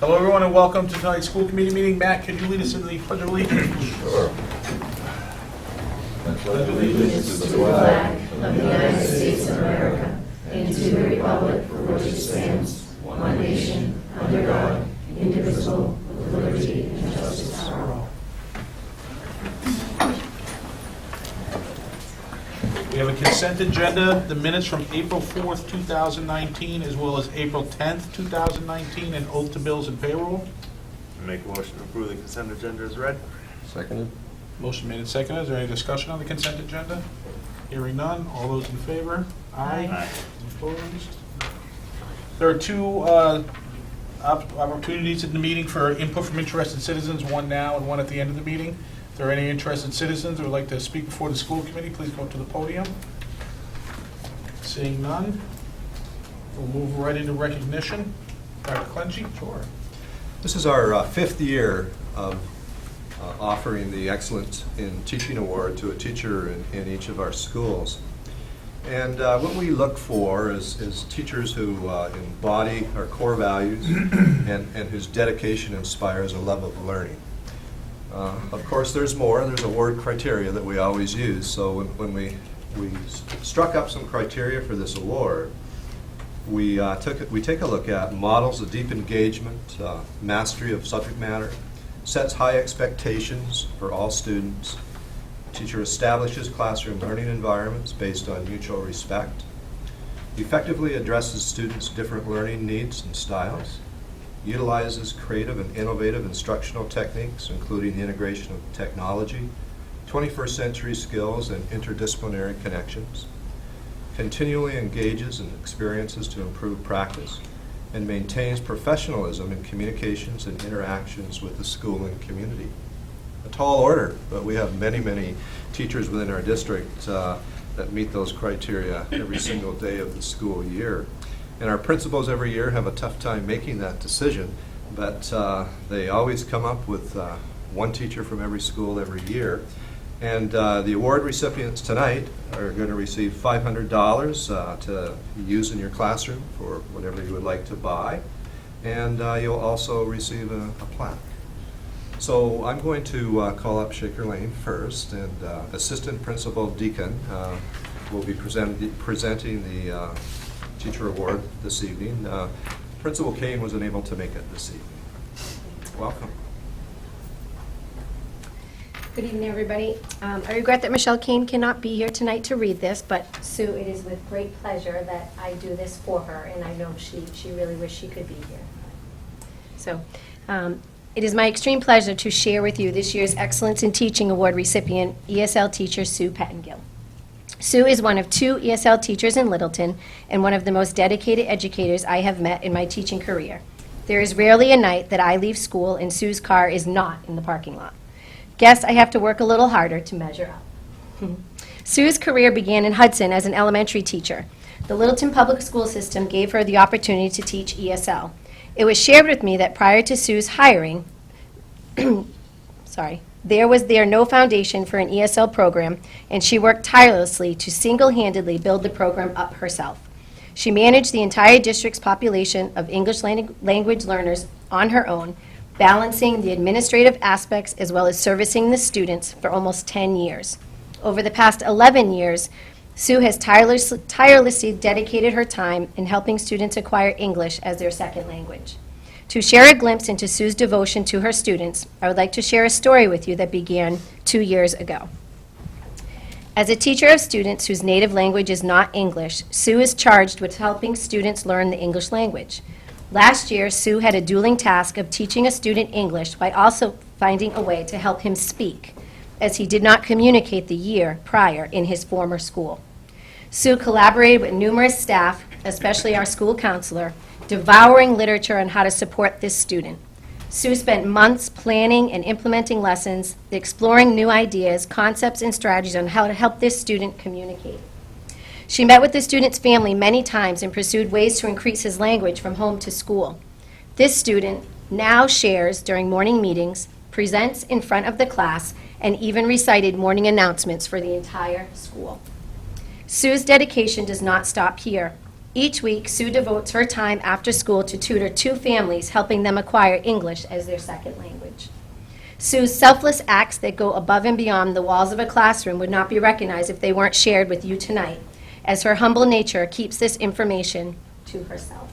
Hello, everyone, and welcome to tonight's school committee meeting. Matt, can you lead us in the Pledge of Allegiance, please? Sure. I pledge allegiance to the flag of the United States of America and to the republic for which it stands, one nation, under God, indivisible, with liberty and justice for all. We have a consent agenda, the minutes from April 4th, 2019, as well as April 10th, 2019, and oath to bills and payroll. Make a motion to approve the consent agenda as read. Seconded. Motion made and seconded. Is there any discussion on the consent agenda? Hearing none. All those in favor? Aye. Opposed? There are two opportunities in the meeting for input from interested citizens, one now and one at the end of the meeting. If there are any interested citizens who would like to speak before the school committee, please go to the podium. Seeing none, we'll move right into recognition. Dr. Clenchey? Sure. This is our fifth year of offering the Excellence in Teaching Award to a teacher in each of our schools. And what we look for is teachers who embody our core values and whose dedication inspires a love of learning. Of course, there's more. There's award criteria that we always use. So when we struck up some criteria for this award, we take a look at models of deep engagement, mastery of subject matter, sets high expectations for all students, teacher establishes classroom learning environments based on mutual respect, effectively addresses students' different learning needs and styles, utilizes creative and innovative instructional techniques, including the integration of technology, 21st century skills, and interdisciplinary connections, continually engages in experiences to improve practice, and maintains professionalism in communications and interactions with the school and community. A tall order, but we have many, many teachers within our district that meet those criteria every single day of the school year. And our principals every year have a tough time making that decision, but they always come up with one teacher from every school every year. And the award recipients tonight are going to receive $500 to use in your classroom for whatever you would like to buy. And you'll also receive a plaque. So I'm going to call up Shaker Lane first, and Assistant Principal Deacon will be presenting the teacher award this evening. Principal Kane wasn't able to make it this evening. Welcome. Good evening, everybody. I regret that Michelle Kane cannot be here tonight to read this, but Sue, it is with great pleasure that I do this for her, and I know she really wished she could be here. So, it is my extreme pleasure to share with you this year's Excellence in Teaching Award recipient, ESL teacher Sue Pettingill. Sue is one of two ESL teachers in Littleton and one of the most dedicated educators I have met in my teaching career. There is rarely a night that I leave school and Sue's car is not in the parking lot. Guess I have to work a little harder to measure up. Sue's career began in Hudson as an elementary teacher. The Littleton Public School System gave her the opportunity to teach ESL. It was shared with me that prior to Sue's hiring, there was no foundation for an ESL program, and she worked tirelessly to single-handedly build the program up herself. She managed the entire district's population of English language learners on her own, balancing the administrative aspects as well as servicing the students for almost 10 years. Over the past 11 years, Sue has tirelessly dedicated her time in helping students acquire English as their second language. To share a glimpse into Sue's devotion to her students, I would like to share a story with you that began 2 years ago. As a teacher of students whose native language is not English, Sue is charged with helping students learn the English language. Last year, Sue had a dueling task of teaching a student English while also finding a way to help him speak, as he did not communicate the year prior in his former school. Sue collaborated with numerous staff, especially our school counselor, devouring literature on how to support this student. Sue spent months planning and implementing lessons, exploring new ideas, concepts, and strategies on how to help this student communicate. She met with the student's family many times and pursued ways to increase his language from home to school. This student now shares during morning meetings, presents in front of the class, and even recited morning announcements for the entire school. Sue's dedication does not stop here. Each week, Sue devotes her time after school to tutor 2 families, helping them acquire English as their second language. Sue's selfless acts that go above and beyond the walls of a classroom would not be recognized if they weren't shared with you tonight, as her humble nature keeps this information to herself.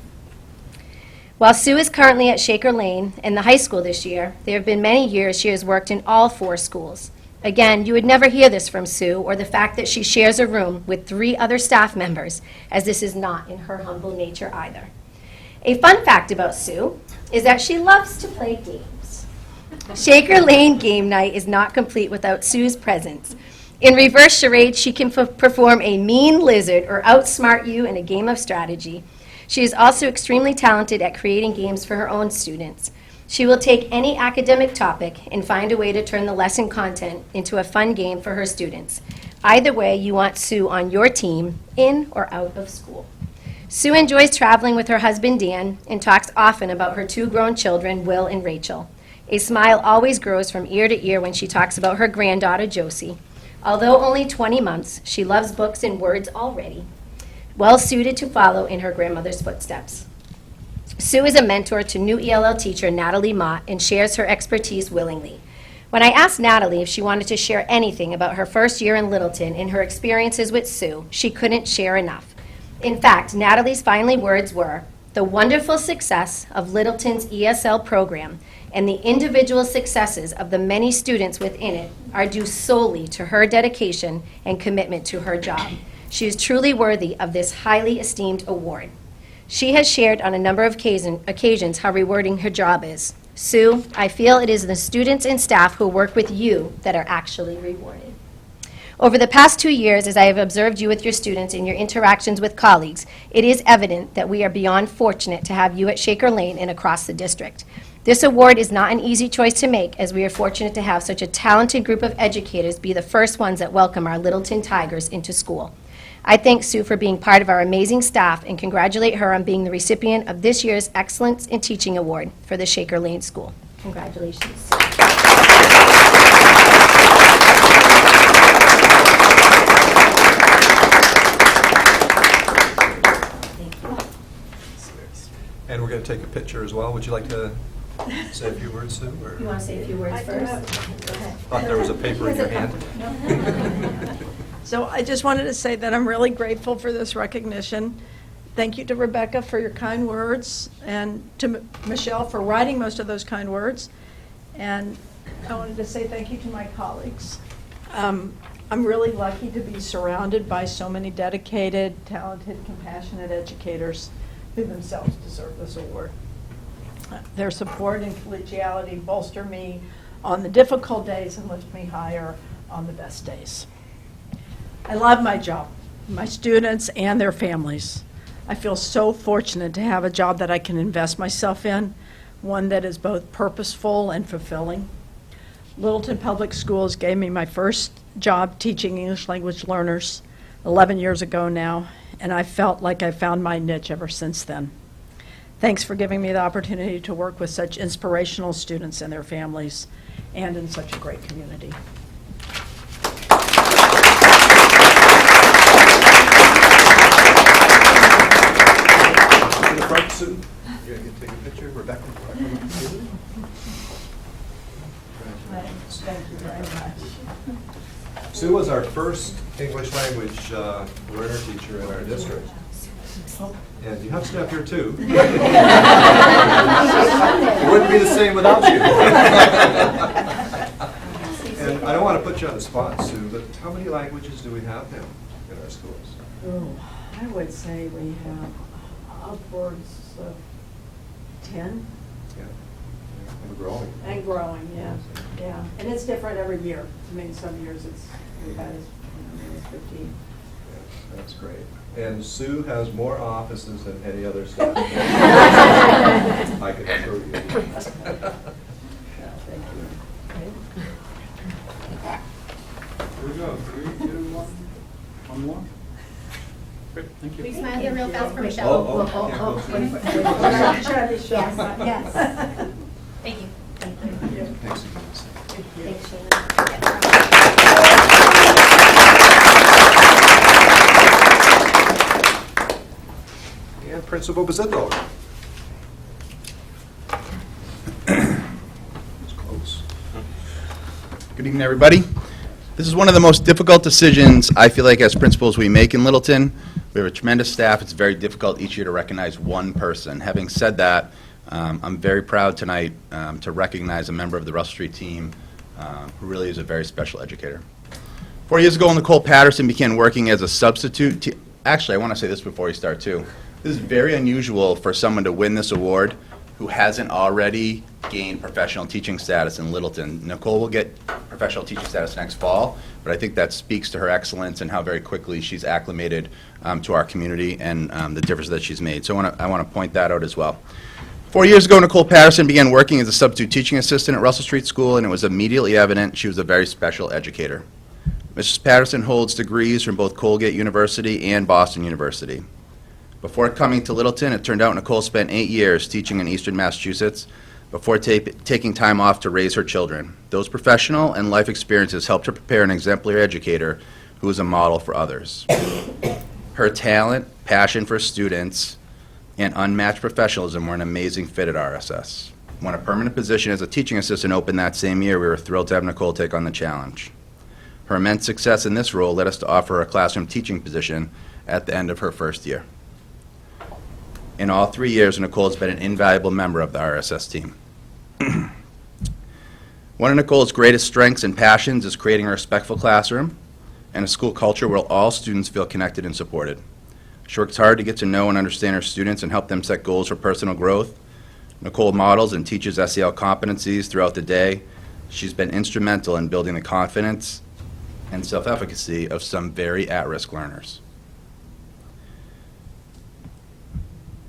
While Sue is currently at Shaker Lane in the high school this year, there have been many years she has worked in all 4 schools. Again, you would never hear this from Sue, or the fact that she shares a room with 3 other staff members, as this is not in her humble nature either. A fun fact about Sue is that she loves to play games. Shaker Lane game night is not complete without Sue's presence. In reverse charade, she can perform a mean lizard or outsmart you in a game of strategy. She is also extremely talented at creating games for her own students. She will take any academic topic and find a way to turn the lesson content into a fun game for her students. Either way, you want Sue on your team, in or out of school. Sue enjoys traveling with her husband, Dan, and talks often about her 2 grown children, Will and Rachel. A smile always grows from ear to ear when she talks about her granddaughter, Josie. Although only 20 months, she loves books and words already, well suited to follow in her grandmother's footsteps. Sue is a mentor to new ELL teacher Natalie Mott and shares her expertise willingly. When I asked Natalie if she wanted to share anything about her first year in Littleton and her experiences with Sue, she couldn't share enough. In fact, Natalie's final words were, "The wonderful success of Littleton's ESL program and the individual successes of the many students within it are due solely to her dedication and commitment to her job. She is truly worthy of this highly esteemed award." She has shared on a number of occasions how rewarding her job is. Sue, I feel it is the students and staff who work with you that are actually rewarded. Over the past 2 years, as I have observed you with your students and your interactions with colleagues, it is evident that we are beyond fortunate to have you at Shaker Lane and across the district. This award is not an easy choice to make, as we are fortunate to have such a talented group of educators be the first ones that welcome our Littleton Tigers into school. I thank Sue for being part of our amazing staff and congratulate her on being the recipient of this year's Excellence in Teaching Award for the Shaker Lane School. Congratulations. And we're going to take a picture as well. Would you like to say a few words, Sue? Or? You want to say a few words first? Go ahead. Thought there was a paper in your hand. So I just wanted to say that I'm really grateful for this recognition. Thank you to Rebecca for your kind words, and to Michelle for writing most of those kind words. And I wanted to say thank you to my colleagues. I'm really lucky to be surrounded by so many dedicated, talented, compassionate educators who themselves deserve this award. Their support and collegiality bolster me on the difficult days and lift me higher on the best days. I love my job, my students, and their families. I feel so fortunate to have a job that I can invest myself in, one that is both purposeful and fulfilling. Littleton Public Schools gave me my first job teaching English language learners 11 years ago now, and I felt like I found my niche ever since then. Thanks for giving me the opportunity to work with such inspirational students and their families, and in such a great community. To the front, Sue. You're going to take a picture. Rebecca. Thank you very much. Sue was our first English language learner teacher in our district. And you have to step here too. It wouldn't be the same without you. And I don't want to put you on the spot, Sue, but how many languages do we have now in our schools? Oh, I would say we have upwards of 10. Yeah. And growing. And growing, yeah, yeah. And it's different every year. I mean, some years we've had maybe 15. Yeah, that's great. And Sue has more offices than any other staff. I can assure you. Yeah, thank you. Here we go. 3, 2, 1. One more. Great, thank you. Please smile here real fast for Michelle. Yes, Yes. Thank you. Thanks. Thanks, Shayna. Principal Bazillo. It's close. Good evening, everybody. This is one of the most difficult decisions I feel like as principals we make in Littleton. We have a tremendous staff. It's very difficult each year to recognize one person. Having said that, I'm very proud tonight to recognize a member of the Russell Street team who really is a very special educator. 4 years ago, Nicole Patterson began working as a substitute. Actually, I want to say this before we start, too. This is very unusual for someone to win this award who hasn't already gained professional teaching status in Littleton. Nicole will get professional teaching status next fall, but I think that speaks to her excellence and how very quickly she's acclimated to our community and the difference that she's made. So I want to point that out as well. 4 years ago, Nicole Patterson began working as a substitute teaching assistant at Russell Street School, and it was immediately evident she was a very special educator. Mrs. Patterson holds degrees from both Colgate University and Boston University. Before coming to Littleton, it turned out Nicole spent 8 years teaching in Eastern Massachusetts before taking time off to raise her children. Those professional and life experiences helped her prepare an exemplary educator who is a model for others. Her talent, passion for students, and unmatched professionalism were an amazing fit at RSS. When a permanent position as a teaching assistant opened that same year, we were thrilled to have Nicole take on the challenge. Her immense success in this role led us to offer her a classroom teaching position at the end of her first year. In all 3 years, Nicole has been an invaluable member of the RSS team. One of Nicole's greatest strengths and passions is creating a respectful classroom and a school culture where all students feel connected and supported. She works hard to get to know and understand her students and help them set goals for personal growth. Nicole models and teaches SEL competencies throughout the day. She's been instrumental in building the confidence and self-efficacy of some very at-risk learners.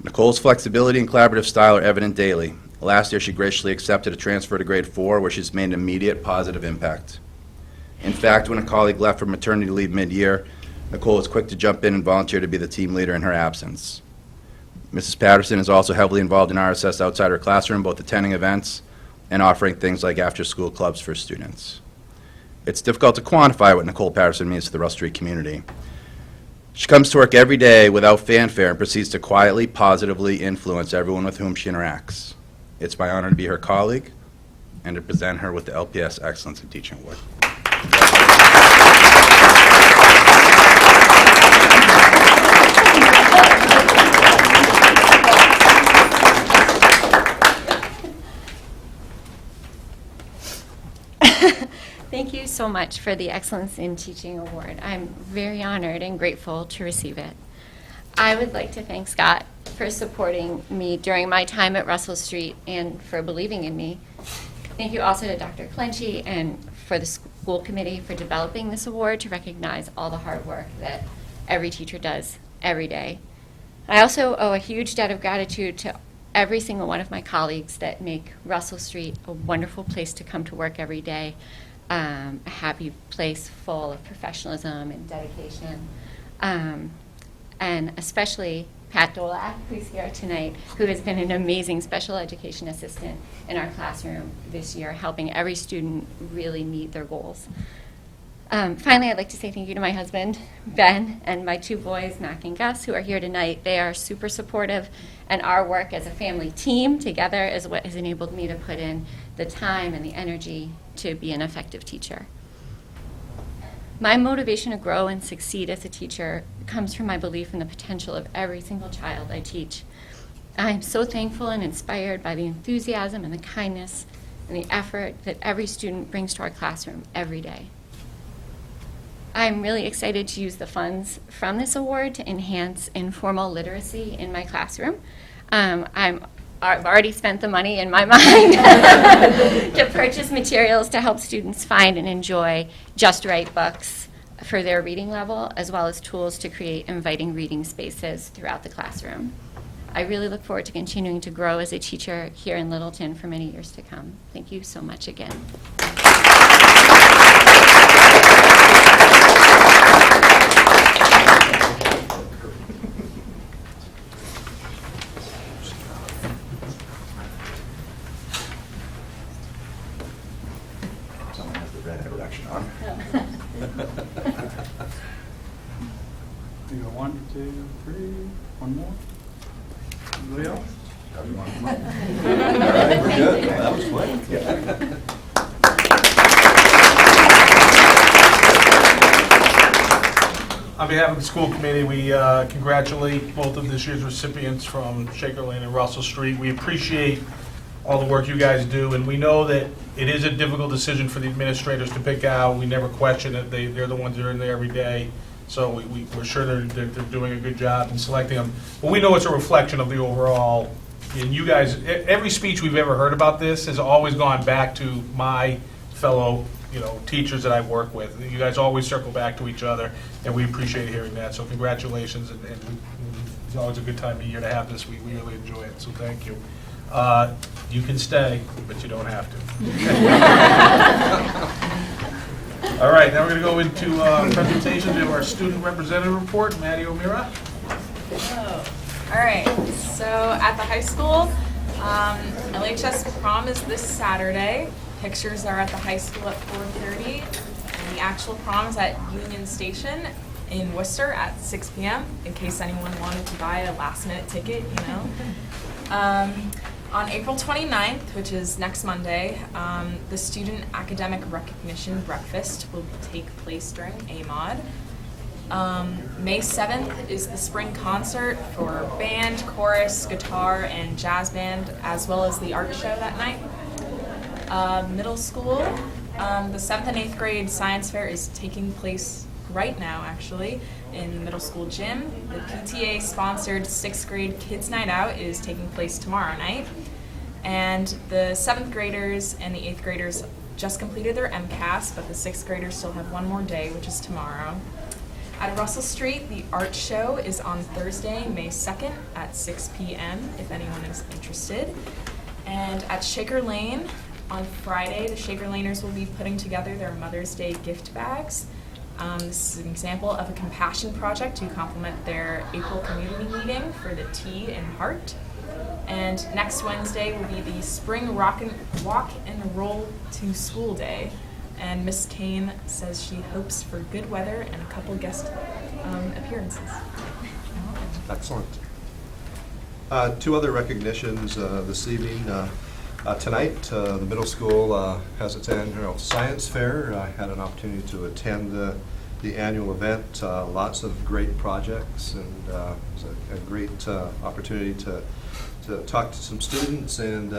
Nicole's flexibility and collaborative style are evident daily. Last year, she graciously accepted a transfer to grade 4, where she's made an immediate positive impact. In fact, when a colleague left for maternity leave mid-year, Nicole was quick to jump in and volunteer to be the team leader in her absence. Mrs. Patterson is also heavily involved in RSS outside her classroom, both attending events and offering things like after-school clubs for students. It's difficult to quantify what Nicole Patterson means to the Russell Street community. She comes to work every day without fanfare and proceeds to quietly, positively influence everyone with whom she interacts. It's my honor to be her colleague and to present her with the LPS Excellence in Teaching Award. Thank you so much for the Excellence in Teaching Award. I'm very honored and grateful to receive it. I would like to thank Scott for supporting me during my time at Russell Street and for believing in me. Thank you also to Dr. Clenchey and for the school committee for developing this award to recognize all the hard work that every teacher does every day. I also owe a huge debt of gratitude to every single one of my colleagues that make Russell Street a wonderful place to come to work every day. A happy place full of professionalism and dedication, and especially Pat Dolak, who's here tonight, who has been an amazing special education assistant in our classroom this year, helping every student really meet their goals. Finally, I'd like to say thank you to my husband, Ben, and my 2 boys, Mac and Gus, who are here tonight. They are super supportive, and our work as a family team together is what has enabled me to put in the time and the energy to be an effective teacher. My motivation to grow and succeed as a teacher comes from my belief in the potential of every single child I teach. I am so thankful and inspired by the enthusiasm and the kindness and the effort that every student brings to our classroom every day. I'm really excited to use the funds from this award to enhance informal literacy in my classroom. I've already spent the money in my mind to purchase materials to help students find and enjoy just right books for their reading level, as well as tools to create inviting reading spaces throughout the classroom. I really look forward to continuing to grow as a teacher here in Littleton for many years to come. Thank you so much again. Someone has the red introduction on. You go 1, 2, 3, one more. Anybody else? All right, we're good. That was quick. On behalf of the school committee, we congratulate both of this year's recipients from Shaker Lane and Russell Street. We appreciate all the work you guys do, and we know that it is a difficult decision for the administrators to pick out. We never question it. They're the ones that are in there every day, so we're sure they're doing a good job in selecting them. But we know it's a reflection of the overall, and you guys, every speech we've ever heard about this has always gone back to my fellow teachers that I work with. You guys always circle back to each other, and we appreciate hearing that. So congratulations, and it's always a good time of year to have this. We really enjoy it, so thank you. You can stay, but you don't have to. All right, now we're going to go into presentations of our student representative report. Maddie O'Meara. All right, so at the high school, LHS prom is this Saturday. Pictures are at the high school at 4:30, and the actual prom is at Union Station in Worcester at 6 p.m. in case anyone wanted to buy a last-minute ticket, On April 29th, which is next Monday, the Student Academic Recognition Breakfast will take place during AMOD. May 7th is the spring concert for band, chorus, guitar, and jazz band, as well as the art show that night. Middle school, the 7th and 8th grade science fair is taking place right now, actually, in the middle school gym. The PTA-sponsored 6th grade Kids Night Out is taking place tomorrow night. And the 7th graders and the 8th graders just completed their MCAS, but the 6th graders still have one more day, which is tomorrow. At Russell Street, the art show is on Thursday, May 2nd at 6 p.m. if anyone is interested. And at Shaker Lane, on Friday, the Shaker Laners will be putting together their Mother's Day gift bags. This is an example of a compassion project to complement their April community meeting for the Tea and Heart. And next Wednesday will be the Spring Walk and Roll to School Day. And Miss Kane says she hopes for good weather and a couple guest appearances. Excellent. Two other recognitions this evening. Tonight, the middle school has its annual science fair. I had an opportunity to attend the annual event. Lots of great projects, and it was a great opportunity to talk to some students and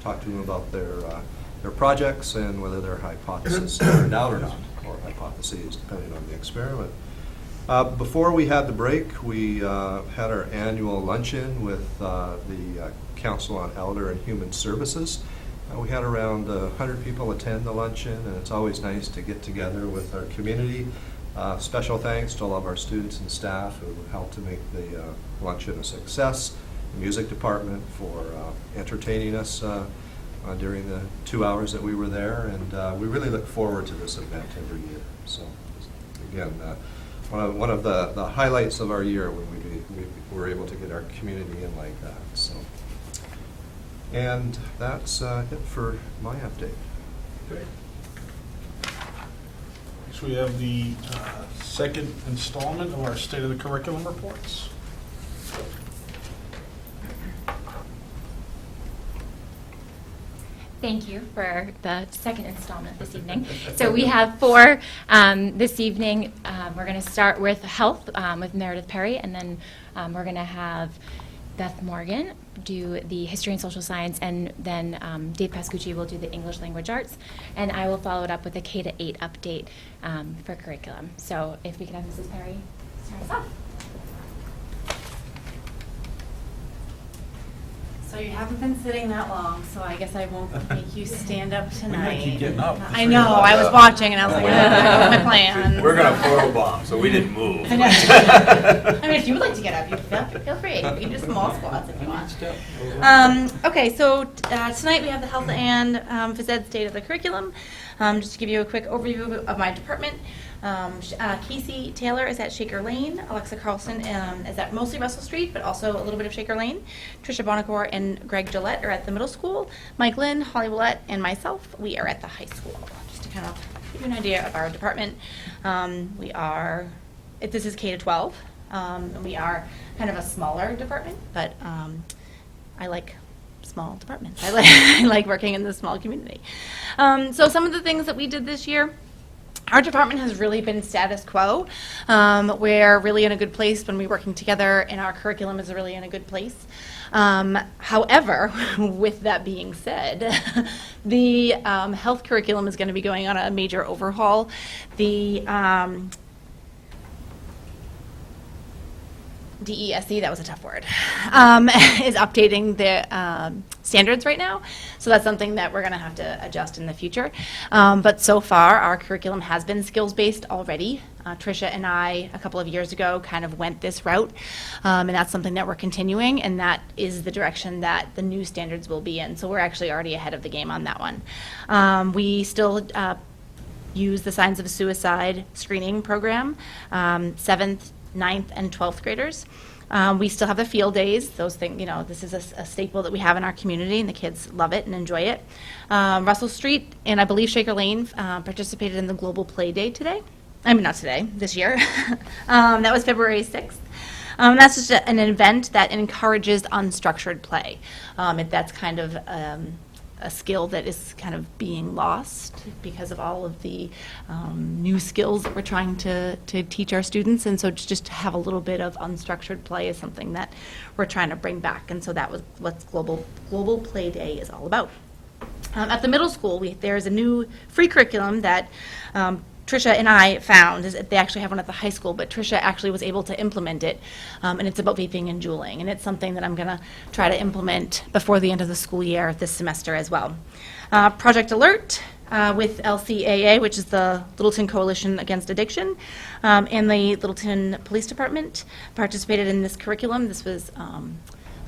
talk to them about their projects and whether their hypotheses turned out or not, or hypotheses, depending on the experiment. Before we had the break, we had our annual luncheon with the Council on Elder and Human Services. We had around 100 people attend the luncheon, and it's always nice to get together with our community. Special thanks to all of our students and staff who helped to make the luncheon a success. The music department for entertaining us during the 2 hours that we were there, and we really look forward to this event every year. So again, one of the highlights of our year when we were able to get our community in like that. So, and that's it for my update. Great. Next we have the second installment of our State of the Curriculum reports. Thank you for the second installment this evening. So we have four this evening. We're going to start with health with Meredith Perry, and then we're going to have Beth Morgan do the history and social science, and then Dave Pascucci will do the English language arts, and I will follow it up with a K-8 update for curriculum. So if we could have Mrs. Perry start us off. So you haven't been sitting that long, so I guess I won't make you stand up tonight. keep getting up. I know, I was watching and I was like, that was my plan. We're going to photobomb, so we didn't move. I know. I mean, if you would like to get up, you can feel free. You can do small squats if you want. Okay, so tonight we have the health and phys ed state of the curriculum. Just to give you a quick overview of my department. Casey Taylor is at Shaker Lane. Alexa Carlson is at mostly Russell Street, but also a little bit of Shaker Lane. Trisha Bonacore and Greg Gillette are at the middle school. Mike Lynn, Holly Willette, and myself, we are at the high school. Just to kind of give you an idea of our department. This is K-12. And we are kind of a smaller department, but I like small departments. I like working in this small community. So some of the things that we did this year, our department has really been status quo. We're really in a good place when we're working together, and our curriculum is really in a good place. However, with that being said, the health curriculum is going to be going on a major overhaul. The DESE, that was a tough word, is updating the standards right now. So that's something that we're going to have to adjust in the future. But so far, our curriculum has been skills-based already. Tricia and I, a couple of years ago, kind of went this route. And that's something that we're continuing, and that is the direction that the new standards will be in. So we're actually already ahead of the game on that one. We still use the Signs of Suicide screening program, 7th, 9th, and 12th graders. We still have the field days. Those things, you know, this is a staple that we have in our community, and the kids love it and enjoy it. Russell Street and I believe Shaker Lane participated in the Global Play Day today. I mean, not today, this year. That was February 6th. That's just an event that encourages unstructured play. That's kind of a skill that is kind of being lost because of all of the new skills that we're trying to teach our students. And so just to have a little bit of unstructured play is something that we're trying to bring back. And so that was what Global Play Day is all about. At the middle school, there's a new free curriculum that Tricia and I found. They actually have one at the high school, but Tricia actually was able to implement it, and it's about vaping and juuling, and it's something that I'm going to try to implement before the end of the school year this semester as well. Project Alert with LCAA, which is the Littleton Coalition Against Addiction, and the Littleton Police Department participated in this curriculum. This was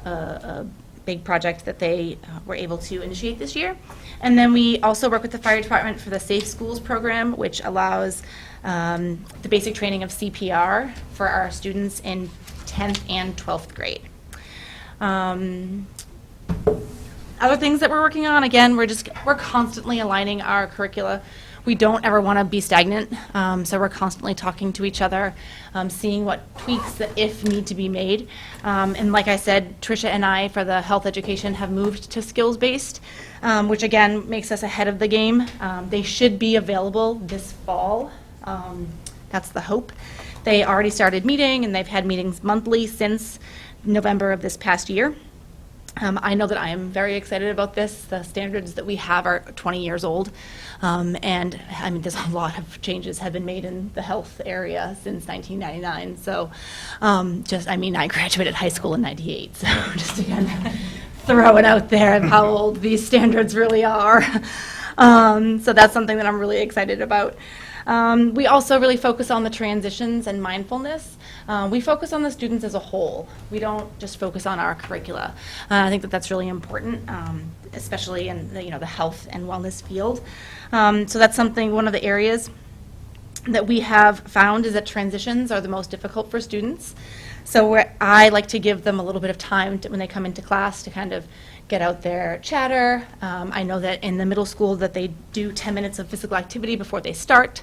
a big project that they were able to initiate this year. And then we also work with the fire department for the Safe Schools program, which allows the basic training of CPR for our students in 10th and 12th grade. Other things that we're working on, again, we're constantly aligning our curricula. We don't ever want to be stagnant, so we're constantly talking to each other, seeing what tweaks that if need to be made. And like I said, Tricia and I, for the health education, have moved to skills-based, which again makes us ahead of the game. They should be available this fall. That's the hope. They already started meeting, and they've had meetings monthly since November of this past year. I know that I am very excited about this. The standards that we have are 20 years old, and I mean, there's a lot of changes have been made in the health area since 1999. So, I graduated high school in '98, so just to kind of throw it out there of how old these standards really are. So that's something that I'm really excited about. We also really focus on the transitions and mindfulness. We focus on the students as a whole. We don't just focus on our curricula. I think that that's really important, especially in the health and wellness field. So that's one of the areas that we have found is that transitions are the most difficult for students. So I like to give them a little bit of time when they come into class to kind of get out their chatter. I know that in the middle school that they do 10 minutes of physical activity before they start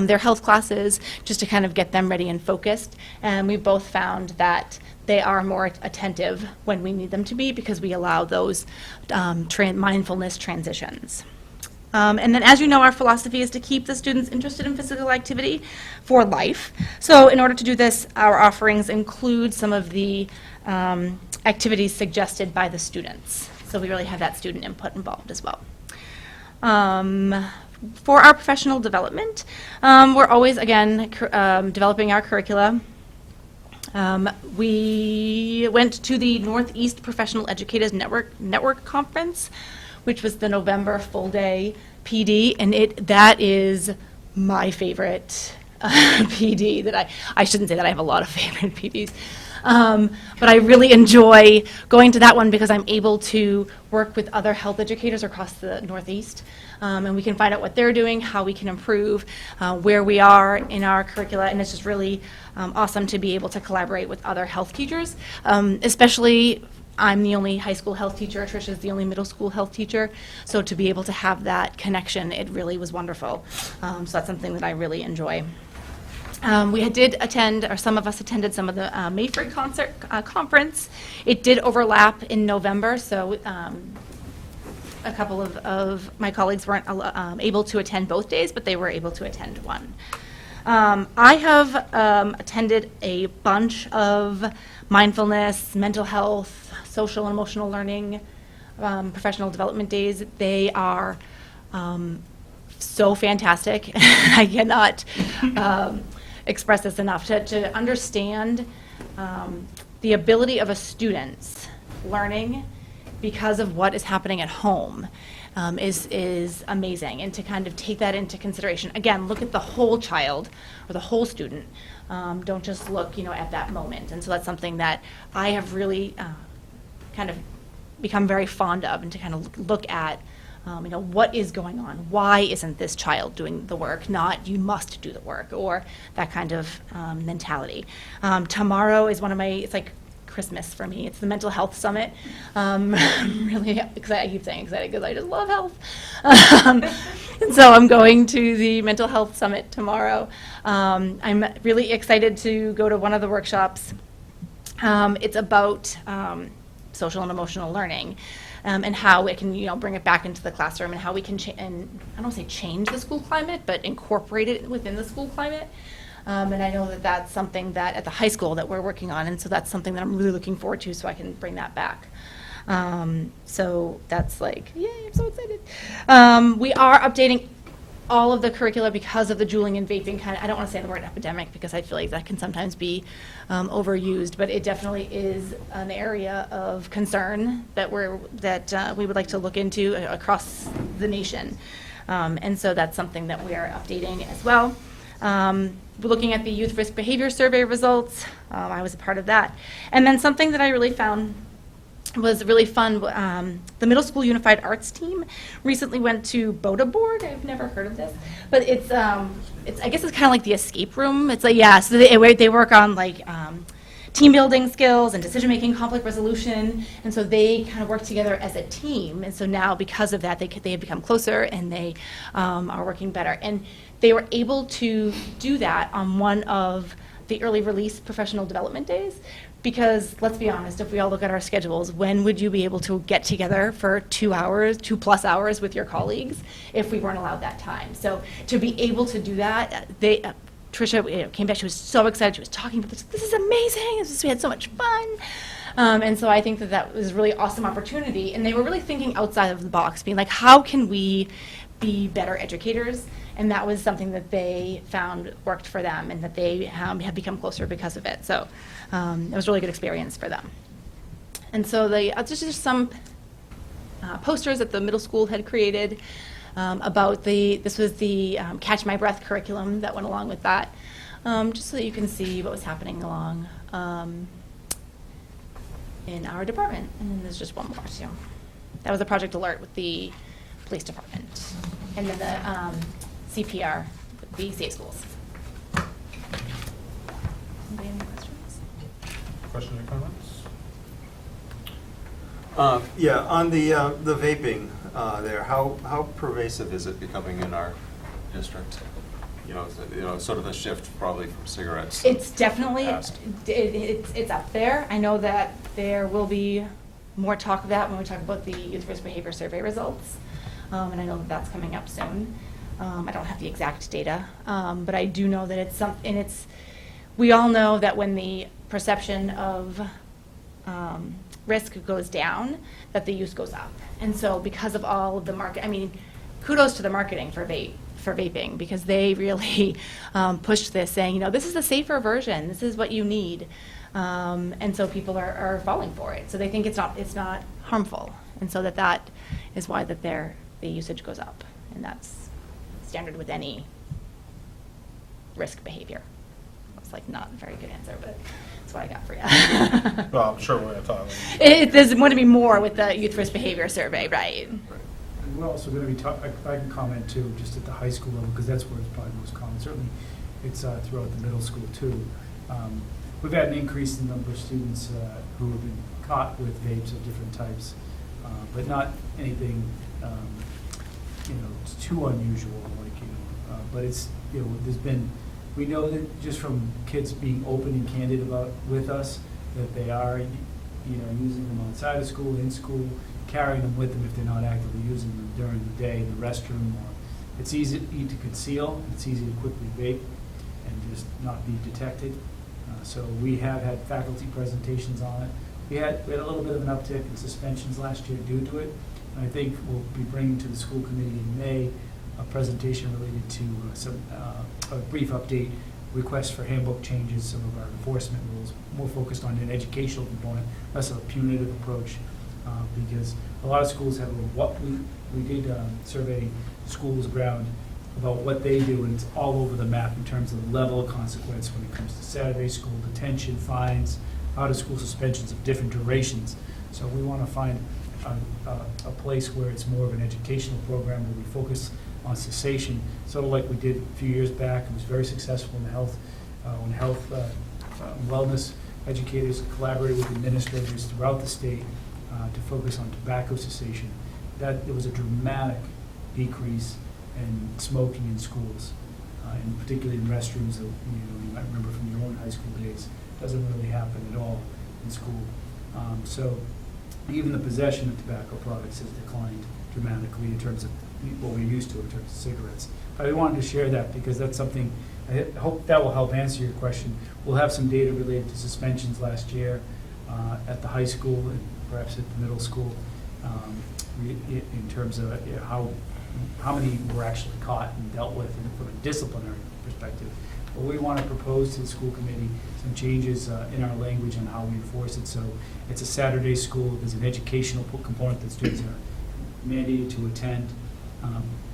their health classes, just to kind of get them ready and focused. And we both found that they are more attentive when we need them to be because we allow those mindfulness transitions. And then, as you know, our philosophy is to keep the students interested in physical activity for life. So in order to do this, our offerings include some of the activities suggested by the students. So we really have that student input involved as well. For our professional development, we're always, again, developing our curricula. We went to the Northeast Professional Educators Network Conference, which was the November full-day PD, and that is my favorite PD. That I shouldn't say that I have a lot of favorite PDs, but I really enjoy going to that one because I'm able to work with other health educators across the Northeast, and we can find out what they're doing, how we can improve, where we are in our curricula, and it's just really awesome to be able to collaborate with other health teachers, especially I'm the only high school health teacher, Tricia's the only middle school health teacher, so to be able to have that connection, it really was wonderful. So that's something that I really enjoy. We did attend, or some of us attended some of the Mayfree conference. It did overlap in November, so a couple of my colleagues weren't able to attend both days, but they were able to attend one. I have attended a bunch of mindfulness, mental health, social and emotional learning, professional development days. They are so fantastic. I cannot express this enough. To understand the ability of a student's learning because of what is happening at home is amazing, and to kind of take that into consideration. Again, look at the whole child or the whole student. Don't just look, at that moment. And so that's something that I have really kind of become very fond of, and to kind of look at, what is going on? Why isn't this child doing the work? Not you must do the work, or that kind of mentality. Tomorrow is it's like Christmas for me. It's the Mental Health Summit. I'm really excited. I keep saying excited because I just love health. And so I'm going to the Mental Health Summit tomorrow. I'm really excited to go to one of the workshops. It's about social and emotional learning, and how it can, bring it back into the classroom, and how we can, and I don't want to say change the school climate, but incorporate it within the school climate. And I know that that's something that at the high school that we're working on, and so that's something that I'm really looking forward to, so I can bring that back. So that's like, yay, I'm so excited. We are updating all of the curricula because of the juuling and vaping I don't want to say the word epidemic, because I feel like that can sometimes be overused, but it definitely is an area of concern that we would like to look into across the nation. And so that's something that we are updating as well. We're looking at the Youth Risk Behavior Survey results. I was a part of that. And then something that I really found was really fun, the Middle School Unified Arts team recently went to Boda Board. I've never heard of this, but it's I guess it's kind of like the escape room. It's like, yeah, so they work on like team building skills and decision-making, conflict resolution, and so they kind of work together as a team. And so now, because of that, they have become closer, and they are working better. And they were able to do that on one of the early release professional development days, because let's be honest, if we all look at our schedules, when would you be able to get together for 2+ hours with your colleagues if we weren't allowed that time? So to be able to do that, Tricia came back, she was so excited, she was talking about this is amazing, we had so much fun. And so I think that was a really awesome opportunity, and they were really thinking outside of the box, being like, how can we be better educators? And that was something that they found worked for them, and that they have become closer because of it. So it was a really good experience for them. And so just some posters that the middle school had created about this was the Catch My Breath curriculum that went along with that, just so that you can see what was happening along in our department. And then there's just one more too. That was a project alert with the police department. And then the CPR with the Safe Schools. Anybody have any questions? Questions or comments? Yeah, on the vaping there, how pervasive is it becoming in our district? Sort of a shift probably from cigarettes. It's definitely, past. it's up there. I know that there will be more talk of that when we talk about the Youth Risk Behavior Survey results. And I know that that's coming up soon. I don't have the exact data, but I do know that it's something, and we all know that when the perception of risk goes down, that the use goes up. And so because of all of the kudos to the marketing for vaping, because they really pushed this, saying, this is the safer version, this is what you need. And so people are falling for it. So they think it's not harmful. And so that is why that the usage goes up. And that's standard with any risk behavior. It's like not a very good answer, but that's what I got for you. Well, I'm sure we're going to talk. There's going to be more with the Youth Risk Behavior Survey, right? And we're also going to be I can comment too, just at the high school level, because that's where it's probably most common. Certainly, it's throughout the middle school too. We've had an increase in the number of students who have been caught with vapes of different types, but not anything too unusual. But it's there's been We know that just from kids being open and candid with us, that they are, using them outside of school, in school, carrying them with them if they're not actively using them during the day in the restroom. Or it's easy to conceal, it's easy to quickly vape and just not be detected. So we have had faculty presentations on it. We had a little bit of an uptick in suspensions last year due to it. And I think we'll be bringing to the school committee in May a presentation related to a brief update, requests for handbook changes, some of our enforcement rules, more focused on an educational component, less of a punitive approach, because a lot of schools have we did survey schools around about what they do, and it's all over the map in terms of the level of consequence when it comes to Saturday school detention, fines, out-of-school suspensions of different durations. So we want to find a place where it's more of an educational program where we focus on cessation, sort of like we did a few years back. It was very successful in the health, wellness educators collaborated with administrators throughout the state to focus on tobacco cessation. That there was a dramatic decrease in smoking in schools, and particularly in restrooms that you might remember from your own high school days. Doesn't really happen at all in school. So even the possession of tobacco products has declined dramatically in terms of what we're used to in terms of cigarettes. But I wanted to share that because that's something, I hope that will help answer your question. We'll have some data related to suspensions last year at the high school and perhaps at the middle school in terms of how many were actually caught and dealt with from a disciplinary perspective. But we want to propose to the school committee some changes in our language on how we enforce it. So it's a Saturday school. There's an educational component that students are mandated to attend.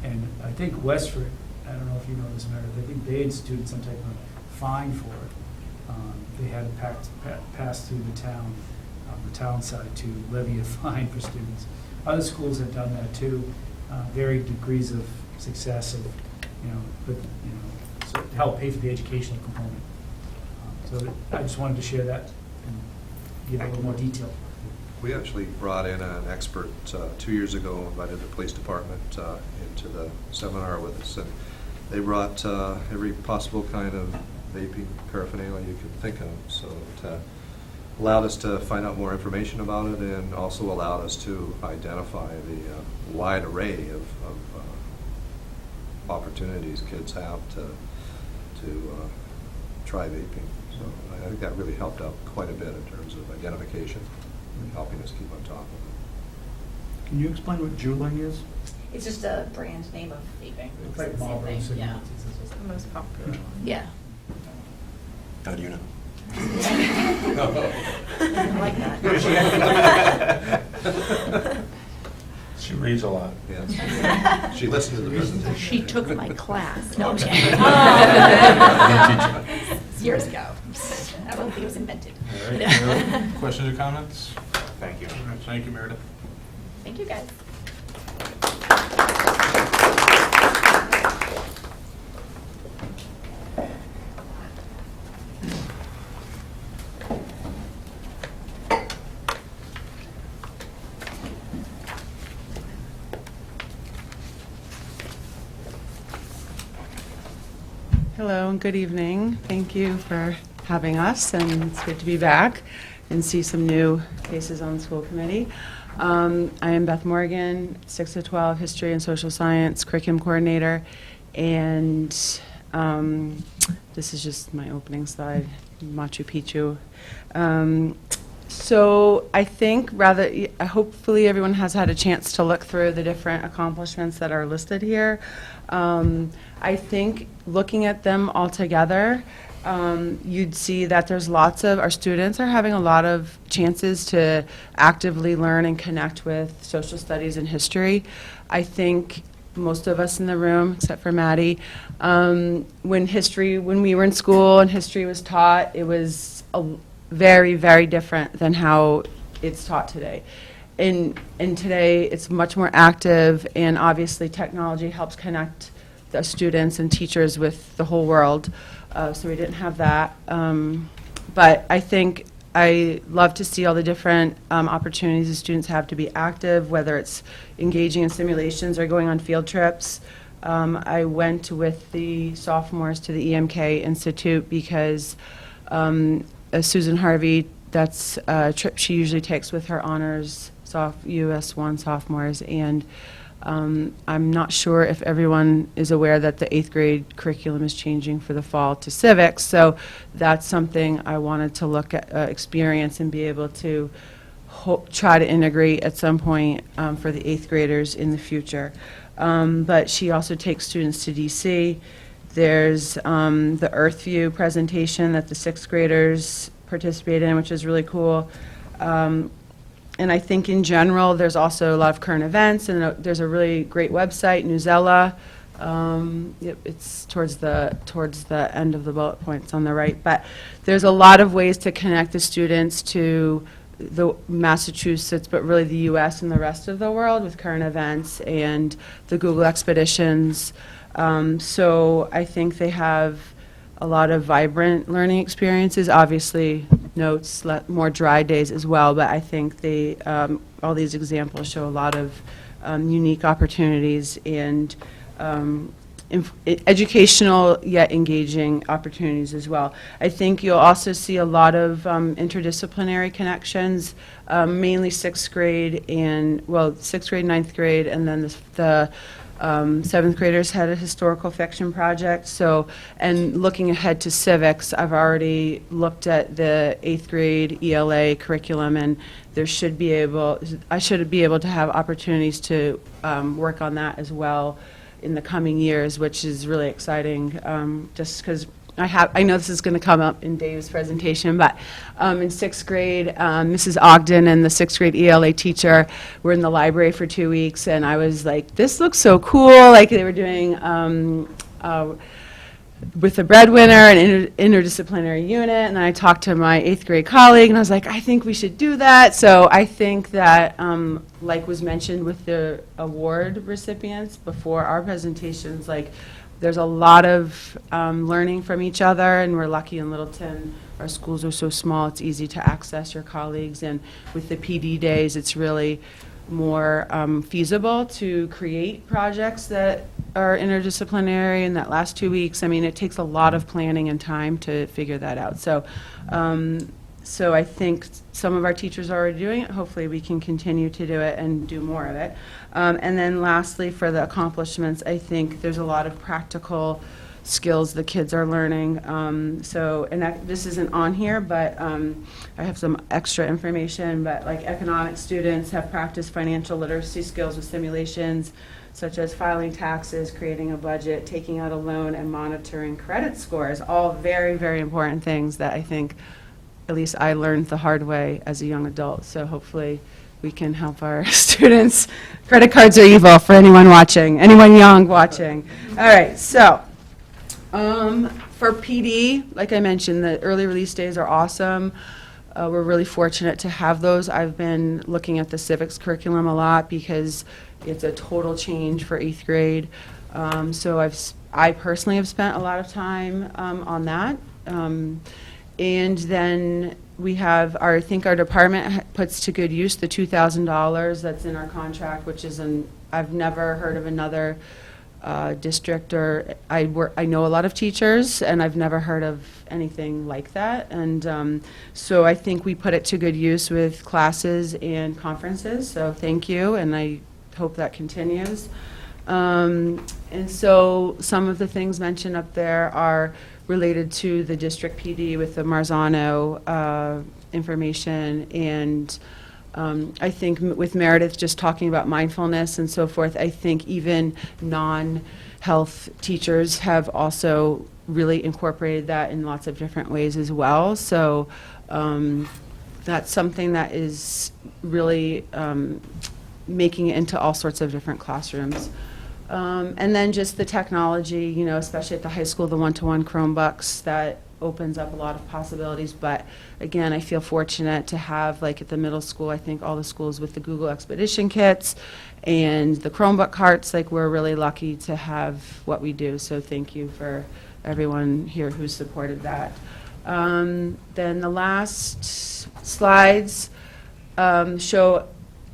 And I think Westford, I don't know if you know this, Meredith, I think they instituted some type of fine for it. They had it passed through the town side to levy a fine for students. Other schools have done that too, varying degrees of success of, so to help pay for the educational component. So I just wanted to share that and give a little more detail. We actually brought in an expert 2 years ago, invited the police department into the seminar with us, and they brought every possible kind of vaping paraphernalia you could think of. So it allowed us to find out more information about it, and also allowed us to identify the wide array of opportunities kids have to try vaping. So I think that really helped out quite a bit in terms of identification and helping us keep on top of it. Can you explain what Juuling is? It's just a brand name of vaping. It's like the same Marlboro thing, cigarettes. yeah. It's the most popular one. Yeah. How do you know? I like that. She reads a lot. Yes. She listened to the presentation. She took my class. No, I'm just kidding. Years ago. I don't think it was invented. All right. Any other questions or comments? Thank you. All right, thank you, Meredith. Thank you, guys. Hello and good evening. Thank you for having us, and it's good to be back and see some new faces on the school committee. I am Beth Morgan, 6 to 12 History and Social Science Curriculum Coordinator, and this is just my opening slide, Machu Picchu. So I think hopefully everyone has had a chance to look through the different accomplishments that are listed here. I think looking at them all together, you'd see that there's our students are having a lot of chances to actively learn and connect with social studies and history. I think most of us in the room, except for Maddie, when we were in school and history was taught, it was very, very different than how it's taught today. And today, it's much more active, and obviously technology helps connect the students and teachers with the whole world. So we didn't have that. But I think I love to see all the different opportunities the students have to be active, whether it's engaging in simulations or going on field trips. I went with the sophomores to the EMK Institute because Susan Harvey, that's a trip she usually takes with her honors US 1 sophomores, and I'm not sure if everyone is aware that the 8th grade curriculum is changing for the fall to civics, so that's something I wanted to look at, experience, and be able to try to integrate at some point for the 8th graders in the future. But she also takes students to DC. There's the Earth View presentation that the 6th graders participate in, which is really cool. And I think in general, there's also a lot of current events, and there's a really great website, Newsella. Yep, it's towards the end of the bullet points on the right. But there's a lot of ways to connect the students to the Massachusetts, but really the U.S. and the rest of the world with current events and the Google expeditions. So I think they have a lot of vibrant learning experiences, obviously notes, more dry days as well, but I think they, all these examples show a lot of unique opportunities and educational yet engaging opportunities as well. I think you'll also see a lot of interdisciplinary connections, mainly 6th grade and, well, 6th grade, 9th grade, and then the 7th graders had a historical fiction project. So, and looking ahead to civics, I've already looked at the 8th grade ELA curriculum, and I should be able to have opportunities to work on that as well in the coming years, which is really exciting, just because I know this is going to come up in Dave's presentation, but in 6th grade, Mrs. Ogden and the 6th grade ELA teacher were in the library for 2 weeks, and I was like, this looks so cool. Like they were doing with the breadwinner, an interdisciplinary unit, and then I talked to my 8th grade colleague, and I was like, I think we should do that. So I think that, like was mentioned with the award recipients before our presentations, like there's a lot of learning from each other, and we're lucky in Littleton. Our schools are so small, it's easy to access your colleagues, and with the PD days, it's really more feasible to create projects that are interdisciplinary in that last 2 weeks. I mean, it takes a lot of planning and time to figure that out. So, so I think some of our teachers are already doing it. Hopefully we can continue to do it and do more of it. And then lastly, for the accomplishments, I think there's a lot of practical skills the kids are learning. So, and this isn't on here, but I have some extra information, but like economics students have practiced financial literacy skills with simulations, such as filing taxes, creating a budget, taking out a loan, and monitoring credit scores. All very, very important things that I think, at least I learned the hard way as a young adult. So hopefully we can help our students. Credit cards are evil for anyone watching, anyone young watching. All right, so for PD, like I mentioned, the early release days are awesome. We're really fortunate to have those. I've been looking at the civics curriculum a lot because it's a total change for 8th grade. So I personally have spent a lot of time on that. And then we have I think our department puts to good use the $2,000 that's in our contract, which is I've never heard of another district, or I know a lot of teachers, and I've never heard of anything like that. And so I think we put it to good use with classes and conferences. So thank you, and I hope that continues. And so some of the things mentioned up there are related to the district PD with the Marzano information, and I think with Meredith just talking about mindfulness and so forth, I think even non-health teachers have also really incorporated that in lots of different ways as well. So that's something that is really making it into all sorts of different classrooms. And then just the technology, you know, especially at the high school, the one-to-one Chromebooks, that opens up a lot of possibilities. But again, I feel fortunate to have, like at the middle school, I think all the schools with the Google Expedition kits and the Chromebook carts, like we're really lucky to have what we do. So thank you for everyone here who supported that. Then the last slides show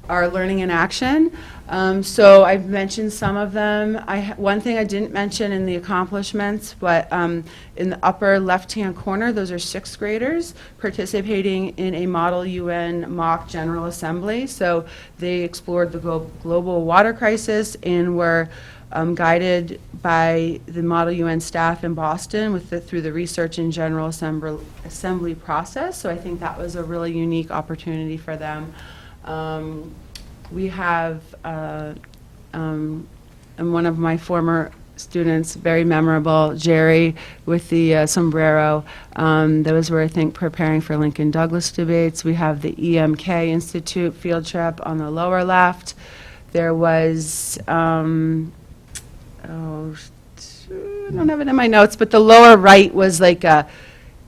our learning in action. So I've mentioned some of them. One thing I didn't mention in the accomplishments, but in the upper left-hand corner, those are sixth graders participating in a Model UN mock General Assembly. So they explored the global water crisis and were guided by the Model UN staff in Boston through the research and General Assembly process. So I think that was a really unique opportunity for them. We have, and one of my former students, very memorable, Jerry, with the sombrero. Those were, I think, preparing for Lincoln Douglas debates. We have the EMK Institute field trip on the lower left. There was, I don't have it in my notes, but the lower right was like a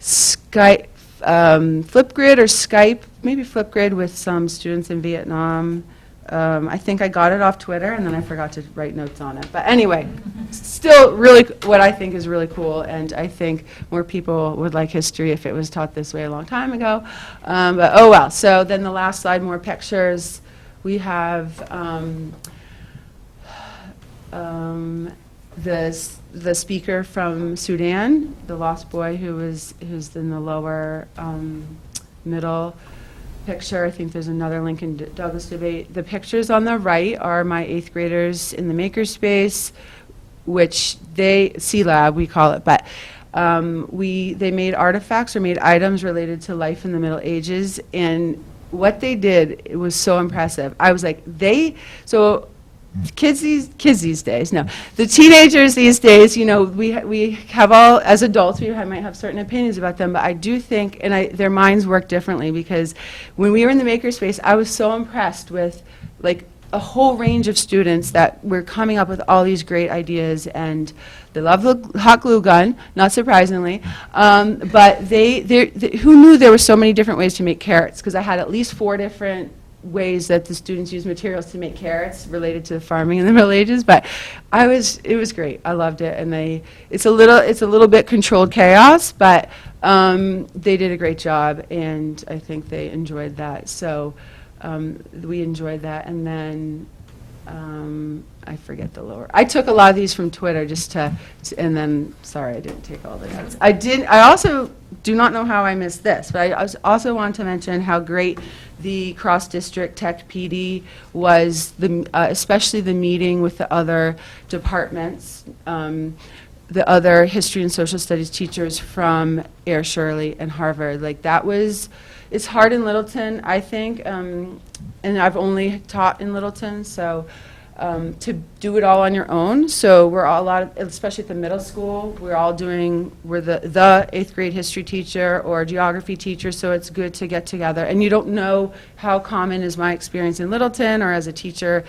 Skype, Flipgrid or Skype, maybe Flipgrid with some students in Vietnam. I think I got it off Twitter, and then I forgot to write notes on it. But anyway, still really what I think is really cool, and I think more people would like history if it was taught this way a long time ago. But oh well. So then the last slide, more pictures. We have the speaker from Sudan, the lost boy who's in the lower middle picture. I think there's another Lincoln Douglas debate. The pictures on the right are my 8th graders in the makerspace, which C-Lab we call it, but they made artifacts or made items related to life in the Middle Ages, and what they did, it was so impressive. I was like, kids these days, no. The teenagers these days, you know, we have all, as adults, might have certain opinions about them, but I do think, and their minds work differently, because when we were in the makerspace, I was so impressed with, like, a whole range of students that were coming up with all these great ideas, and they love the hot glue gun, not surprisingly, but who knew there were so many different ways to make carrots, because I had at least 4 different ways that the students use materials to make carrots related to farming in the Middle Ages, but it was great. I loved it, and it's a little bit controlled chaos, but they did a great job, and I think they enjoyed that. So we enjoyed that, and then I forget the lower. I took a lot of these from Twitter and then sorry, I didn't take all the notes. I also do not know how I missed this, but I also want to mention how great the cross-district tech PD was, especially the meeting with the other departments, the other history and social studies teachers from Air Shirley and Harvard. Like it's hard in Littleton, I think, and I've only taught in Littleton, so to do it all on your own. So we're all especially at the middle school, we're the 8th grade history teacher or geography teacher, so it's good to get together. And you don't know how common is my experience in Littleton or as a teacher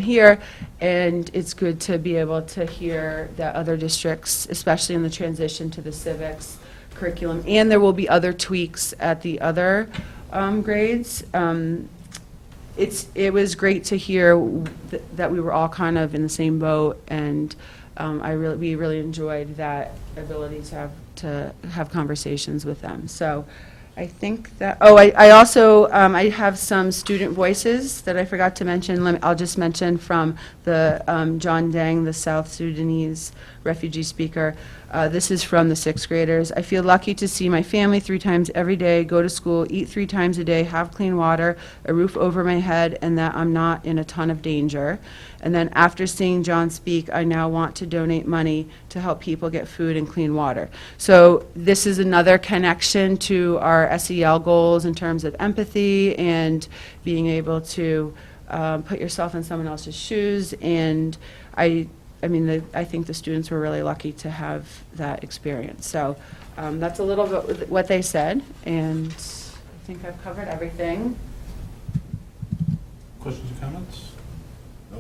here, and it's good to be able to hear that other districts, especially in the transition to the civics curriculum, and there will be other tweaks at the other grades. It was great to hear that we were all kind of in the same boat, and we really enjoyed that ability to have conversations with them. So I think that, I also, I have some student voices that I forgot to mention. I'll just mention from the John Deng, the South Sudanese refugee speaker. This is from the 6th graders. I feel lucky to see my family 3 times every day, go to school, eat 3 times a day, have clean water, a roof over my head, and that I'm not in a ton of danger. And then after seeing John speak, I now want to donate money to help people get food and clean water. So this is another connection to our SEL goals in terms of empathy and being able to put yourself in someone else's shoes. And I think the students were really lucky to have that experience. So that's a little bit what they said, and I think I've covered everything. Questions or comments? No.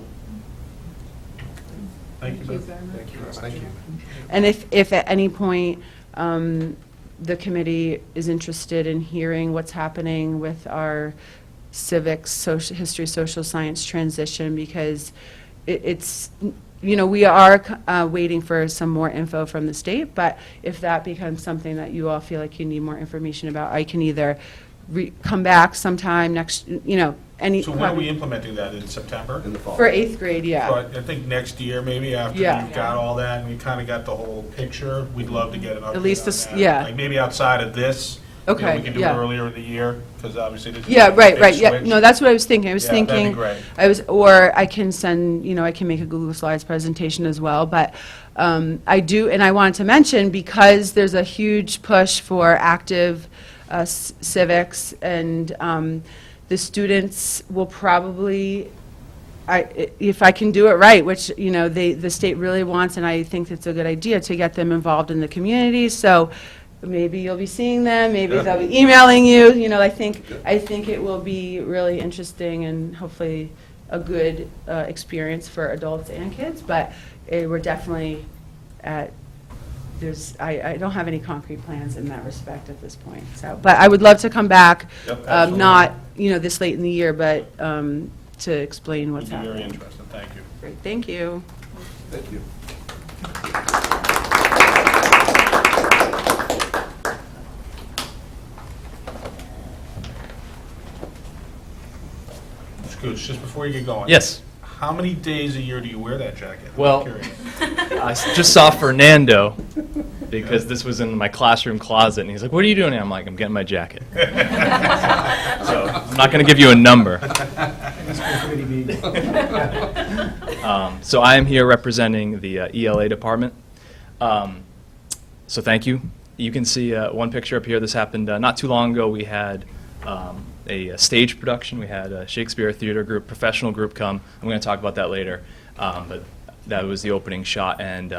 Thank you, Beth. Thank you. And if at any point the committee is interested in hearing what's happening with our civics, history, social science transition, because it's, we are waiting for some more info from the state, but if that becomes something that you all feel like you need more information about, I can either come back sometime next, any. So when are we implementing that, in September? In the fall. For 8th grade, yeah. So I think next year, maybe after Yeah. you've got all that and you kind of got the whole picture, we'd love to get an update At least on this- that. yeah. Like maybe outside of this. Okay, We can do it yeah. earlier in the year, because obviously this is Yeah, a right, big right, yeah, switch. no, that's what I was thinking, I was Yeah, that'd be thinking, great. or I can send, I can make a Google Slides presentation as well, but I do, and I wanted to mention, because there's a huge push for active civics, and the students will probably, if I can do it right, which, the state really wants, and I think it's a good idea to get them involved in the community, so maybe you'll be seeing them, maybe they'll be emailing you, I think it will be really interesting and hopefully a good experience for adults and kids, but we're definitely I don't have any concrete plans in that respect at this point, so, but I would love to come back, Yep, absolutely. not, this late in the year, but to explain what's It'd be very happening. interesting, thank you. Great, thank you. Thank you. Scooch, just before you get going. Yes. How many days a year do you wear that jacket? I'm Well, curious. I just saw Fernando because this was in my classroom closet, and he's like, "What are you doing?" And I'm like, "I'm getting my jacket." So I'm not going to give you a number. So I am here representing the ELA department. So thank you. You can see one picture up here. This happened not too long ago. We had a stage production. We had a Shakespeare theater group, professional group come. I'm going to talk about that later. But that was the opening shot. And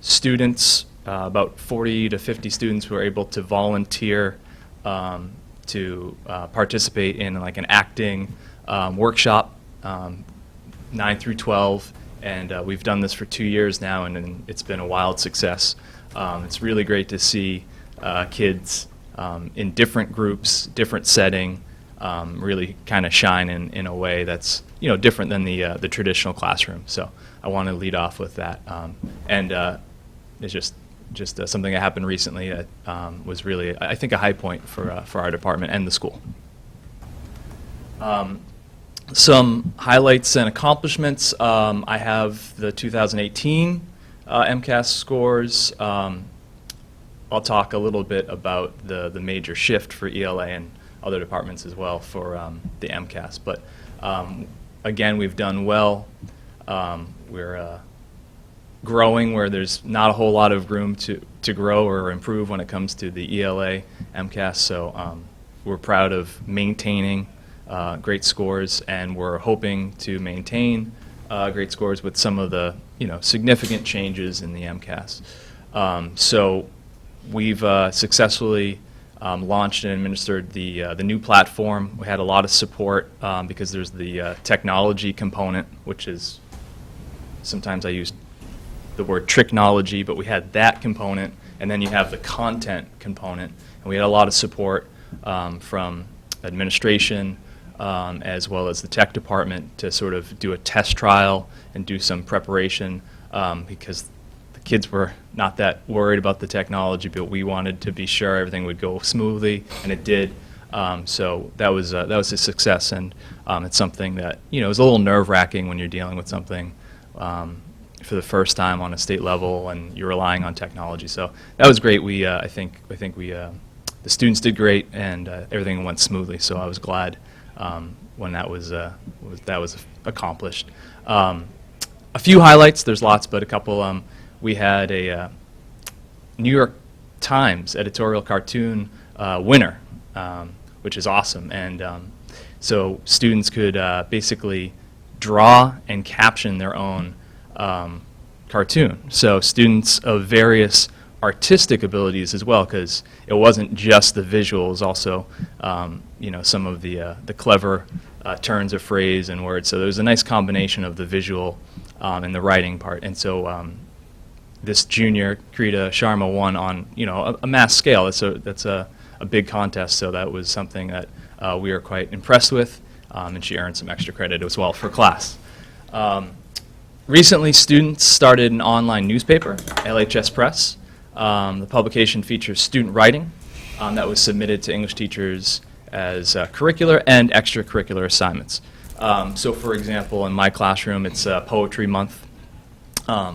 students, about 40 to 50 students were able to volunteer to participate in like an acting workshop, 9 through 12. And we've done this for 2 years now, and it's been a wild success. It's really great to see kids in different groups, different setting, really kind of shine in a way that's different than the traditional classroom. So I want to lead off with that, and it's just something that happened recently that was really, I think, a high point for our department and the school. Some highlights and accomplishments. I have the 2018 MCAS scores. I'll talk a little bit about the major shift for ELA and other departments as well for the MCAS. But again, we've done well. We're growing where there's not a whole lot of room to grow or improve when it comes to the ELA MCAS. So we're proud of maintaining great scores, and we're hoping to maintain great scores with some of the significant changes in the MCAS. So we've successfully launched and administered the new platform. We had a lot of support because there's the technology component, which is, sometimes I use the word tricknology, but we had that component, and then you have the content component. And we had a lot of support from administration as well as the tech department to sort of do a test trial and do some preparation because the kids were not that worried about the technology, but we wanted to be sure everything would go smoothly, and it did. So that was a success, and it's something that is a little nerve-wracking when you're dealing with something for the first time on a state level, and you're relying on technology. So that was great. We I think we the students did great, and everything went smoothly. So I was glad when that was accomplished. A few highlights. There's lots, but a couple. We had a New York Times editorial cartoon winner, which is awesome. And so students could basically draw and caption their own cartoon. So students of various artistic abilities as well, because it wasn't just the visuals, also some of the clever turns of phrase and words. So there was a nice combination of the visual and the writing part. And so this junior, Krita Sharma, won on a mass scale. That's a big contest. So that was something that we were quite impressed with, and she earned some extra credit as well for class. Recently, students started an online newspaper, LHS Press. The publication features student writing that was submitted to English teachers curricular and extracurricular assignments. So for example, in my classroom, it's Poetry Month.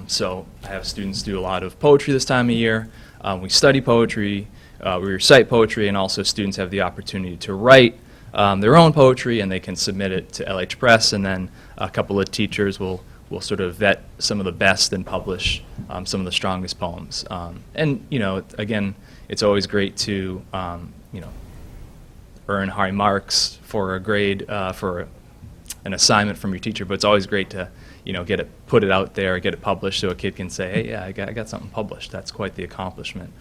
So I have students do a lot of poetry this time of year. We study poetry, we recite poetry, and also students have the opportunity to write their own poetry, and they can submit it to LH Press, and then a couple of teachers will sort of vet some of the best and publish some of the strongest poems. And, you know, again, it's always great to, you know, earn high marks for a grade, for an assignment from your teacher, but it's always great to, you know, put it out there, get it published, so a kid can say, hey, yeah, I got something published. That's quite the accomplishment.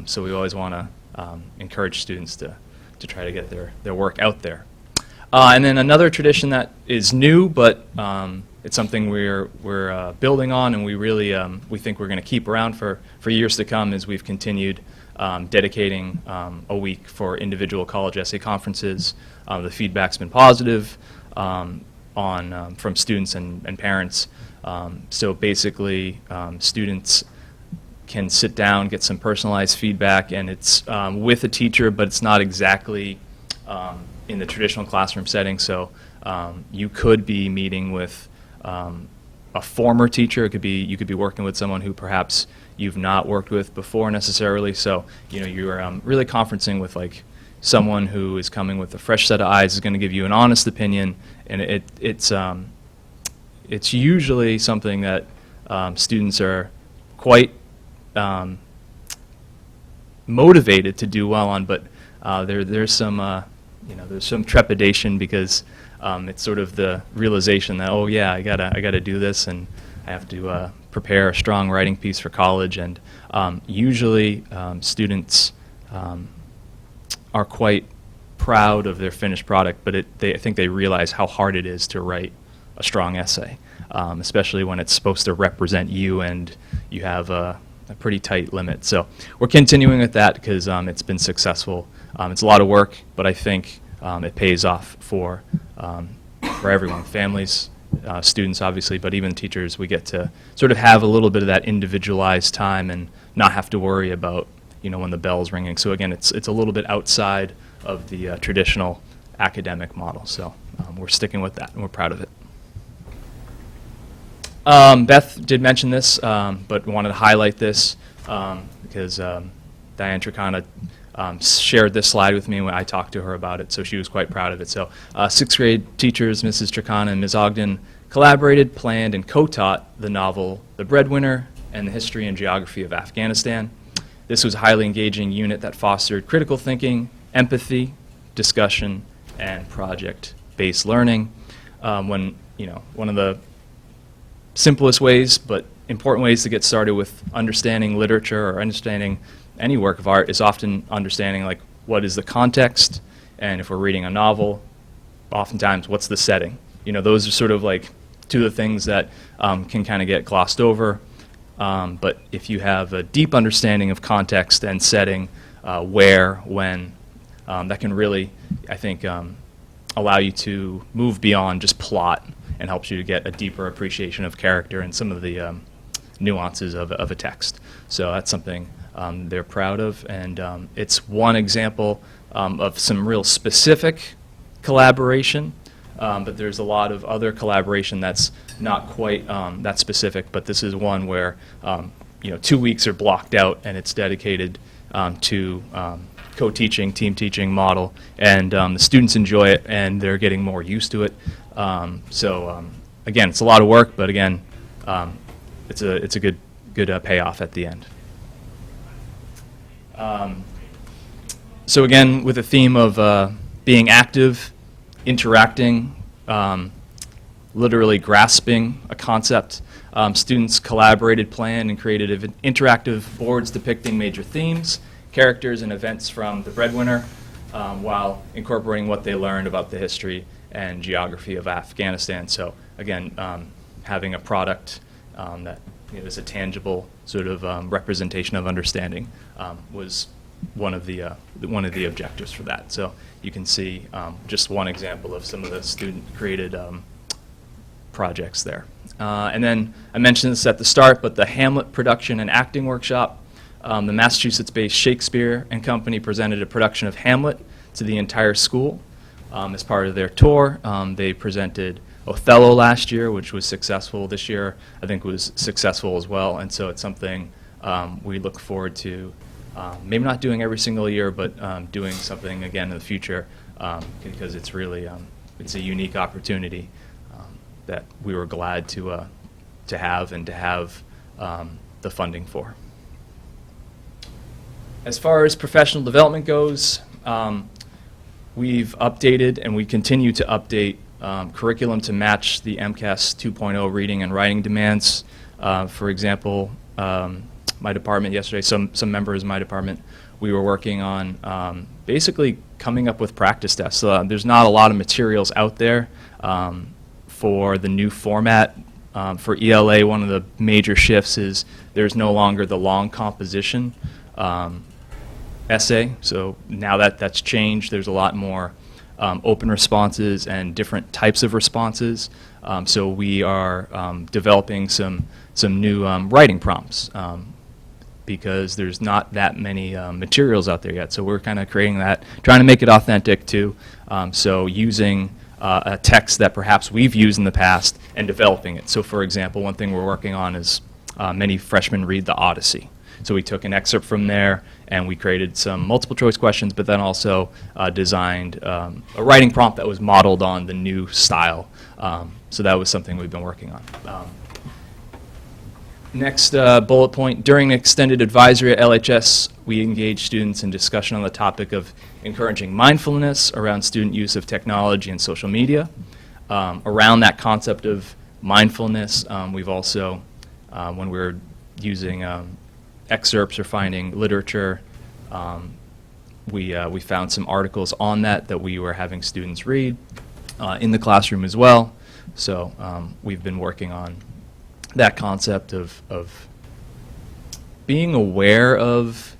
So we always want to encourage students to try to get their work out there. And then another tradition that is new, but it's something we're building on, and we really we think we're going to keep around for years to come, is we've continued dedicating a week for individual college essay conferences. The feedback's been positive from students and parents. So basically, students can sit down, get some personalized feedback, and it's with a teacher, but it's not exactly in the traditional classroom setting. So you could be meeting with a former teacher. You could be working with someone who perhaps you've not worked with before necessarily. So you know, you're really conferencing with like someone who is coming with a fresh set of eyes, is going to give you an honest opinion, and it's usually something that students are quite motivated to do well on, but there's some there's some trepidation, because it's sort of the realization that, oh yeah, I gotta do this, and I have to prepare a strong writing piece for college. And usually students are quite proud of their finished product, but I think they realize how hard it is to write a strong essay, especially when it's supposed to represent you and you have a pretty tight limit. So we're continuing with that because it's been successful. It's a lot of work, but I think it pays off for everyone, families, students obviously, but even teachers. We get to sort of have a little bit of that individualized time and not have to worry about, you know, when the bell's ringing. So again, it's a little bit outside of the traditional academic model. So we're sticking with that, and we're proud of it. Beth did mention this, but wanted to highlight this because Diane Tricana shared this slide with me when I talked to her about it, so she was quite proud of it. So 6th grade teachers, Mrs. Tricana and Ms. Ogden, collaborated, planned, and co-taught the novel The Breadwinner and the History and Geography of Afghanistan. This was a highly engaging unit that fostered critical thinking, empathy, discussion, and project-based learning. One of the simplest ways, but important ways to get started with understanding literature or understanding any work of art is often understanding, like, what is the context, and if we're reading a novel, oftentimes what's the setting. You know, those are sort of like two of the things that can kind of get glossed over. But if you have a deep understanding of context and setting, where, when, that can really, I think, allow you to move beyond just plot and helps you to get a deeper appreciation of character and some of the nuances of a text. So that's something they're proud of, and it's one example of some real specific collaboration, but there's a lot of other collaboration that's not quite that specific, but this is one where 2 weeks are blocked out and it's dedicated to co-teaching, team teaching model, and the students enjoy it and they're getting more used to it. Again, it's a lot of work, but again, it's a good payoff at the end. So again, with the theme of being active, interacting, literally grasping a concept, students collaborated, planned, and created interactive boards depicting major themes, characters, and events from The Breadwinner, while incorporating what they learned about the history and geography of Afghanistan. So again, having a product that is a tangible sort of representation of understanding was one of the objectives for that. So you can see just one example of some of the student-created projects there. And then I mentioned this at the start, but the Hamlet production and acting workshop, the Massachusetts-based Shakespeare and Company presented a production of Hamlet to the entire school as part of their tour. They presented Othello last year, which was successful. This year, I think, was successful as well, and so it's something we look forward to maybe not doing every single year, but doing something again in the future, because it's really it's a unique opportunity that we were glad to have and to have the funding for. As far as professional development goes, we've updated and we continue to update curriculum to match the MCAS 2.0 reading and writing demands. For example, my department yesterday, some members of my department, we were working on basically coming up with practice tests. So there's not a lot of materials out there for the new format. For ELA, one of the major shifts is there's no longer the long composition essay. So now that's changed. There's a lot more open responses and different types of responses. So we are developing some new writing prompts because there's not that many materials out there yet. So we're kind of creating that, trying to make it authentic too. So using a text that perhaps we've used in the past and developing it. So for example, one thing we're working on is many freshmen read the Odyssey. So we took an excerpt from there and we created some multiple choice questions, but then also designed a writing prompt that was modeled on the new style. So that was something we've been working on. Next bullet point, during extended advisory at LHS, we engaged students in discussion on the topic of encouraging mindfulness around student use of technology and social media. Around that concept of mindfulness, we've also, when we're using excerpts or finding literature, we found some articles on that we were having students read in the classroom as well. So we've been working on that concept of being aware of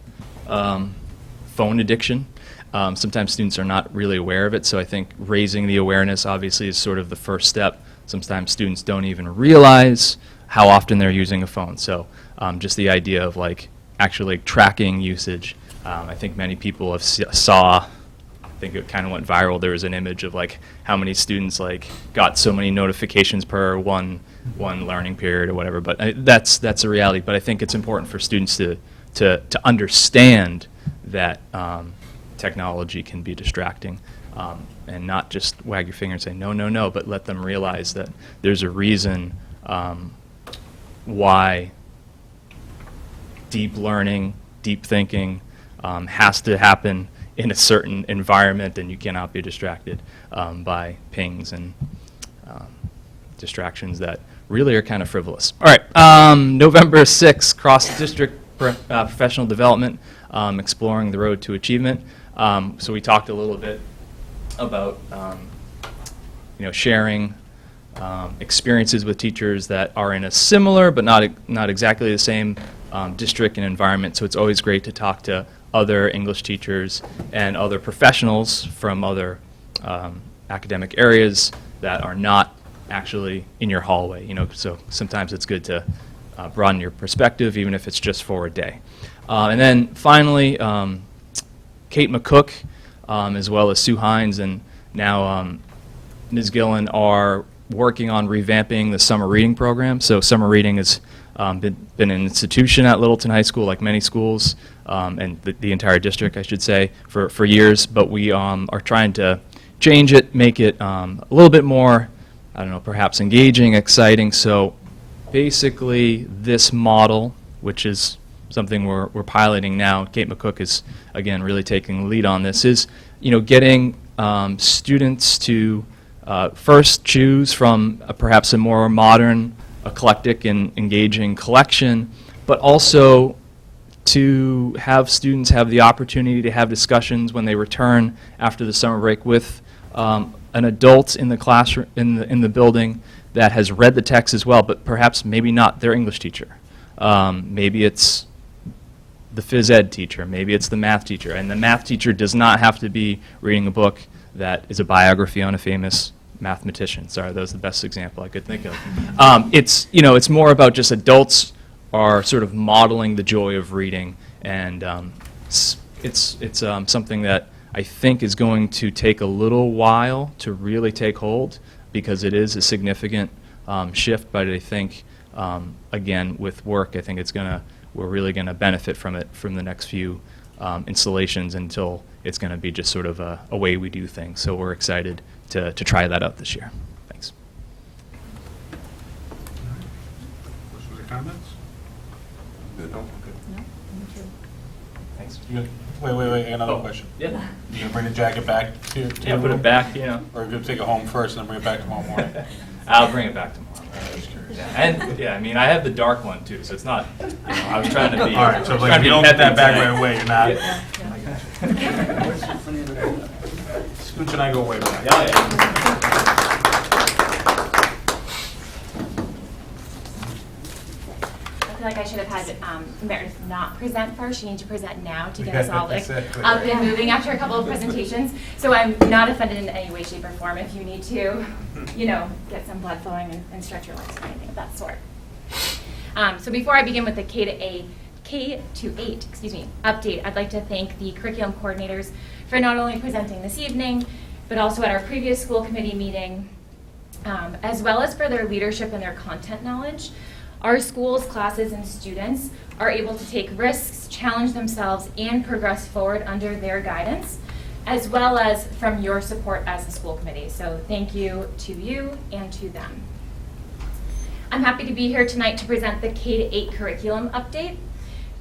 phone addiction. Sometimes students are not really aware of it, so I think raising the awareness obviously is sort of the first step. Sometimes students don't even realize how often they're using a phone. So just the idea of actually tracking usage. I think many people have saw, I think it kind of went viral, there was an image of how many students got so many notifications per one learning period or whatever, but that's a reality. But I think it's important for students to understand that technology can be distracting, and not just wag your finger and say no, but let them realize that there's a reason why deep learning, deep thinking has to happen in a certain environment, and you cannot be distracted by pings and distractions that really are kind of frivolous. All right, November 6th, cross-district professional development, exploring the road to achievement. So we talked a little bit about sharing experiences with teachers that are in a similar but not exactly the same district and environment. So it's always great to talk to other English teachers and other professionals from other academic areas that are not actually in your hallway. So sometimes it's good to broaden your perspective, even if it's just for a day. And then finally, Kate McCook, as well as Sue Hines, and now Ms. Gillen are working on revamping the summer reading program. So summer reading has been an institution at Littleton High School, like many schools, and the entire district, I should say, for years. But we are trying to change it, make it a little bit more, I don't know, perhaps engaging, exciting. So basically this model, which is something we're piloting now, Kate McCook is, again, really taking the lead on this, is getting students to first choose from perhaps a more modern, eclectic, and engaging collection, but also to have students have the opportunity to have discussions when they return after the summer break with an adult in the classroom, in the building, that has read the text as well, but perhaps maybe not their English teacher. Maybe it's the phys ed teacher, maybe it's the math teacher, and the math teacher does not have to be reading a book that is a biography on a famous mathematician. Sorry, that was the best example I could think of. It's more about just adults are sort of modeling the joy of reading, and it's something that I think is going to take a little while to really take hold because it is a significant shift, but I think, again, with work, I think we're really going to benefit from it from the next few installations until it's going to be just sort of a way we do things. So we're excited to try that out this year. Thanks. Questions or comments? Good. No? Okay. Thanks. Wait, another question. Yeah. You gonna bring the jacket back to Yeah, the put room? it back, you know. Or gonna take it home first and then bring it back tomorrow morning? I'll bring it back tomorrow. I was curious. And, yeah, I mean, I have the dark one, too, so it's not, I was trying to be. All right, so trying like, to if be you don't get that peppy back tonight. right away, you're not. Yeah. Scooch and I go way back. Yeah, yeah. I feel like I should have had Meredith not present first. She needs to present now to get Yeah, us all like exactly. up and moving after a couple of presentations. So I'm not offended in any way, shape, or form if you need to, get some blood flowing and stretch your legs or anything of that sort. So before I begin with the K-8 update, I'd like to thank the curriculum coordinators for not only presenting this evening, but also at our previous school committee meeting, as well as for their leadership and their content knowledge. Our schools, classes, and students are able to take risks, challenge themselves, and progress forward under their guidance, as well as from your support as the school committee. So thank you to you and to them. I'm happy to be here tonight to present the K-8 curriculum update.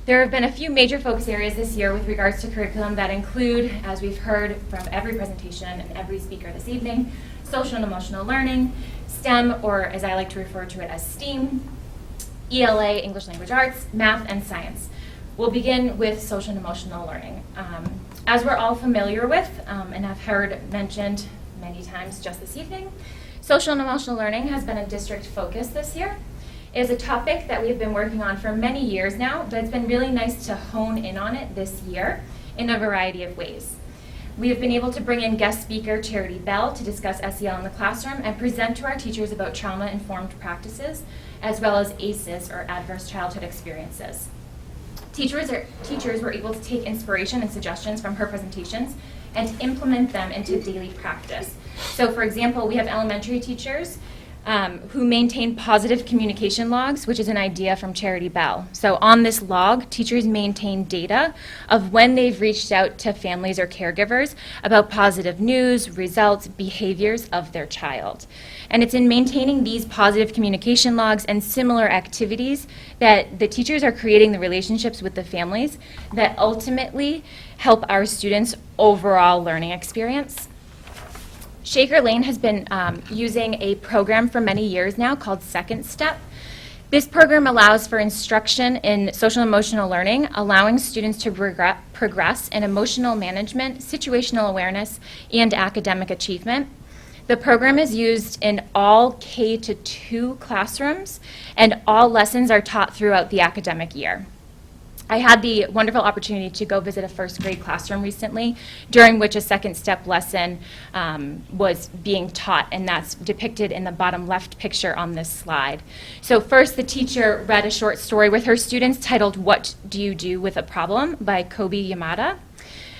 There have been a few major focus areas this year with regards to curriculum that include, as we've heard from every presentation and every speaker this evening, social and emotional learning, STEM, or as I like to refer to it as STEAM, ELA, English Language Arts, math, and science. We'll begin with social and emotional learning. As we're all familiar with, and have heard mentioned many times just this evening, social and emotional learning has been a district focus this year. It is a topic that we've been working on for many years now, but it's been really nice to hone in on it this year in a variety of ways. We have been able to bring in guest speaker Charity Bell to discuss SEL in the classroom and present to our teachers about trauma-informed practices, as well as ACEs, or Adverse Childhood Experiences. Teachers were able to take inspiration and suggestions from her presentations and implement them into daily practice. So for example, we have elementary teachers who maintain positive communication logs, which is an idea from Charity Bell. So on this log, teachers maintain data of when they've reached out to families or caregivers about positive news, results, behaviors of their child. And it's in maintaining these positive communication logs and similar activities that the teachers are creating the relationships with the families that ultimately help our students' overall learning experience. Shaker Lane has been using a program for many years now called Second Step. This program allows for instruction in social and emotional learning, allowing students to progress in emotional management, situational awareness, and academic achievement. The program is used in all K-2 classrooms, and all lessons are taught throughout the academic year. I had the wonderful opportunity to go visit a first grade classroom recently, during which a second step lesson was being taught, and that's depicted in the bottom left picture on this slide. So first, the teacher read a short story with her students titled "What Do You Do with a Problem?" by Kobe Yamada.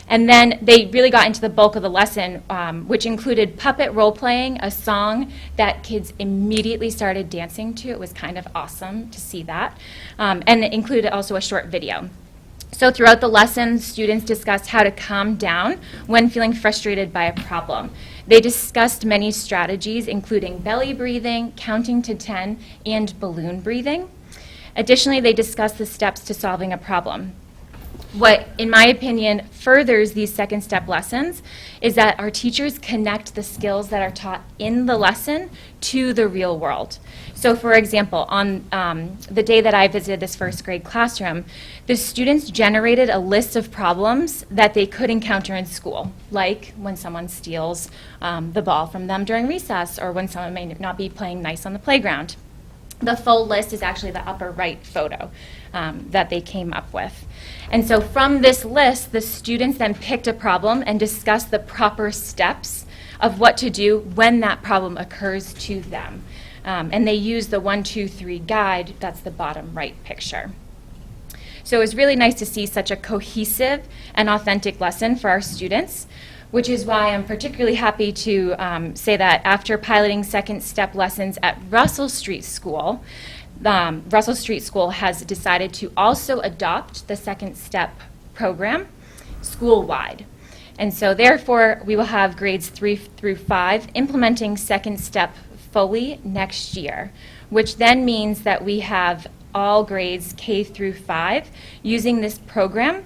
And then they really got into the bulk of the lesson, which included puppet role-playing, a song that kids immediately started dancing to. It was kind of awesome to see that. And it included also a short video. So throughout the lesson, students discussed how to calm down when feeling frustrated by a problem. They discussed many strategies, including belly breathing, counting to 10, and balloon breathing. Additionally, they discussed the steps to solving a problem. What, in my opinion, furthers these second step lessons is that our teachers connect the skills that are taught in the lesson to the real world. So for example, on the day that I visited this first grade classroom, the students generated a list of problems that they could encounter in school, like when someone steals the ball from them during recess, or when someone may not be playing nice on the playground. The full list is actually the upper right photo that they came up with. And so from this list, the students then picked a problem and discussed the proper steps of what to do when that problem occurs to them. And they used the 1, 2, 3 guide, that's the bottom right picture. So it was really nice to see such a cohesive and authentic lesson for our students, which is why I'm particularly happy to say that after piloting second step lessons at Russell Street School, Russell Street School has decided to also adopt the second step program school-wide. And so therefore, we will have grades 3 through 5 implementing second step fully next year, which then means that we have all grades K through 5 using this program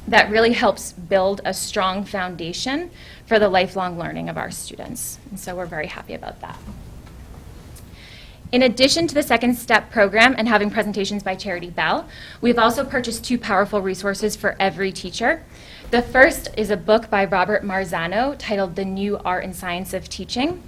that really helps build a strong foundation for the lifelong learning of our students. And so we're very happy about that. In addition to the Second Step program and having presentations by Charity Bell, we've also purchased 2 powerful resources for every teacher. The first is a book by Robert Marzano titled The New Art and Science of Teaching.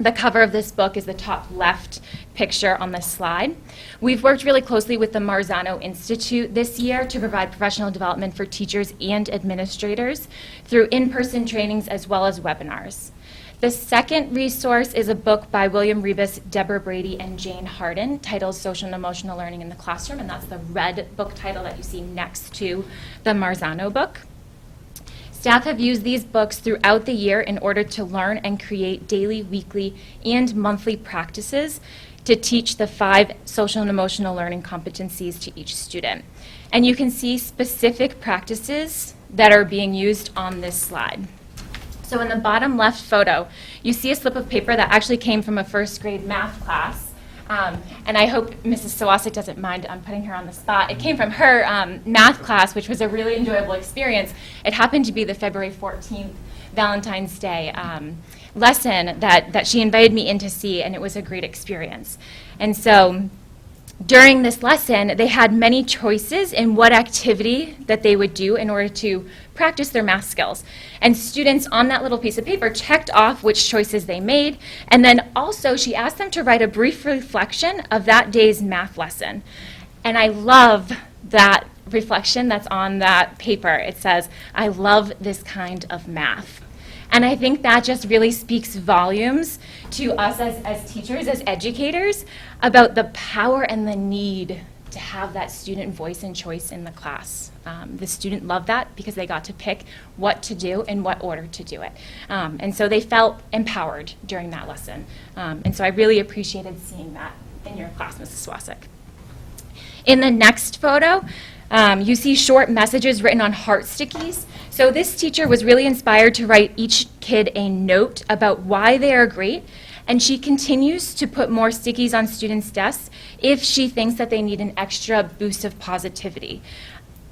The cover of this book is the top left picture on this slide. We've worked really closely with the Marzano Institute this year to provide professional development for teachers and administrators through in-person trainings as well as webinars. The second resource is a book by William Rebus, Deborah Brady, and Jane Harden titled Social and Emotional Learning in the Classroom, and that's the red book title that you see next to the Marzano book. Staff have used these books throughout the year in order to learn and create daily, weekly, and monthly practices to teach the 5 social and emotional learning competencies to each student. And you can see specific practices that are being used on this slide. So in the bottom left photo, you see a slip of paper that actually came from a first grade math class. And I hope Mrs. Sawasik doesn't mind I'm putting her on the spot. It came from her math class, which was a really enjoyable experience. It happened to be the February 14th Valentine's Day lesson that she invited me in to see, and it was a great experience. And so during this lesson, they had many choices in what activity that they would do in order to practice their math skills. And students on that little piece of paper checked off which choices they made, and then also she asked them to write a brief reflection of that day's math lesson. And I love that reflection that's on that paper. It says, "I love this kind of math." And I think that just really speaks volumes to us as teachers, as educators, about the power and the need to have that student voice and choice in the class. The student loved that because they got to pick what to do and what order to do it. And so they felt empowered during that lesson. And so I really appreciated seeing that in your class, Mrs. Swasik. In the next photo, you see short messages written on heart stickies. So this teacher was really inspired to write each kid a note about why they are great, and she continues to put more stickies on students' desks if she thinks that they need an extra boost of positivity.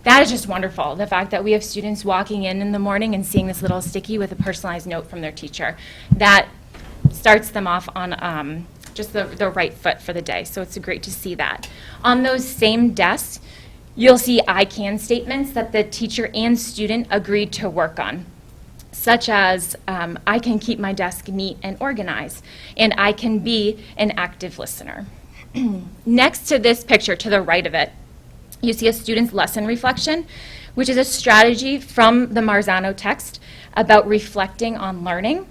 That is just wonderful, the fact that we have students walking in the morning and seeing this little sticky with a personalized note from their teacher. That starts them off on just the right foot for the day, so it's great to see that. On those same desks, you'll see I can statements that the teacher and student agreed to work on, such as I can keep my desk neat and organized, and I can be an active listener. Next to this picture, to the right of it, you see a student's lesson reflection, which is a strategy from the Marzano text about reflecting on learning.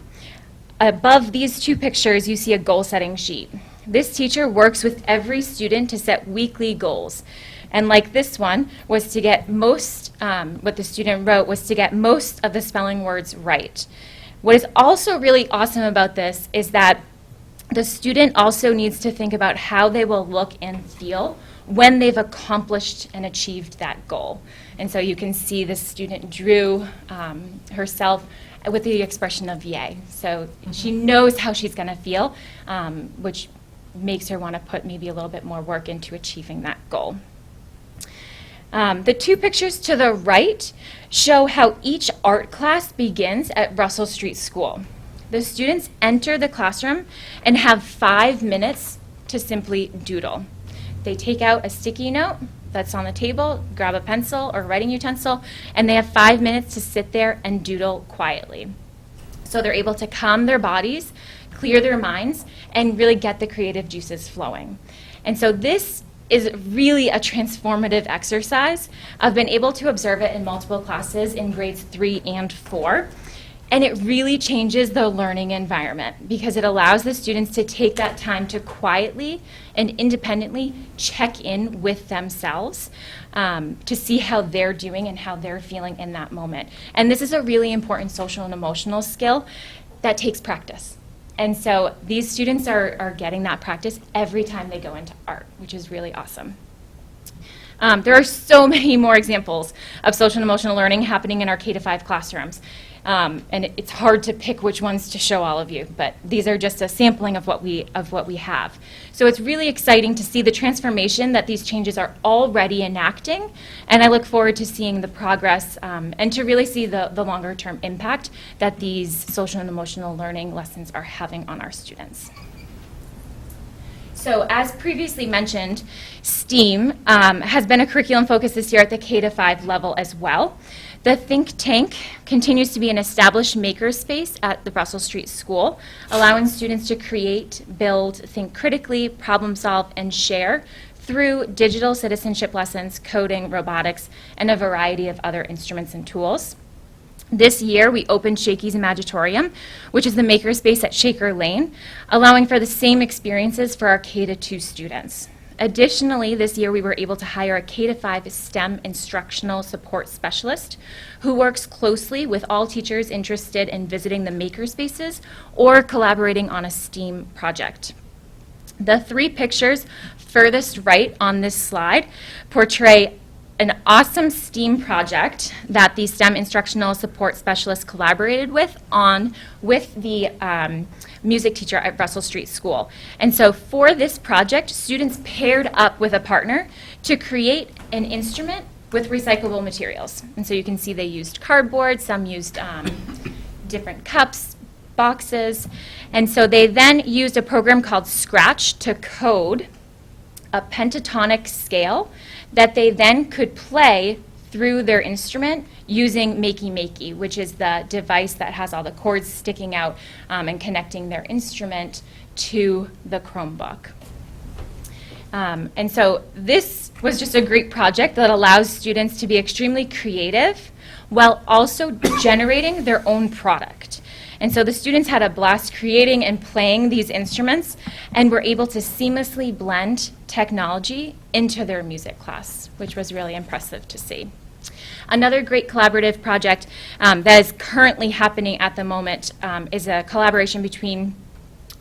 Above these 2 pictures, you see a goal-setting sheet. This teacher works with every student to set weekly goals. And like this one, was to get most, what the student wrote was to get most of the spelling words right. What is also really awesome about this is that the student also needs to think about how they will look and feel when they've accomplished and achieved that goal. And so you can see the student drew herself with the expression of yay. So she knows how she's going to feel, which makes her want to put maybe a little bit more work into achieving that goal. The 2 pictures to the right show how each art class begins at Russell Street School. The students enter the classroom and have 5 minutes to simply doodle. They take out a sticky note that's on the table, grab a pencil or writing utensil, and they have 5 minutes to sit there and doodle quietly. So they're able to calm their bodies, clear their minds, and really get the creative juices flowing. And so this is really a transformative exercise. I've been able to observe it in multiple classes in grades 3 and 4. And it really changes the learning environment because it allows the students to take that time to quietly and independently check in with themselves to see how they're doing and how they're feeling in that moment. And this is a really important social and emotional skill that takes practice. And so these students are getting that practice every time they go into art, which is really awesome. There are so many more examples of social and emotional learning happening in our K-5 classrooms. And it's hard to pick which ones to show all of you, but these are just a sampling of what we have. So it's really exciting to see the transformation that these changes are already enacting, and I look forward to seeing the progress and to really see the longer-term impact that these social and emotional learning lessons are having on our students. So as previously mentioned, STEAM has been a curriculum focus this year at the K-5 level as well. The think tank continues to be an established makerspace at the Russell Street School, allowing students to create, build, think critically, problem solve, and share through digital citizenship lessons, coding, robotics, and a variety of other instruments and tools. This year, we opened Shakey's Imagitorium, which is the makerspace at Shaker Lane, allowing for the same experiences for our K-2 students. Additionally, this year we were able to hire a K-5 STEM instructional support specialist who works closely with all teachers interested in visiting the makerspaces or collaborating on a STEAM project. The 3 pictures furthest right on this slide portray an awesome STEAM project that the STEM instructional support specialist collaborated with the music teacher at Russell Street School. And so for this project, students paired up with a partner to create an instrument with recyclable materials. And so you can see they used cardboard, some used different cups, boxes, and so they then used a program called Scratch to code a pentatonic scale that they then could play through their instrument using Makey Makey, which is the device that has all the cords sticking out and connecting their instrument to the Chromebook. And so this was just a great project that allows students to be extremely creative while also generating their own product. And so the students had a blast creating and playing these instruments and were able to seamlessly blend technology into their music class, which was really impressive to see. Another great collaborative project that is currently happening at the moment is a collaboration between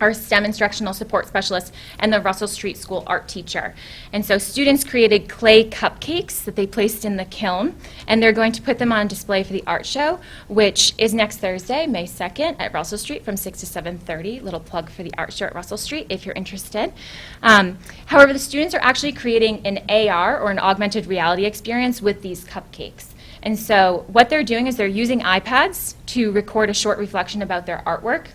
our STEM instructional support specialist and the Russell Street School art teacher. And so students created clay cupcakes that they placed in the kiln, and they're going to put them on display for the art show, which is next Thursday, May 2nd at Russell Street from 6 to 7:30. Little plug for the art show at Russell Street if you're interested. However, the students are actually creating an AR or an augmented reality experience with these cupcakes. And so what they're doing is they're using iPads to record a short reflection about their artwork.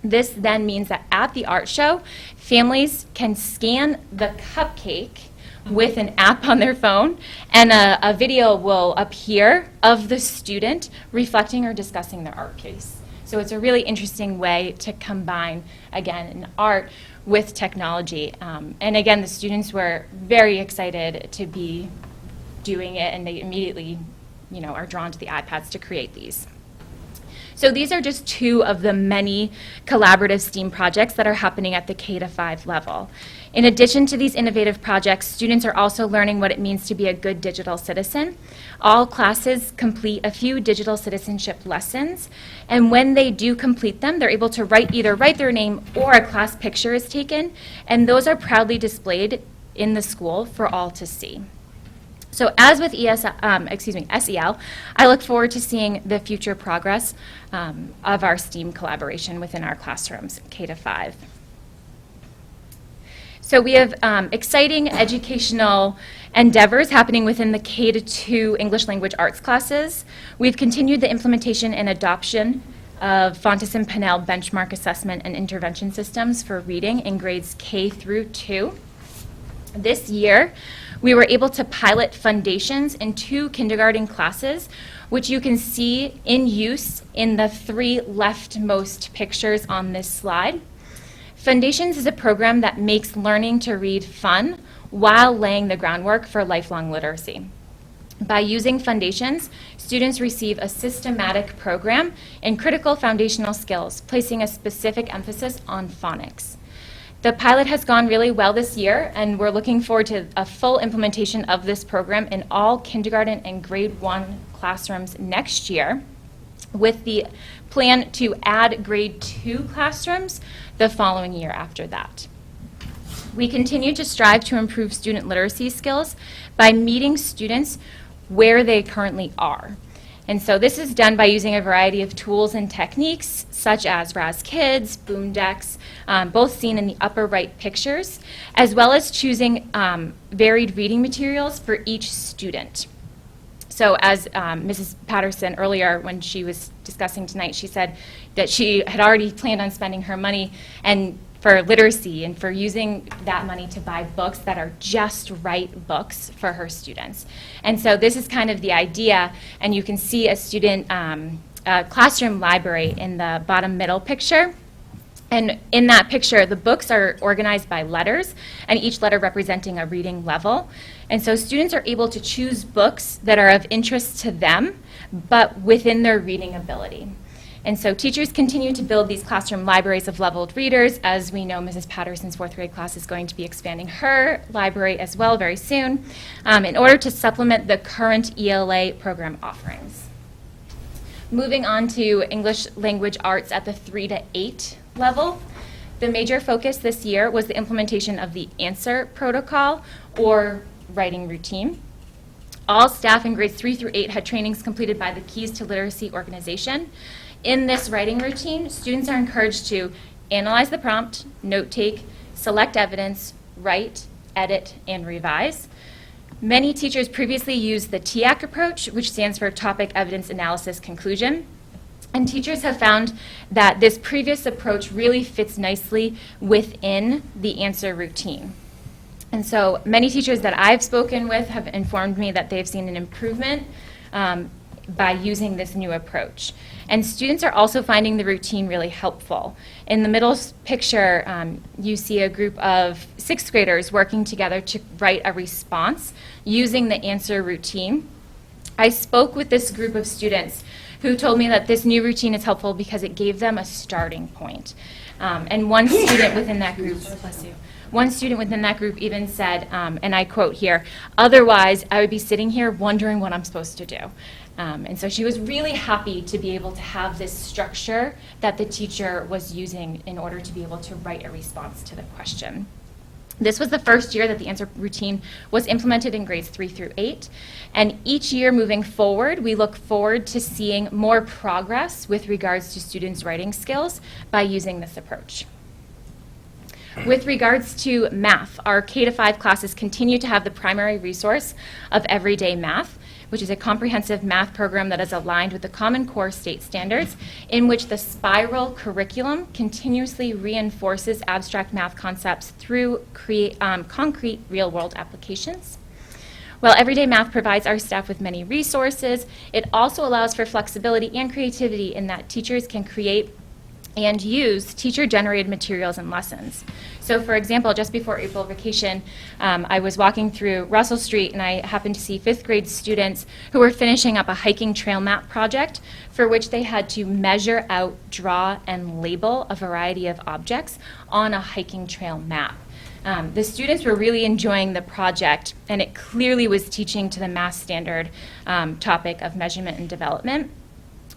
This then means that at the art show, families can scan the cupcake with an app on their phone, and a video will appear of the student reflecting or discussing their art piece. So it's a really interesting way to combine, again, an art with technology. And again, the students were very excited to be doing it, and they immediately, are drawn to the iPads to create these. So these are just 2 of the many collaborative STEAM projects that are happening at the K-5 level. In addition to these innovative projects, students are also learning what it means to be a good digital citizen. All classes complete a few digital citizenship lessons, and when they do complete them, they're able to either write their name or a class picture is taken, and those are proudly displayed in the school for all to see. So as with SEL, I look forward to seeing the future progress of our STEAM collaboration within our classrooms, K-5. So we have exciting educational endeavors happening within the K-2 English Language Arts classes. We've continued the implementation and adoption of Fontes and Pinnell benchmark assessment and intervention systems for reading in grades K through 2. This year, we were able to pilot Foundations in 2 kindergarten classes, which you can see in use in the 3 leftmost pictures on this slide. Foundations is a program that makes learning to read fun while laying the groundwork for lifelong literacy. By using foundations, students receive a systematic program in critical foundational skills, placing a specific emphasis on phonics. The pilot has gone really well this year, and we're looking forward to a full implementation of this program in all kindergarten and grade 1 classrooms next year, with the plan to add grade 2 classrooms the following year after that. We continue to strive to improve student literacy skills by meeting students where they currently are. And so this is done by using a variety of tools and techniques, such as Raz Kids, Boom Decks, both seen in the upper right pictures, as well as choosing varied reading materials for each student. So as Mrs. Patterson earlier, when she was discussing tonight, she said that she had already planned on spending her money and for literacy and for using that money to buy books that are just right books for her students. And so this is kind of the idea, and you can see a student classroom library in the bottom middle picture. And in that picture, the books are organized by letters, and each letter representing a reading level. And so students are able to choose books that are of interest to them, but within their reading ability. And so teachers continue to build these classroom libraries of leveled readers. As we know, Mrs. Patterson's 4th grade class is going to be expanding her library as well very soon in order to supplement the current ELA program offerings. Moving on to English language arts at the 3 to 8 level, the major focus this year was the implementation of the ANSWER protocol or writing routine. All staff in grades 3 through 8 had trainings completed by the Keys to Literacy organization. In this writing routine, students are encouraged to analyze the prompt, note take, select evidence, write, edit, and revise. Many teachers previously used the TEAC approach, which stands for Topic Evidence Analysis Conclusion. And teachers have found that this previous approach really fits nicely within the ANSWER routine. And so many teachers that I've spoken with have informed me that they've seen an improvement by using this new approach. And students are also finding the routine really helpful. In the middle picture, you see a group of 6th graders working together to write a response using the ANSWER routine. I spoke with this group of students who told me that this new routine is helpful because it gave them a starting point. And one student within that group, bless you, one student within that group even said, and I quote here, "Otherwise, I would be sitting here wondering what I'm supposed to do." And so she was really happy to be able to have this structure that the teacher was using in order to be able to write a response to the question. This was the first year that the ANSWER routine was implemented in grades 3 through 8. And each year moving forward, we look forward to seeing more progress with regards to students' writing skills by using this approach. With regards to math, our K-5 classes continue to have the primary resource of Everyday Math, which is a comprehensive math program that is aligned with the Common Core state standards, in which the spiral curriculum continuously reinforces abstract math concepts through concrete real-world applications. While Everyday Math provides our staff with many resources, it also allows for flexibility and creativity in that teachers can create and use teacher-generated materials and lessons. So for example, just before April vacation, I was walking through Russell Street and I happened to see 5th grade students who were finishing up a hiking trail map project for which they had to measure out, draw, and label a variety of objects on a hiking trail map. The students were really enjoying the project, and it clearly was teaching to the math standard topic of measurement and development,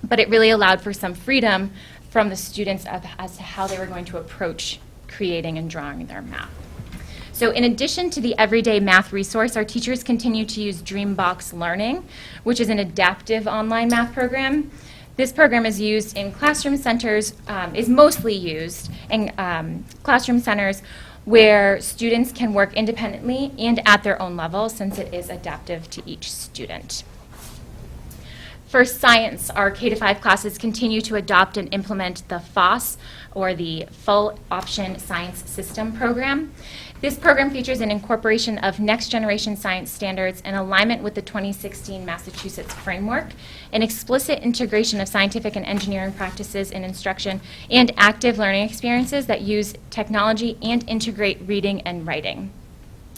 but it really allowed for some freedom from the students as to how they were going to approach creating and drawing their map. So in addition to the Everyday Math resource, our teachers continue to use Dreambox Learning, which is an adaptive online math program. This program is used in classroom centers, is mostly used in classroom centers where students can work independently and at their own level, since it is adaptive to each student. For science, our K-5 classes continue to adopt and implement the FOSS, or the Full Option Science System program. This program features an incorporation of next-generation science standards in alignment with the 2016 Massachusetts framework, an explicit integration of scientific and engineering practices in instruction, and active learning experiences that use technology and integrate reading and writing.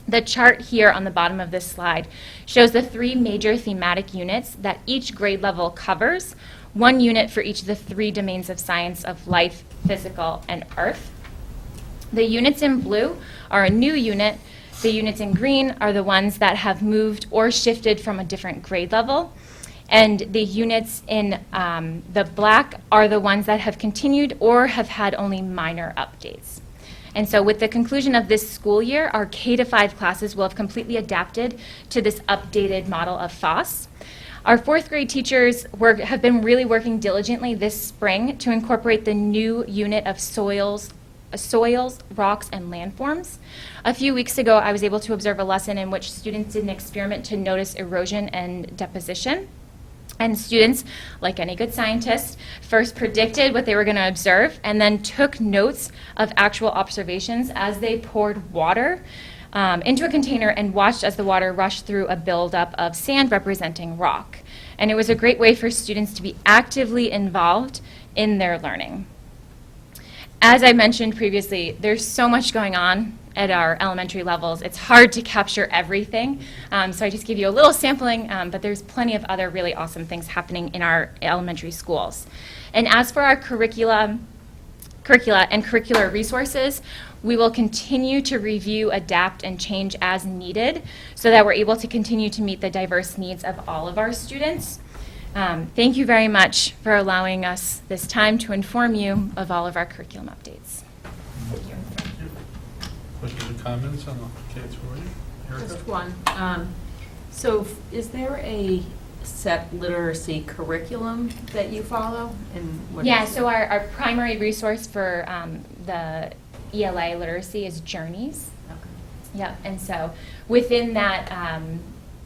The chart here on the bottom of this slide shows the 3 major thematic units that each grade level covers, 1 unit for each of the 3 domains of science of life, physical, and earth. The units in blue are a new unit. The units in green are the ones that have moved or shifted from a different grade level. And the units in the black are the ones that have continued or have had only minor updates. And so with the conclusion of this school year, our K-5 classes will have completely adapted to this updated model of FOSS. Our 4th grade teachers have been really working diligently this spring to incorporate the new unit of soils, rocks, and landforms. A few weeks ago, I was able to observe a lesson in which students did an experiment to notice erosion and deposition. And students, like any good scientist, first predicted what they were going to observe and then took notes of actual observations as they poured water into a container and watched as the water rushed through a buildup of sand representing rock. And it was a great way for students to be actively involved in their learning. As I mentioned previously, there's so much going on at our elementary levels. It's hard to capture everything, so I just give you a little sampling, but there's plenty of other really awesome things happening in our elementary schools. And as for our curricula and curricular resources, we will continue to review, adapt, and change as needed so that we're able to continue to meet the diverse needs of all of our students. Thank you very much for allowing us this time to inform you of all of our curriculum updates. Thank you. Questions or comments on the K-3? Erica? Just one. So is there a set literacy curriculum that you follow? And what Yeah, is so it? our primary resource for the ELA literacy is Journeys. Okay. Yep, and so within that,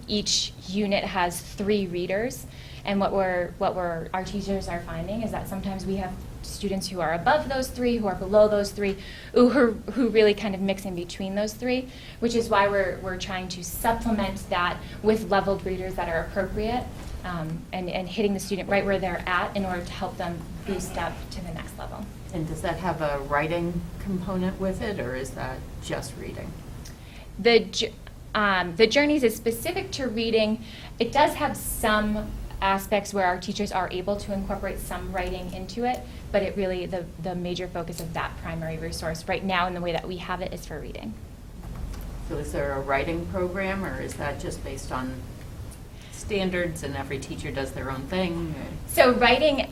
each unit has 3 readers. And what our teachers are finding is that sometimes we have students who are above those 3, who are below those 3, who really kind of mix in between those 3, which is why we're trying to supplement that with leveled readers that are appropriate and hitting the student right where they're at in order to help them boost up to the next level. And does that have a writing component with it, or is that just reading? The Journeys is specific to reading. It does have some aspects where our teachers are able to incorporate some writing into it, but it really, the major focus of that primary resource right now in the way that we have it is for reading. So is there a writing program, or is that just based on standards and every teacher does their own thing? So writing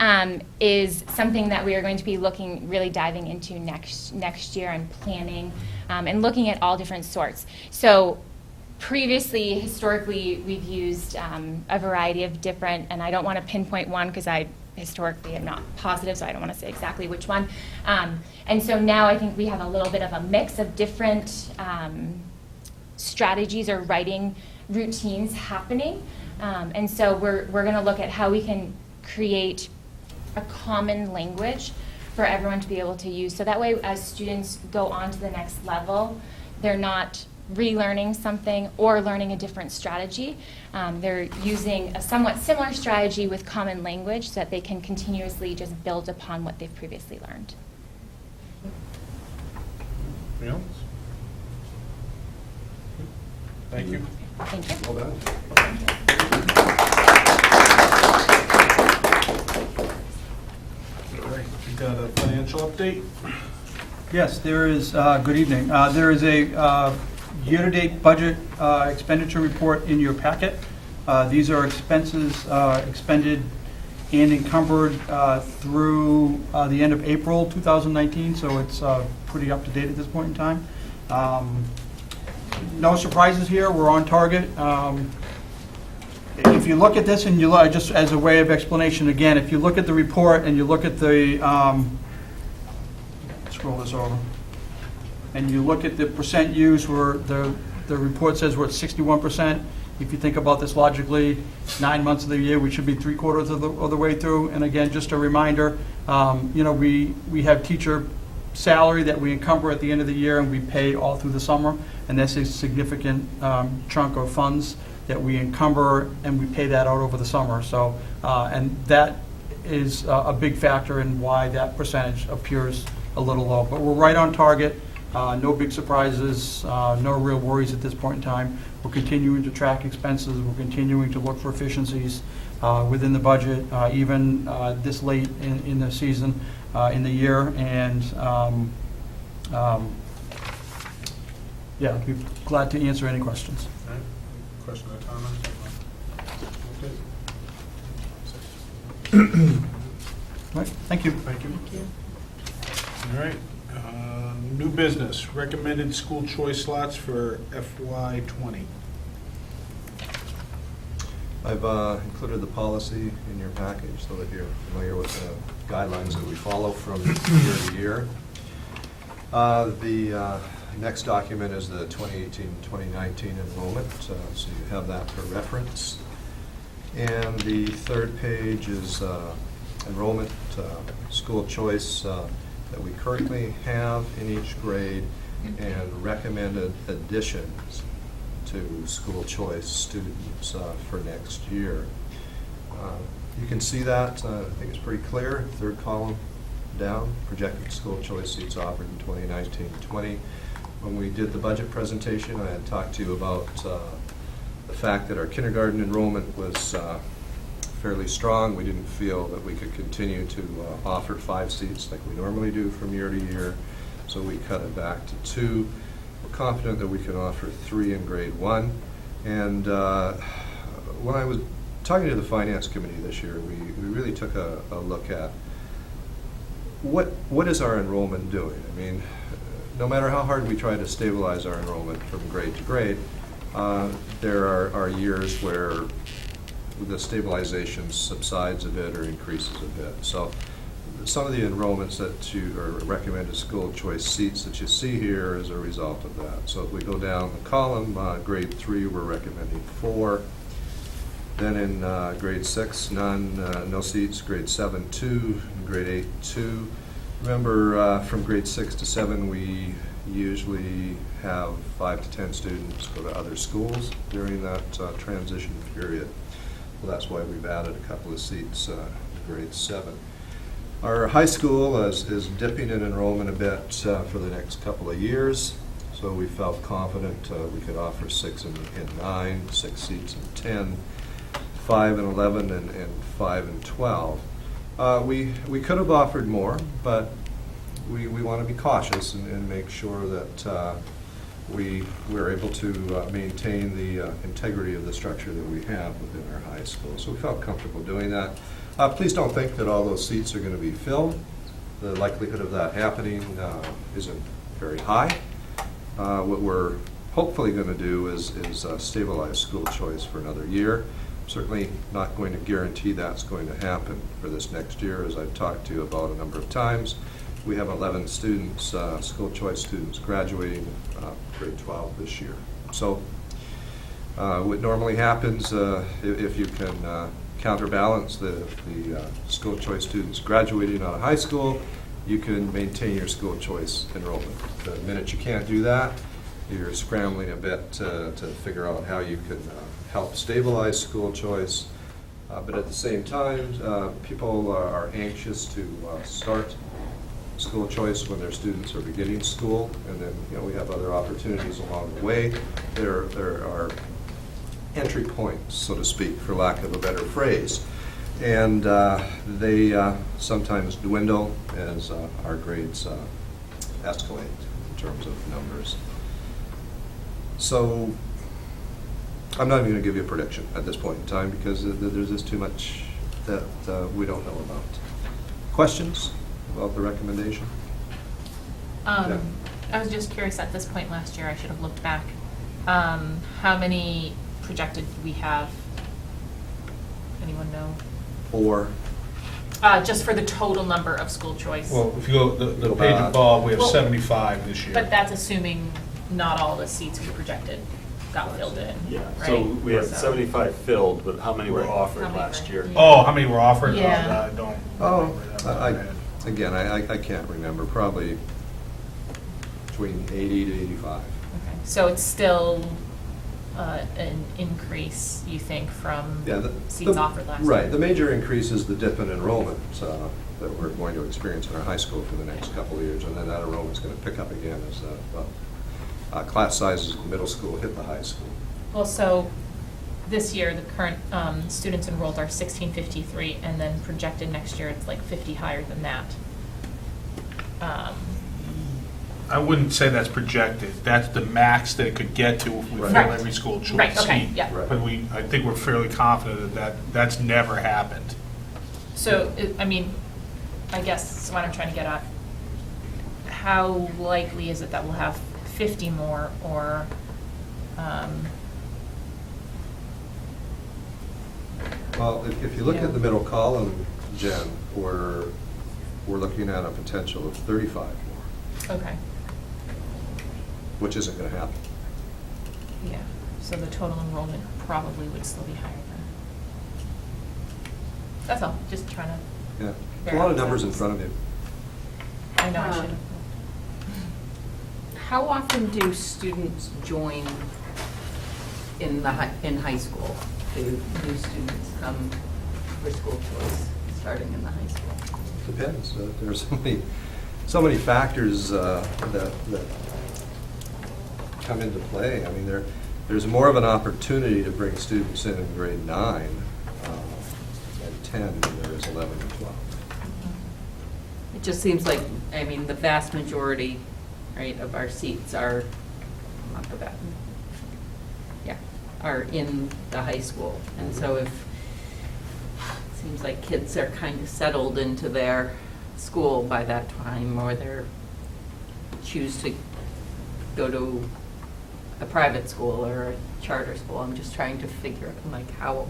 is something that we are going to be really diving into next year and planning and looking at all different sorts. So previously, historically, we've used a variety of different, and I don't want to pinpoint one because I historically am not positive, so I don't want to say exactly which one. And so now I think we have a little bit of a mix of different strategies or writing routines happening. And so we're going to look at how we can create a common language for everyone to be able to use. So that way, as students go on to the next level, they're not relearning something or learning a different strategy. They're using a somewhat similar strategy with common language so that they can continuously just build upon what they've previously learned. Anything else? Thank you. Thank you. Well done. All right, we got a financial update. Yes, there is, good evening. There is a year-to-date budget expenditure report in your packet. These are expenses expended and encumbered through the end of April 2019, so it's pretty up-to-date at this point in time. No surprises here, we're on target. If you look at this and you look, just as a way of explanation again, if you look at the report and you look at the, scroll this over, and you look at the percent used where the report says we're at 61%. If you think about this logically, 9 months of the year, we should be 3/4 of the way through. And again, just a reminder, we have teacher salary that we encumber at the end of the year and we pay all through the summer. And that's a significant chunk of funds that we encumber and we pay that out over the summer. So, and that is a big factor in why that percentage appears a little low. But we're right on target. No big surprises, no real worries at this point in time. We're continuing to track expenses. We're continuing to look for efficiencies within the budget, even this late in the season, in the year. And yeah, I'd be glad to answer any questions. All right. Question or comment? All right, thank you. Thank you. All right. New business, recommended school choice slots for FY '20. I've included the policy in your package so that you're familiar with the guidelines that we follow from year to year. The next document is the 2018-2019 enrollment, so you have that for reference. And the third page is enrollment, school choice that we currently have in each grade, and recommended additions to school choice students for next year. You can see that, I think it's pretty clear, third column down, projected school choice seats offered in 2019-20. When we did the budget presentation, I had talked to you about the fact that our kindergarten enrollment was fairly strong. We didn't feel that we could continue to offer 5 seats like we normally do from year to year, so we cut it back to 2. We're confident that we can offer 3 in grade 1. And when I was talking to the finance committee this year, we really took a look at what is our enrollment doing. I mean, no matter how hard we try to stabilize our enrollment from grade to grade, there are years where the stabilization subsides a bit or increases a bit. So some of the enrollments that or recommended school choice seats that you see here is a result of that. So if we go down the column, grade 3 we're recommending 4. Then in grade 6, none, no seats. Grade 7, 2. Grade 8, 2. Remember, from grade 6 to 7, we usually have 5 to 10 students go to other schools during that transition period. Well, that's why we've added a couple of seats in grade 7. Our high school is dipping in enrollment a bit for the next couple of years, so we felt confident we could offer 6 in 9, 6 seats in 10, 5 in 11, and 5 in 12. We could have offered more, but we want to be cautious and make sure that we're able to maintain the integrity of the structure that we have within our high school. So we felt comfortable doing that. Please don't think that all those seats are going to be filled. The likelihood of that happening isn't very high. What we're hopefully going to do is stabilize school choice for another year. Certainly not going to guarantee that's going to happen for this next year, as I've talked to you about a number of times. We have 11 students, school choice students, graduating grade 12 this year. So what normally happens if you can counterbalance the school choice students graduating out of high school, you can maintain your school choice enrollment. The minute you can't do that, you're scrambling a bit to figure out how you can help stabilize school choice. But at the same time, people are anxious to start school choice when their students are beginning school, and then we have other opportunities along the way. There are entry points, so to speak, for lack of a better phrase, and they sometimes dwindle as our grades escalate in terms of numbers. So I'm not even going to give you a prediction at this point in time because there's just too much that we don't know about. Questions about the recommendation? I was just curious, at this point last year, I should have looked back. How many projected do we have? Anyone know? 4. Just for the total number of school choice. Well, if you go the page above, we have 75 this year. But that's assuming not all the seats we projected got filled in, Yeah, right? so we have 75 filled, but how many were Right. offered How many last were- year? Oh, how many were offered? Yeah. I don't Oh, remember that. again, I can't remember. Probably between 80 to 85. Okay. So it's still an increase, you think, from Yeah, seats offered last year? Right. The major increase is the dip in enrollment. that we're going to experience in our high school for the next couple of years, and then that enrollment's going to pick up again as class sizes in middle school hit the high school. Well, so this year, the current students enrolled are 1653, and then projected next year, it's like 50 higher than that. I wouldn't say that's projected. That's the max that it could get to if we fill Right. every school choice Right, okay, seat. yeah. Right. But I think we're fairly confident that that's never happened. So, I mean, I guess what I'm trying to get at, how likely is it that we'll have 50 more, or, Well, if you look Yeah. at the middle column, Jen, we're looking at a potential of 35 more, okay, which isn't going to happen. yeah, so the total enrollment probably would still be higher than. That's all, just trying to, Yeah, a lot of numbers in front of you. I know I should have. How often do students join in high school? Do new students come for school choice, starting in the high school? Depends. There's so many factors that come into play. I mean, there's more of an opportunity to bring students in grade 9 and 10 than there is 11 and 12. It just seems like, I mean, the vast majority, right, of our seats are, not the vast, yeah, are in the high school. And so if, it seems like kids are kind of settled into their school by that time, or they're choose to go to a private school or a charter school. I'm just trying to figure out, like, how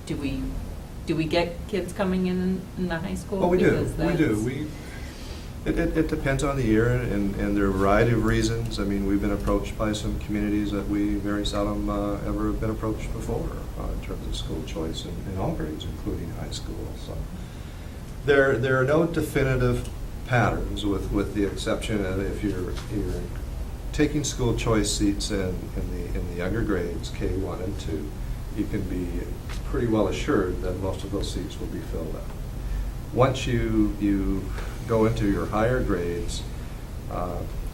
do we get kids coming in the high school? Well, we do. Because We do. that's- It depends on the year, and there are a variety of reasons. I mean, we've been approached by some communities that we very seldom ever have been approached before in terms of school choice in all grades, including high school. So there are no definitive patterns, with the exception of if you're taking school choice seats in the younger grades, K1 and 2, you can be pretty well assured that most of those seats will be filled up. Once you go into your higher grades,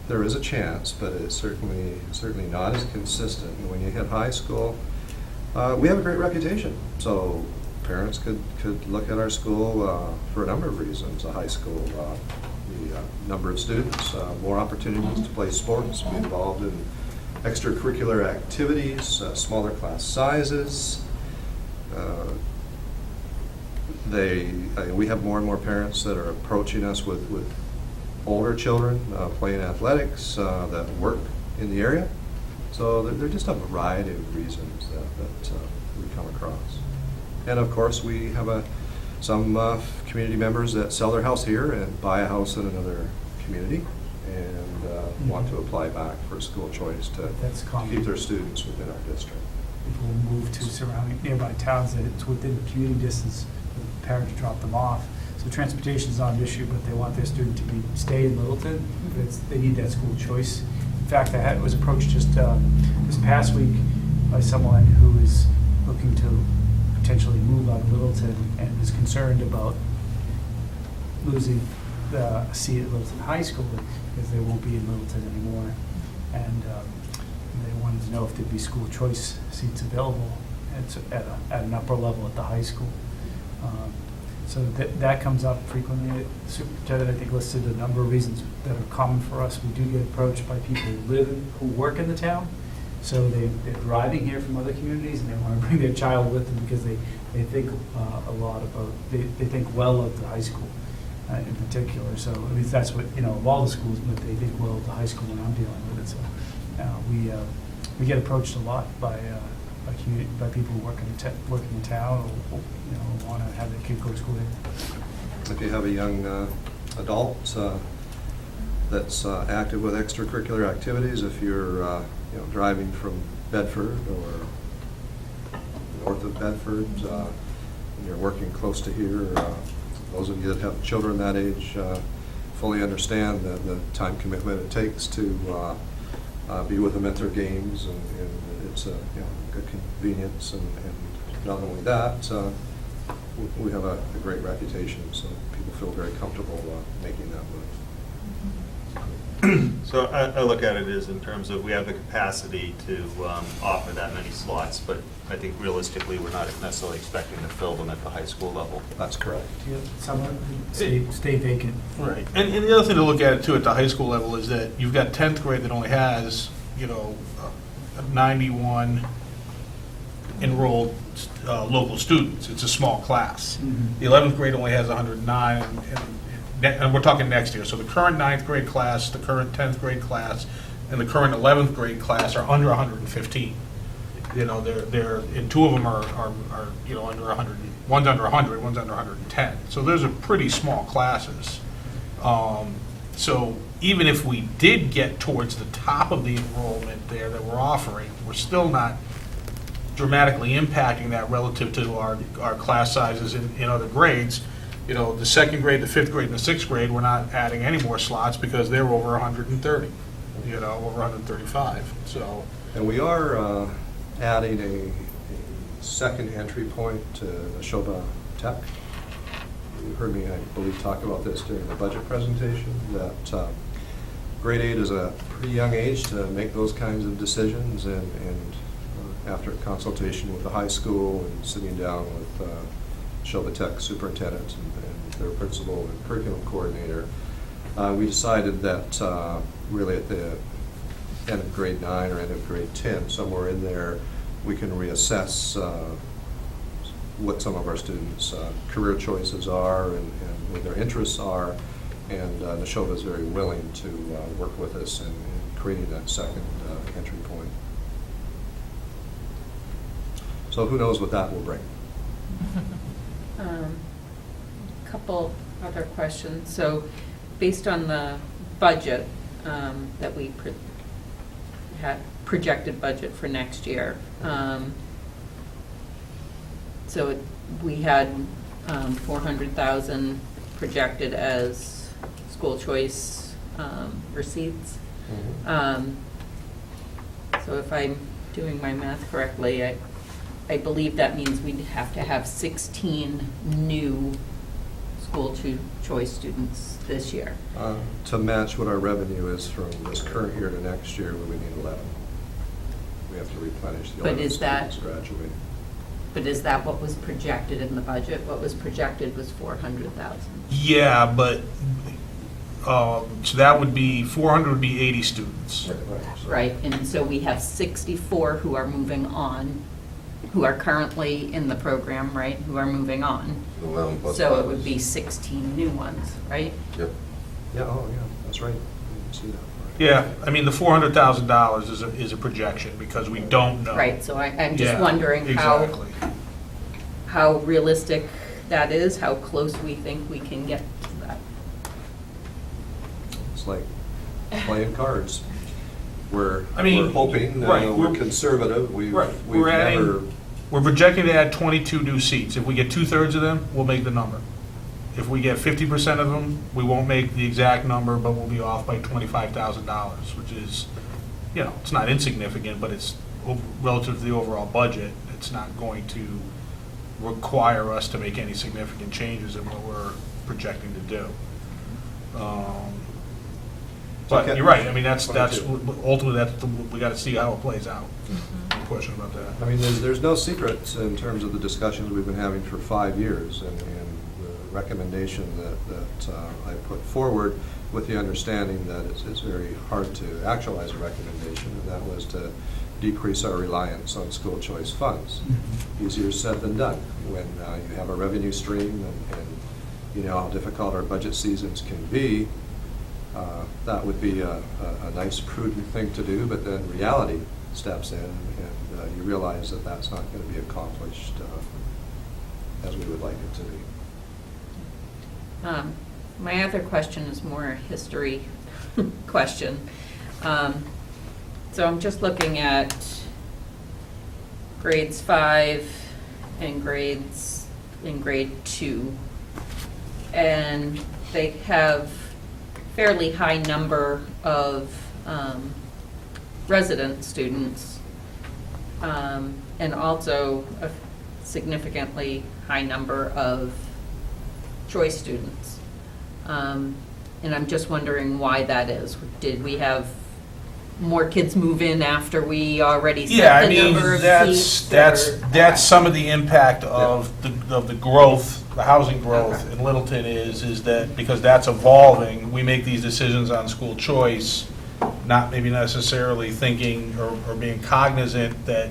there is a chance, but it's certainly not as consistent. And when you hit high school, we have a great reputation. So parents could look at our school for a number of reasons. The high school, the number of students, more opportunities to play sports, be involved in extracurricular activities, smaller class sizes. We have more and more parents that are approaching us with older children playing athletics that work in the area. So there are just a variety of reasons that we come across. And of course, we have some community members that sell their house here and buy a house in another community and want to apply back for a school choice to That's common. keep their students within our district. People will move to surrounding nearby towns that it's within commuting distance for the parent to drop them off. So transportation is not an issue, but they want their student to stay in Littleton. They need that school choice. In fact, I was approached just this past week by someone who is looking to potentially move out of Littleton and is concerned about losing the seat at Littleton High School because they won't be in Littleton anymore. And they wanted to know if there'd be school choice seats available at an upper level at the high school. So that comes up frequently. The superintendent, I think, listed a number of reasons that are common for us. We do get approached by people who work in the town. So they're driving here from other communities, and they want to bring their child with them because they think a lot about, they think well of the high school in particular. So at least that's what, of all the schools, but they think well of the high school when I'm dealing with it. So we get approached a lot by people who work in town or want to have their kid go to school here. If you have a young adult that's active with extracurricular activities, if you're driving from Bedford or north of Bedford, and you're working close to here, those of you that have children that age fully understand the time commitment it takes to be with them at their games, and it's a good convenience, and not only that, we have a great reputation, so people feel very comfortable making that move. So I look at it as in terms of we have the capacity to offer that many slots, but I think realistically, we're not necessarily expecting to fill them at the high school level. That's correct. Some stay vacant. Right. And the other thing to look at too at the high school level is that you've got 10th grade that only has, 91 enrolled local students. It's a small class. The 11th grade only has 109, and we're talking next year. So the current 9th grade class, the current 10th grade class, and the current 11th grade class are under 115. They're and two of them are under 100. One's under 100, one's under 110. So those are pretty small classes. So even if we did get towards the top of the enrollment there that we're offering, we're still not dramatically impacting that relative to our class sizes in other grades. The 2nd grade, the 5th grade, and the 6th grade, we're not adding any more slots because they're over 130, over 135. So, and we are adding a second entry point to Schcmte Tech. You heard me, I believe, talk about this during the budget presentation, that grade 8 is a pretty young age to make those kinds of decisions, and after consultation with the high school and sitting down with Schcmte Tech superintendent and their principal and curriculum coordinator, we decided that really at the end of grade 9 or end of grade 10, somewhere in there, we can reassess what some of our students' career choices are and what their interests are, and Schcmte is very willing to work with us in creating that second entry point. So who knows what that will bring. Couple other questions. So based on the budget that we had, projected budget for next year, so we had 400,000 projected as school choice receipts. So if I'm doing my math correctly, I believe that means we'd have to have 16 new school choice students this year. To match what our revenue is from this current year to next year, we would need 11. We have to replenish the 11 students graduating. But is that what was projected in the budget? What was projected was 400,000. yeah, but so that would be 400 would be 80 students. Right, and so we have 64 who are moving on, who are currently in the program, right, who are moving on. So it would be 16 new ones, right? Yep. Yeah, oh, yeah, that's right. I didn't see that. Yeah, I mean, the $400,000 is a projection because we don't know. Right, so I'm just Yeah, wondering exactly. how realistic that is, how close we think we can get to that. It's like playing cards. We're mean, hoping, right, we're conservative. We've never. We're projecting to add 22 new seats. If we get 2/3 of them, we'll make the number. If we get 50% of them, we won't make the exact number, but we'll be off by $25,000, which is, it's not insignificant, but it's relative to the overall budget. It's not going to require us to make any significant changes in what we're projecting to do. But Okay. you're right. I mean, that's ultimately we got to see how it plays out. No question about that. I mean, there's no secrets in terms of the discussions we've been having for 5 years, and the recommendation that I put forward with the understanding that it's very hard to actualize a recommendation, and that was to decrease our reliance on school choice funds. Easier said than done when you have a revenue stream and you know how difficult our budget seasons can be. That would be a nice, prudent thing to do, but then reality steps in, and you realize that that's not going to be accomplished as we would like it to be. My other question is more a history question. So I'm just looking at grades 5 and grade 2, and they have fairly high number of resident students, and also a significantly high number of choice students. And I'm just wondering why that is. Did we have more kids move in after we already Yeah, set I the mean, number of that's, seats? that's some of the impact of the growth, the housing growth in Littleton is that because that's evolving, we make these decisions on school choice, not maybe necessarily thinking or being cognizant that,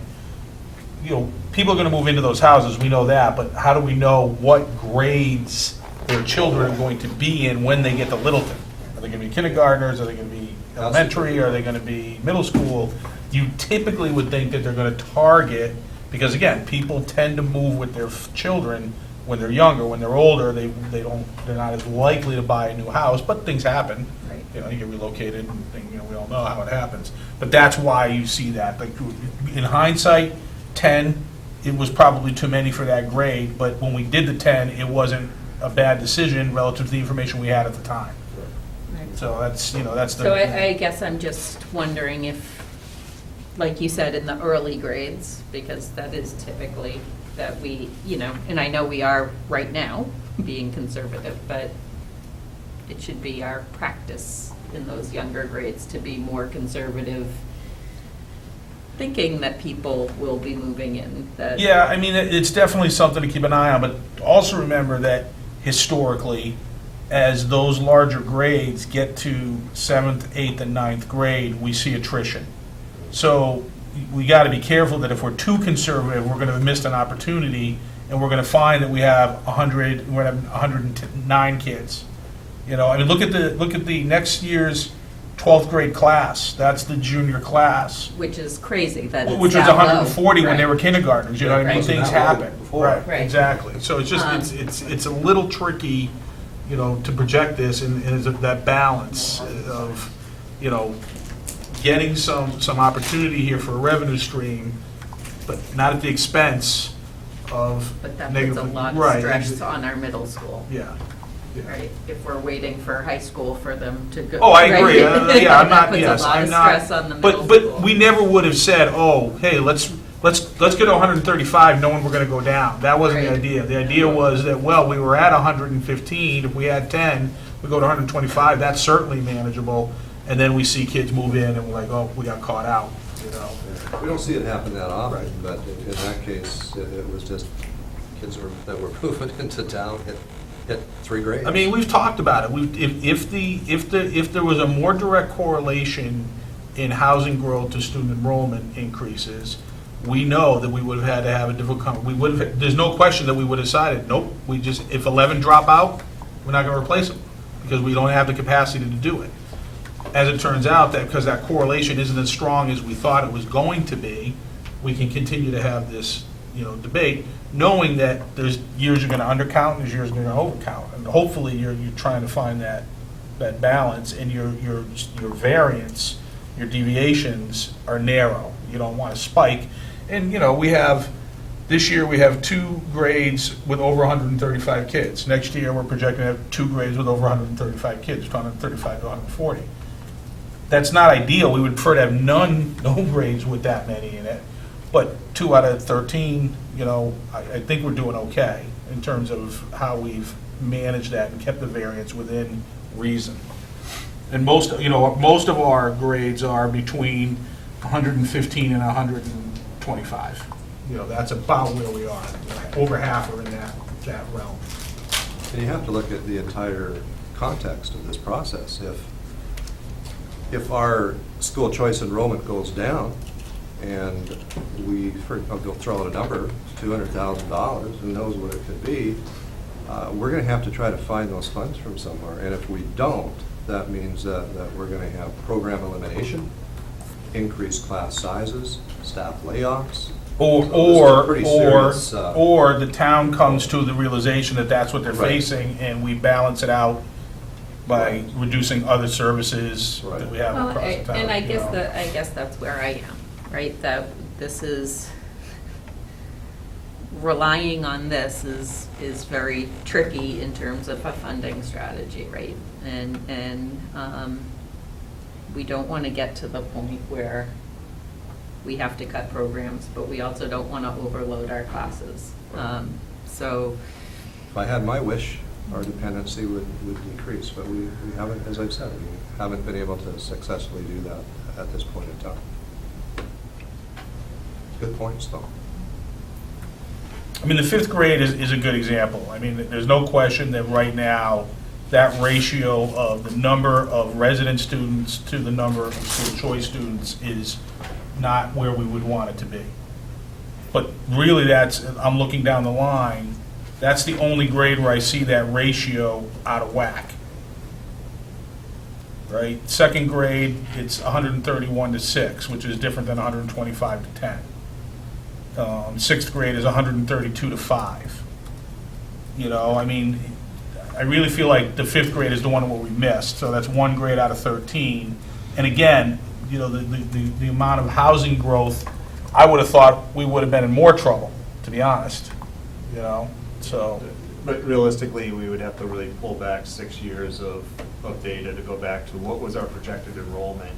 you know, people are gonna move into those houses, we know that, but how do we know what grades their children are going to be in when they get to Littleton? Are they gonna be kindergartners, are they gonna be elementary, are they gonna be middle school? You typically would think that they're gonna target, because again, people tend to move with their children when they're younger. When they're older, they're not as likely to buy a new house, but things happen. Right. You know, you get relocated and, you know, we all know how it happens. But that's why you see that. Like, in hindsight, 10, it was probably too many for that grade, but when we did the 10, it wasn't a bad decision relative to the information we had at the time. So that's, you know, that's the. So I guess I'm just wondering if, like you said, in the early grades, because that is typically that we, you know, and I know we are right now being conservative, but it should be our practice in those younger grades to be more conservative, thinking that people will be moving in. That Yeah, I mean, it's definitely something to keep an eye on, but also remember that historically, as those larger grades get to 7th, 8th, and 9th grade, we see attrition. So we got to be careful that if we're too conservative, we're going to have missed an opportunity, and we're going to find that we have 109 kids. You know, I mean, look at the next year's 12th grade class. That's the junior class, which is crazy that it's which was that low. 140 when they Right. were kindergartnens. You know what I mean? Right. Things Wasn't that low happen. before. Right. Exactly. So it's just it's a little tricky, you know, to project this, and is that balance of, you know, getting some opportunity here for a revenue stream, but not at the expense of But that puts negative. a lot of Right. stress on our middle school. Yeah. Yeah. Right, if we're waiting for high school for them to go. Oh, I agree. right? Yeah, I'm not. That Yes, puts a lot I'm of not. stress on the middle But school. we never would have said, oh, hey, let's get to 135, knowing we're going to go down. That wasn't the Right. idea. The idea was that, well, we were at 115. If we had 10, we go to 125. That's certainly manageable. And then we see kids move in, and we're like, oh, we got caught out. You know. We don't see it happen that often, but in that case, it was just kids that were moving into town hit 3 grades. I mean, we've talked about it. If there was a more direct correlation in housing growth to student enrollment increases, we know that we would have had to have a difficult. There's no question that we would have decided, nope. If 11 drop out, we're not going to replace them because we don't have the capacity to do it. As it turns out, that because that correlation isn't as strong as we thought it was going to be, we can continue to have this, you know, debate, knowing that there's years you're going to undercount and there's years you're going to overcount, and hopefully you're trying to find that balance, and your variance, your deviations are narrow. You don't want to spike, and you know this year we have 2 grades with over 135 kids. Next year we're projecting to have 2 grades with over 135 kids, 135 to 140. That's not ideal. We would prefer to have no grades with that many in it. But 2 out of 13, you know, I think we're doing okay in terms of how we've managed that and kept the variance within reason. And most of our grades are between 115 and 125. You know, that's about where we are. Over half are in that realm. And you have to look at the entire context of this process. If our school choice enrollment goes down, and I'll throw out a number, $200,000, who knows what it could be, we're going to have to try to find those funds from somewhere. And if we don't, that means that we're going to have program elimination, increased class sizes, staff layoffs. Or the town comes to the realization that that's what they're facing, and we balance it out by reducing other services that we have across the town. And I you know. guess that's where I am, right? That this is, relying on this is very tricky in terms of a funding strategy, right? And we don't want to get to the point where we have to cut programs, but we also don't want to overload our classes. So, If I had my wish, our dependency would decrease, but we haven't, as I've said, we haven't been able to successfully do that at this point in time. Good points, though. I mean, the fifth grade is a good example. I mean, there's no question that right now, that ratio of the number of resident students to the number of school choice students is not where we would want it to be. But really, I'm looking down the line, that's the only grade where I see that ratio out of whack. Right? Second grade, it's 131 to 6, which is different than 125 to 10. Sixth grade is 132 to 5. You know, I mean, I really feel like the fifth grade is the one where we missed, so that's one grade out of 13. And again, you know, the amount of housing growth, I would have thought we would have been in more trouble, to be honest, you know, so. But realistically, we would have to really pull back 6 years of data to go back to what was our projected enrollment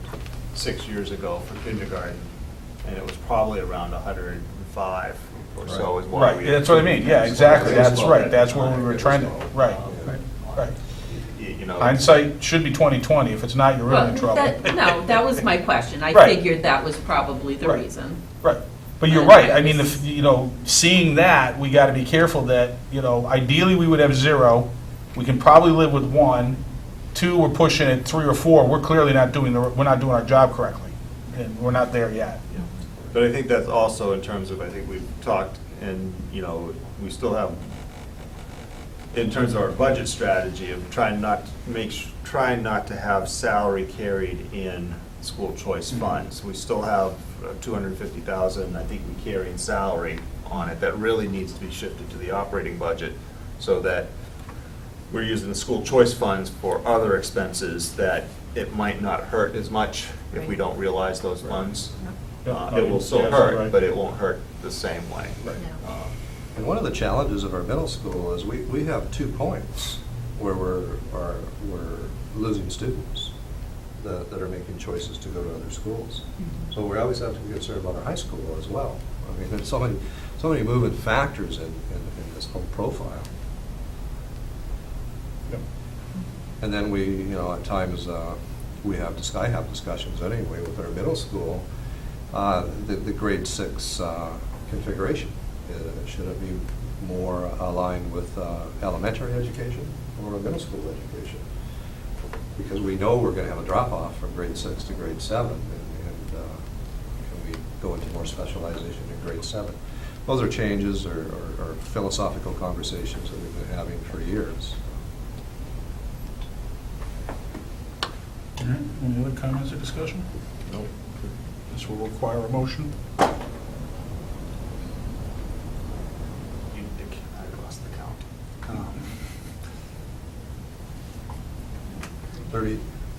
6 years ago for kindergarten, and it was probably around 105 or so is what Right, we. that's what I mean, yeah, exactly, that's right, that's where we were trying to, right. You know. Hindsight should be 20/20, if it's not, you're really in trouble. No, that was my question. I Right. figured that was probably the Right. reason. Right, but you're right, I mean, if, you know, seeing that, we gotta be careful that, you know, ideally, we would have 0, we can probably live with 1, 2, we're pushing it, 3 or 4, we're clearly not doing our job correctly, and we're not there yet. But I think that's also in terms of, I think we've talked, and, you know, we still have, in terms of our budget strategy of trying not to have salary carried in school choice funds. We still have $250,000, I think we carry in salary on it, that really needs to be shifted to the operating budget, so that we're using the school choice funds for other expenses that it might not hurt as much if we don't realize those funds. It will still hurt, but it won't hurt the same way. And one of the challenges of our middle school is we have 2 points where we're losing students that are making choices to go to other schools. So we always have to be concerned about our high school as well. I mean, there's so many moving factors in this whole profile. Yep. And then we, you know, at times, I have discussions anyway with our middle school, the grade 6 configuration. Should it be more aligned with elementary education or middle school education? Because we know we're going to have a drop-off from grade 6 to grade 7, and can we go into more specialization in grade 7? Those are changes or philosophical conversations that we've been having for years. All right, any other comments or discussion? No. This will require a motion. I lost the count.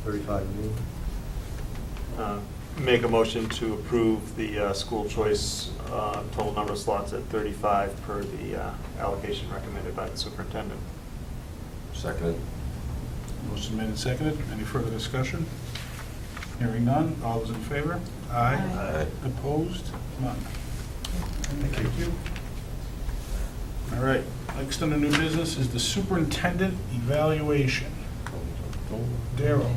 35 new. Make a motion to approve the school choice total number of slots at 35 per the allocation recommended by the superintendent. Second. Motion made and seconded. Any further discussion? Hearing none. All those in favor? Aye. Aye. Opposed? None. Thank you. All right. Next on the new business is the superintendent evaluation. Darrell.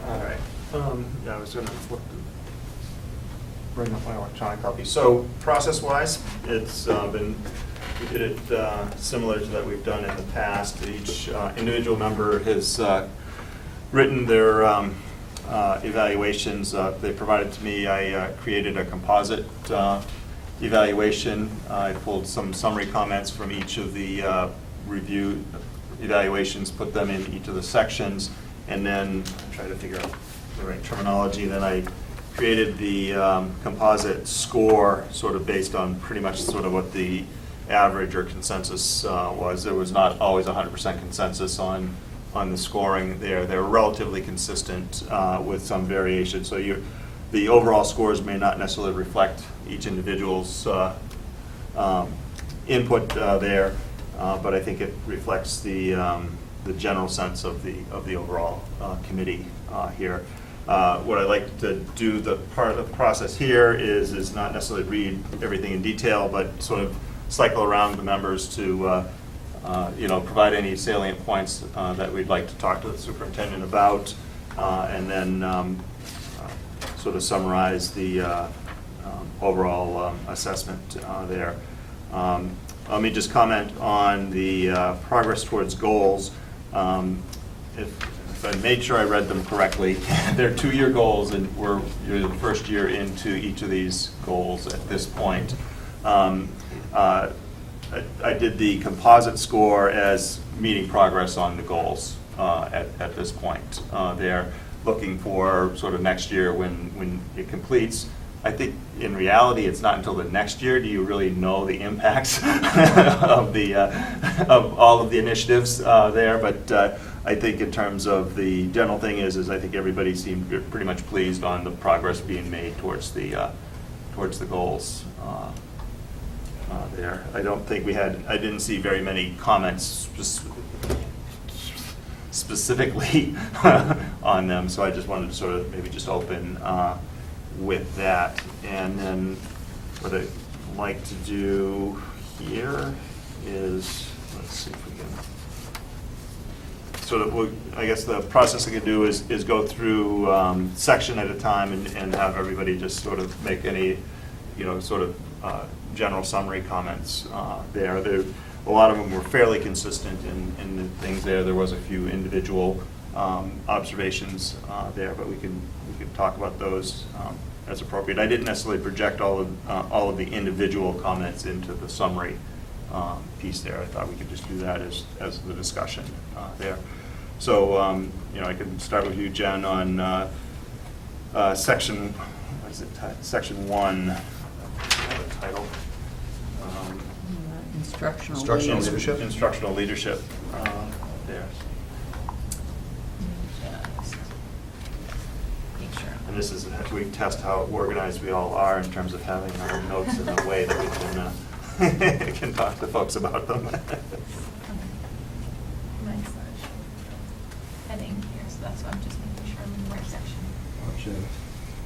All right. Yeah, I was going to bring up my electronic copy. So process-wise, it's we did it similar to that we've done in the past. Each individual member has written their evaluations. They provided to me. I created a composite evaluation. I pulled some summary comments from each of the review evaluations, put them in each of the sections, and then try to figure out the right terminology. Then I created the composite score sort of based on pretty much sort of what the average or consensus was. There was not always 100% consensus on the scoring there. They were relatively consistent with some variation. So the overall scores may not necessarily reflect each individual's input there. but I think it reflects the general sense of the overall committee here. What I like to do, the part of the process here is not necessarily read everything in detail, but sort of cycle around the members to provide any salient points that we'd like to talk to the superintendent about, and then sort of summarize the overall assessment there. Let me just comment on the progress towards goals. If I made sure I read them correctly, they're 2-year goals, and you're the first year into each of these goals at this point. I did the composite score as meeting progress on the goals at this point. They're looking for sort of next year when it completes. I think in reality, it's not until the next year do you really know the impacts of all of the initiatives there. But I think in terms of the general thing is I think everybody seemed pretty much pleased on the progress being made towards the goals there. I don't think I didn't see very many comments specifically on them, so I just wanted to sort of maybe just open with that. And then what I'd like to do here is, let's see if we can sort of, I guess the process I could do is go through section at a time and have everybody just sort of make any, sort of general summary comments there. A lot of them were fairly consistent in the things there. There was a few individual observations there, but we can talk about those as appropriate. I didn't necessarily project all of the individual comments into the summary piece there. I thought we could just do that as the discussion there. So I can start with you, Jen, on section. What is it? Section 1. The title. Instructional leadership. Instructional leadership. There. And this is, we test how organized we all are in terms of having our notes in a way that we can talk to folks about them. Heading here, so that's why I'm just making sure I'm in the right section. Option.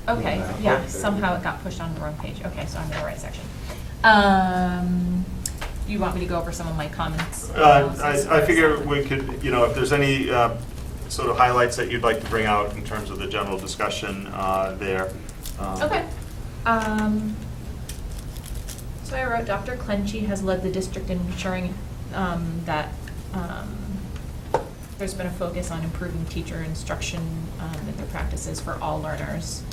Okay, yeah, somehow it got pushed on the wrong page. Okay, so I'm in the right section. You want me to go over some of my comments? I figure we could, if there's any sort of highlights that you'd like to bring out in terms of the general discussion there. Okay. So I wrote, Dr. Clenchy has led the district in ensuring that there's been a focus on improving teacher instruction and their practices for all learners.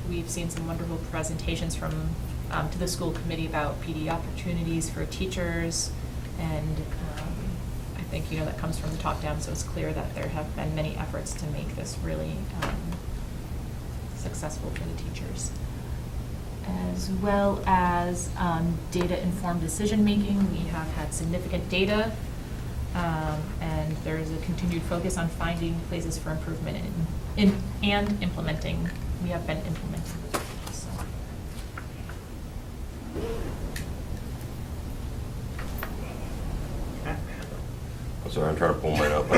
We've seen some wonderful presentations from to the school committee about PD opportunities for teachers, and I think that comes from the top down, so it's clear that there have been many efforts to make this really successful for the teachers. As well as data-informed decision-making, we have had significant data, and there is a continued focus on finding places for improvement and implementing. We have been implementing. So. I'm sorry, I'm trying to pull mine up.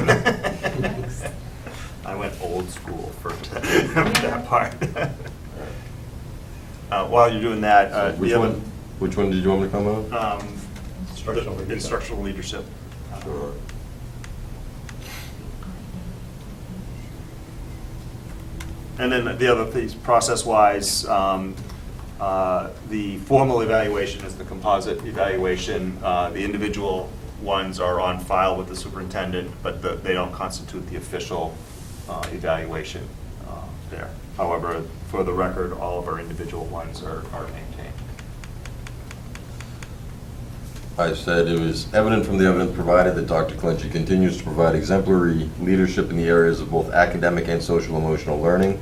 I went old school for that part. While you're doing that, Which one did you want me to come out? Instructional leadership. Sure. And then the other piece, process-wise, the formal evaluation is the composite evaluation. The individual ones are on file with the superintendent, but they don't constitute the official evaluation there. However, for the record, all of our individual ones are maintained. I said it was evident from the evidence provided that Dr. Clenchy continues to provide exemplary leadership in the areas of both academic and social emotional learning.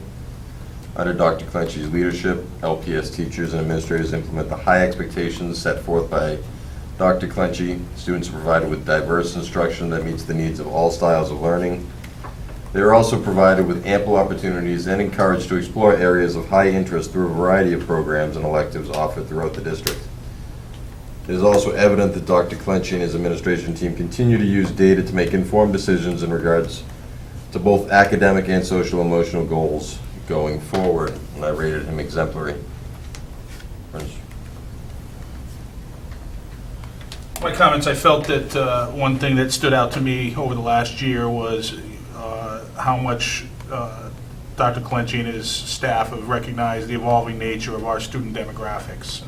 Under Dr. Clenchy's leadership, LPS teachers and administrators implement the high expectations set forth by Dr. Clenchy. Students are provided with diverse instruction that meets the needs of all styles of learning. They are also provided with ample opportunities and encouraged to explore areas of high interest through a variety of programs and electives offered throughout the district. It is also evident that Dr. Clenchey and his administration team continue to use data to make informed decisions in regards to both academic and social emotional goals going forward. And I rated him exemplary. My comments, I felt that one thing that stood out to me over the last year was how much Dr. Clenchey and his staff have recognized the evolving nature of our student demographics.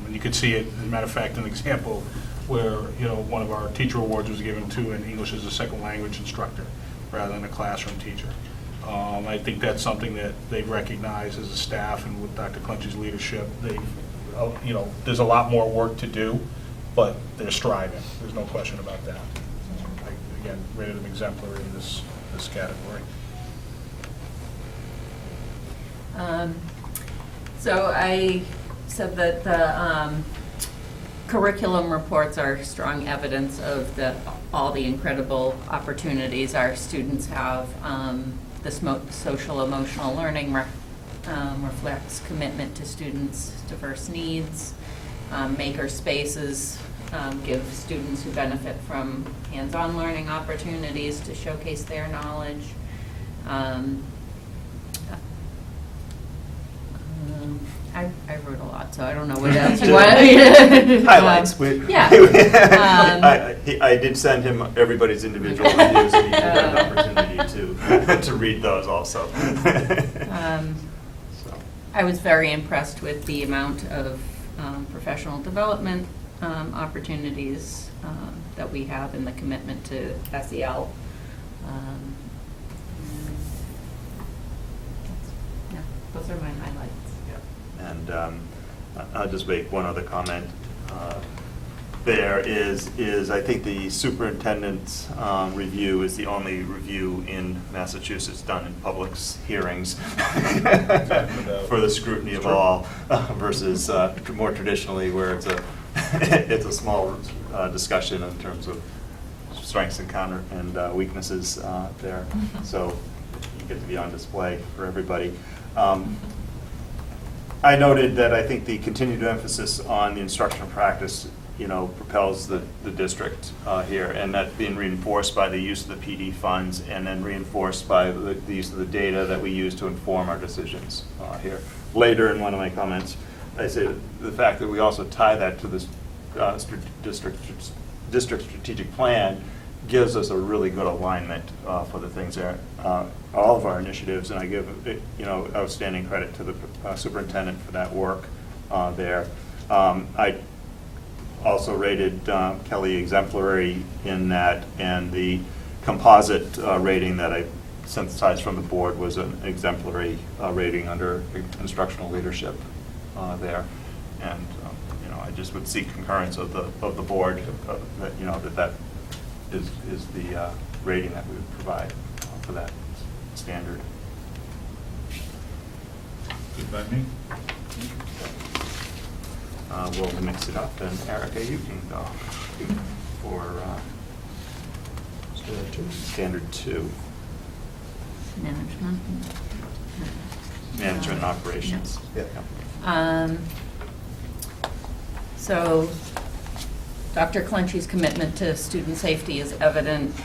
And you could see it, as a matter of fact, an example where, one of our teacher awards was given to an English as a second language instructor rather than a classroom teacher. I think that's something that they've recognized as a staff, and with Dr. Clenchey's leadership, there's a lot more work to do, but they're striving. There's no question about that. I, again, rated them exemplary in this category. So I said that the curriculum reports are strong evidence of all the incredible opportunities our students have. The social emotional learning reflects commitment to students' diverse needs. Maker spaces give students who benefit from hands-on learning opportunities to showcase their knowledge. I wrote a lot, so I don't know what else you want. Highlights. Yeah. I did send him everybody's individual reviews, and he had an opportunity to read those also. I was very impressed with the amount of professional development opportunities that we have and the commitment to SEL. Yeah, those are my highlights. And I'll just make one other comment. There is I think the superintendent's review is the only review in Massachusetts done in public hearings for the scrutiny of all, versus more traditionally where it's a small discussion in terms of strengths and weaknesses there. So you get to be on display for everybody. I noted that I think the continued emphasis on the instructional practice, propels the district here, and that's being reinforced by the use of the PD funds, and then reinforced by the use of the data that we use to inform our decisions here. Later in one of my comments, I said the fact that we also tie that to this district strategic plan gives us a really good alignment for the things there. All of our initiatives, and I give outstanding credit to the superintendent for that work there. I also rated Kelly exemplary in that, and the composite rating that I synthesized from the board was an exemplary rating under instructional leadership there. And I just would seek concurrence of the board that is the rating that we would provide for that standard. Good by me. We'll mix it up, and Erica, you can go for standard two. Management and operations. Yeah. So Dr. Clenchey's commitment to student safety is evident.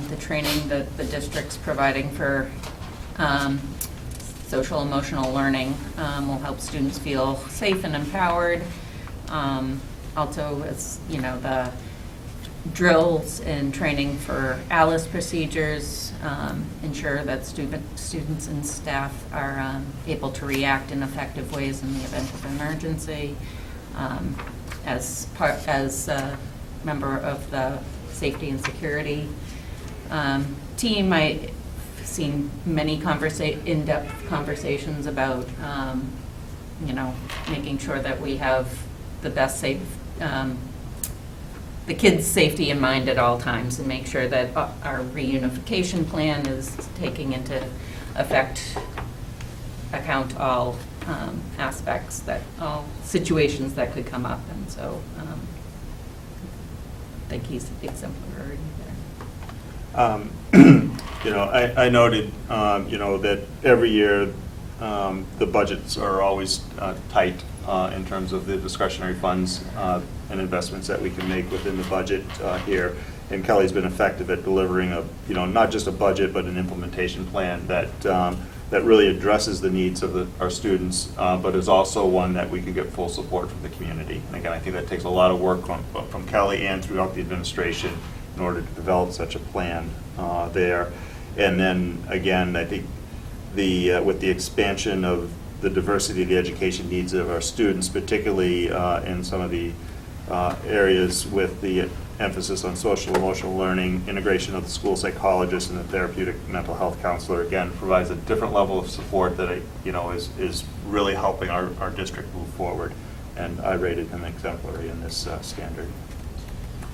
The training that the district's providing for social emotional learning will help students feel safe and empowered. Also, as the drills and training for ALICE procedures ensure that students and staff are able to react in effective ways in the event of emergency. As a member of the safety and security team, I've seen many in-depth conversations about making sure that we have the best the kids' safety in mind at all times, and make sure that our reunification plan is taking into account all aspects, all situations that could come up, and so I think he's exemplary there. I noted, that every year the budgets are always tight in terms of the discretionary funds and investments that we can make within the budget here. And Kelly's been effective at delivering not just a budget, but an implementation plan that really addresses the needs of our students, but is also one that we can get full support from the community. And again, I think that takes a lot of work from Kelly and throughout the administration in order to develop such a plan there. And then again, I think with the expansion of the diversity of the education needs of our students, particularly in some of the areas with the emphasis on social emotional learning, integration of the school psychologist and the therapeutic mental health counselor, again, provides a different level of support that is really helping our district move forward. And I rated him exemplary in this standard.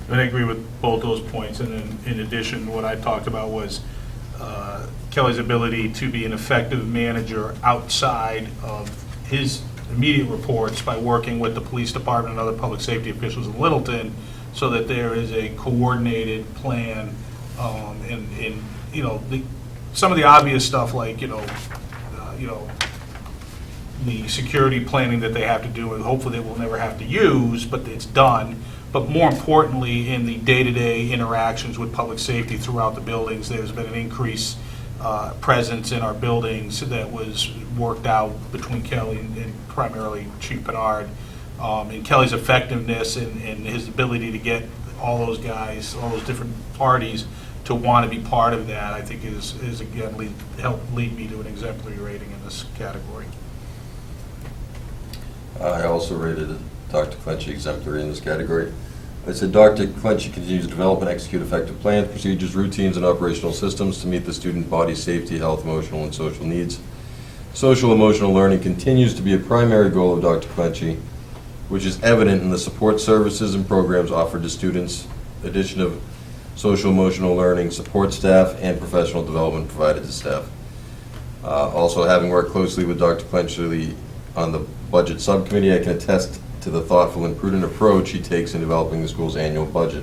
I agree with both those points, and then in addition, what I talked about was Kelly's ability to be an effective manager outside of his immediate reports by working with the police department and other public safety officials in Littleton, so that there is a coordinated plan, and some of the obvious stuff like the security planning that they have to do, and hopefully they will never have to use, but it's done. But more importantly, in the day-to-day interactions with public safety throughout the buildings, there's been an increased presence in our buildings that was worked out between Kelly and primarily Chief Bernard. And Kelly's effectiveness and his ability to get all those guys, all those different parties to want to be part of that, I think is again, helped lead me to an exemplary rating in this category. I also rated Dr. Clenchey exemplary in this category. I said Dr. Clenchey continues to develop and execute effective plans, procedures, routines, and operational systems to meet the student body's safety, health, emotional, and social needs. Social emotional learning continues to be a primary goal of Dr. Clenchey, which is evident in the support services and programs offered to students, addition of social emotional learning, support staff, and professional development provided to staff. Also, having worked closely with Dr. Clenchey on the budget subcommittee, I can attest to the thoughtful and prudent approach he takes in developing the school's annual budget.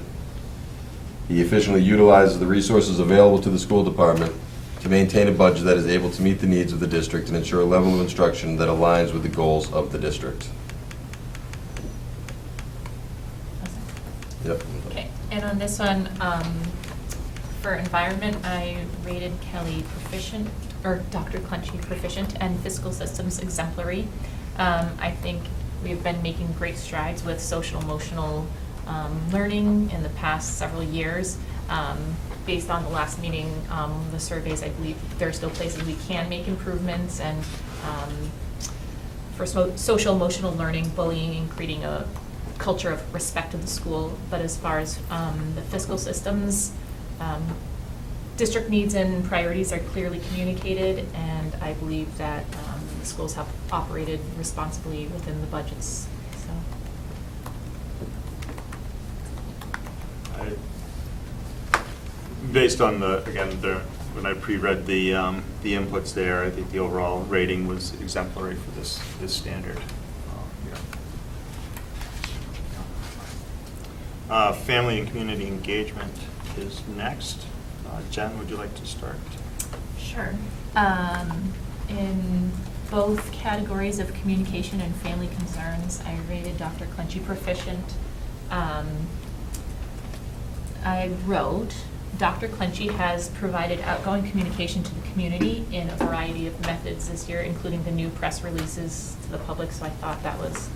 He efficiently utilizes the resources available to the school department to maintain a budget that is able to meet the needs of the district and ensure a level of instruction that aligns with the goals of the district. Yep. Okay, and on this one, for environment, I rated Kelly proficient, or Dr. Clenchey proficient, and fiscal systems exemplary. I think we've been making great strides with social emotional learning in the past several years. Based on the last meeting, the surveys, I believe there are still places we can make improvements, and for social emotional learning, bullying, and creating a culture of respect in the school. But as far as the fiscal systems, district needs and priorities are clearly communicated, and I believe that the schools have operated responsibly within the budgets. So, Based on when I pre-read the inputs there, I think the overall rating was exemplary for this standard. Family and community engagement is next. Jen, would you like to start? sure. In both categories of communication and family concerns, I rated Dr. Clenchey proficient. I wrote, Dr. Clenchey has provided outgoing communication to the community in a variety of methods this year, including the new press releases to the public, so I thought that was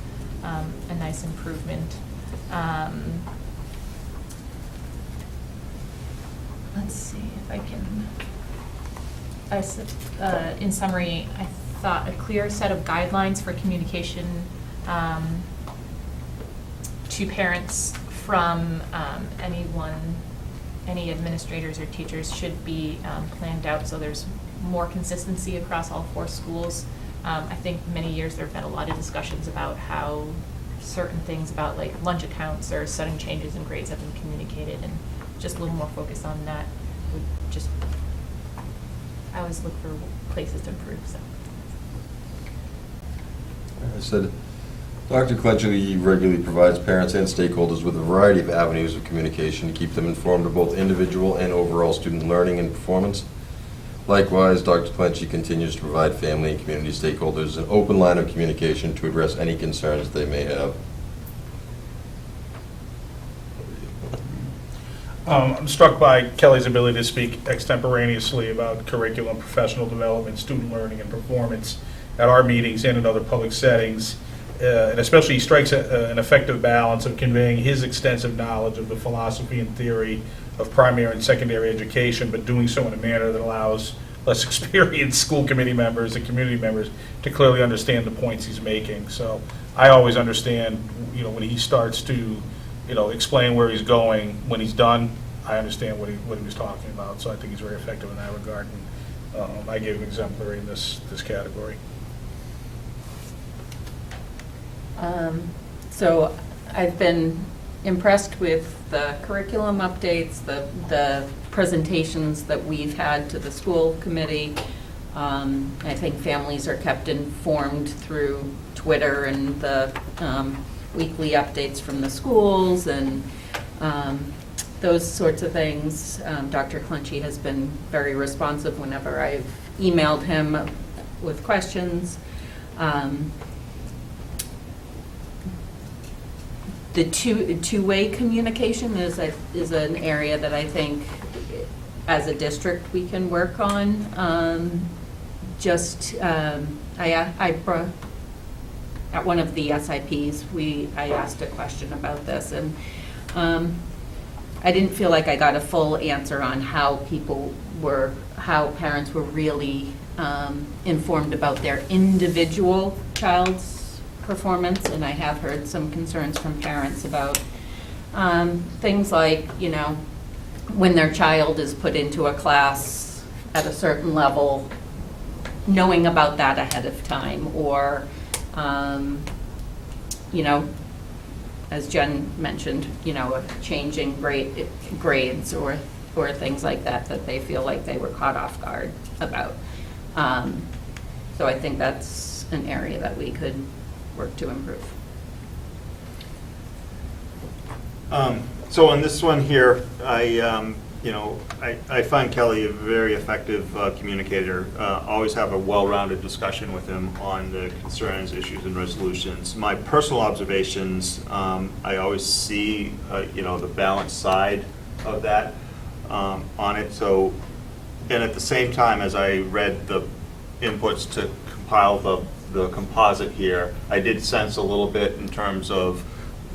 a nice improvement. Let's see if I can, in summary, I thought a clear set of guidelines for communication to parents from any administrators or teachers should be planned out so there's more consistency across all 4 schools. I think many years there have been a lot of discussions about how certain things about like lunch accounts or sudden changes in grades have been communicated, and just a little more focus on that would just, I always look for places to improve. So. I said, Dr. Clenchey regularly provides parents and stakeholders with a variety of avenues of communication to keep them informed of both individual and overall student learning and performance. Likewise, Dr. Clenchey continues to provide family and community stakeholders an open line of communication to address any concerns they may have. I'm struck by Kelly's ability to speak extemporaneously about curriculum, professional development, student learning, and performance at our meetings and in other public settings. And especially he strikes an effective balance of conveying his extensive knowledge of the philosophy and theory of primary and secondary education, but doing so in a manner that allows less experienced school committee members and community members to clearly understand the points he's making. So I always understand, when he starts to, explain where he's going. When he's done, I understand what he was talking about. So I think he's very effective in that regard. And I gave him exemplary in this category. So I've been impressed with the curriculum updates, the presentations that we've had to the school committee. I think families are kept informed through Twitter and the weekly updates from the schools and those sorts of things. Dr. Clenchey has been very responsive whenever I've emailed him with questions. The two-way communication is an area that I think, as a district, we can work on. At one of the SIPs, I asked a question about this, and I didn't feel like I got a full answer on how parents were really informed about their individual child's performance, and I have heard some concerns from parents about things like, when their child is put into a class at a certain level, knowing about that ahead of time, or, as Jen mentioned, changing grades or things like that they feel like they were caught off guard about. So I think that's an area that we could work to improve. So on this one here, I find Kelly a very effective communicator. Always have a well-rounded discussion with him on the concerns, issues, and resolutions. My personal observations, I always see, the balanced side of that on it. So, and at the same time, as I read the inputs to compile the composite here, I did sense a little bit in terms of,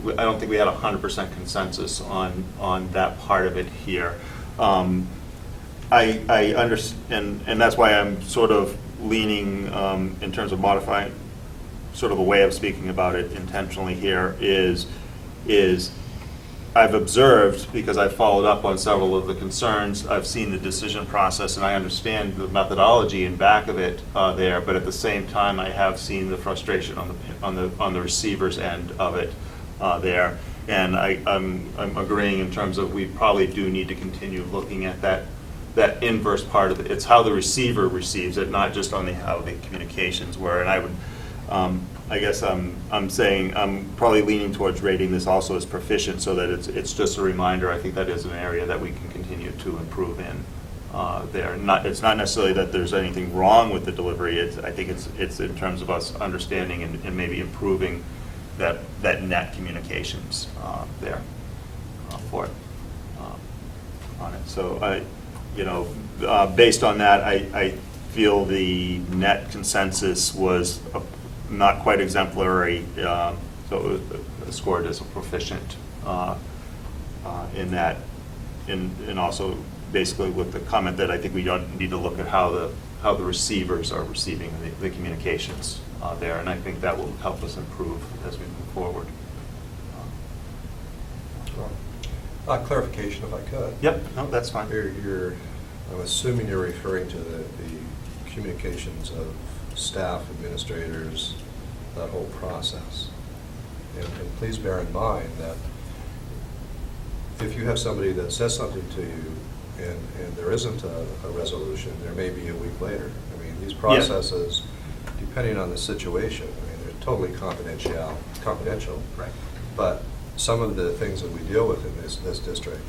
I don't think we had 100% consensus on that part of it here. I understand, and that's why I'm sort of leaning in terms of modifying sort of a way of speaking about it intentionally here is I've observed, because I've followed up on several of the concerns, I've seen the decision process, and I understand the methodology in back of it there, but at the same time, I have seen the frustration on the receiver's end of it there. And I'm agreeing in terms of we probably do need to continue looking at that inverse part of it. It's how the receiver receives it, not just on how the communications were. And I would, I guess I'm saying I'm probably leaning towards rating this also as proficient, so that it's just a reminder. I think that is an area that we can continue to improve in there. It's not necessarily that there's anything wrong with the delivery. I think it's in terms of us understanding and maybe improving that net communications there for it on it. So based on that, I feel the net consensus was not quite exemplary, so it was scored as a proficient in that, and also basically with the comment that I think we don't need to look at how the receivers are receiving the communications there, and I think that will help us improve as we move forward. Clarification, if I could. Yep, no, that's fine. I'm assuming you're referring to the communications of staff, administrators, that whole process. And please bear in mind that if you have somebody that says something to you and there isn't a resolution, there may be a week later. I mean, these processes, depending on the situation, they're totally confidential. Right. But some of the things that we deal with in this district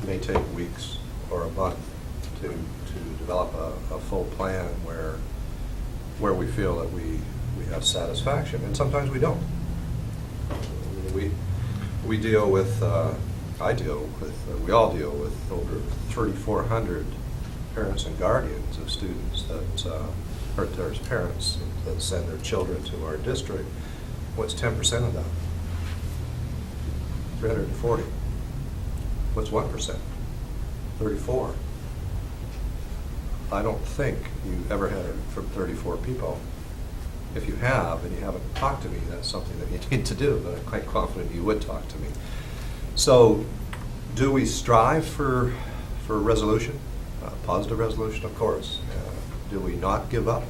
may take weeks or a month develop a full plan where we feel that we have satisfaction, and sometimes we don't. We deal with, we all deal with over 3,400 parents and guardians of students that, or there's parents that send their children to our district. What's 10% of that? 340. What's 1%? 34. I don't think you've ever had it from 34 people. If you have, and you haven't talked to me, that's something that you need to do, but I'm quite confident you would talk to me. So, do we strive for resolution? Positive resolution, of course. Do we not give up?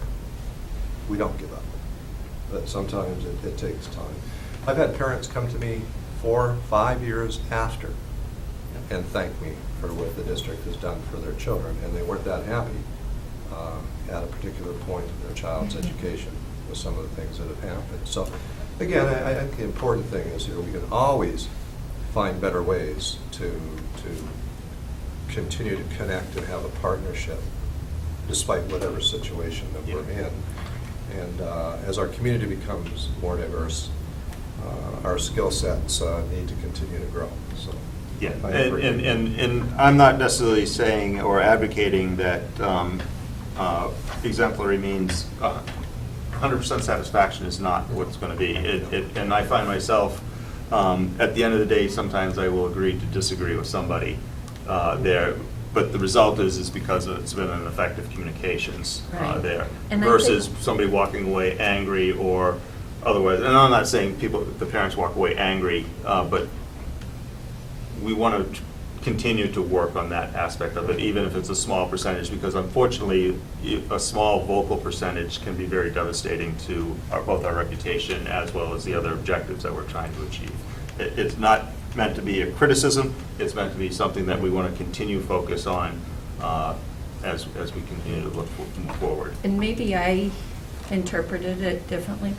We don't give up. But sometimes it takes time. I've had parents come to me 4, 5 years after and thank me for what the district has done for their children, and they weren't that happy at a particular point in their child's education with some of the things that have happened. So, again, I think the important thing is here we can always find better ways to continue to connect and have a partnership despite whatever situation that we're in. And as our community becomes more diverse, our skill sets need to continue to grow. So, yeah, I agree. and I'm not necessarily saying or advocating that exemplary means 100% satisfaction is not what it's going to be. And I find myself, at the end of the day, sometimes I will agree to disagree with somebody there. But the result is because it's been an effective communications Right. there, And I versus think- somebody walking away angry or otherwise. And I'm not saying the parents walk away angry, but we want to continue to work on that aspect of it, even if it's a small percentage, because unfortunately, a small vocal percentage can be very devastating to both our reputation as well as the other objectives that we're trying to achieve. It's not meant to be a criticism, it's meant to be something that we want to continue focus on as we continue to move forward. And maybe I interpreted it differently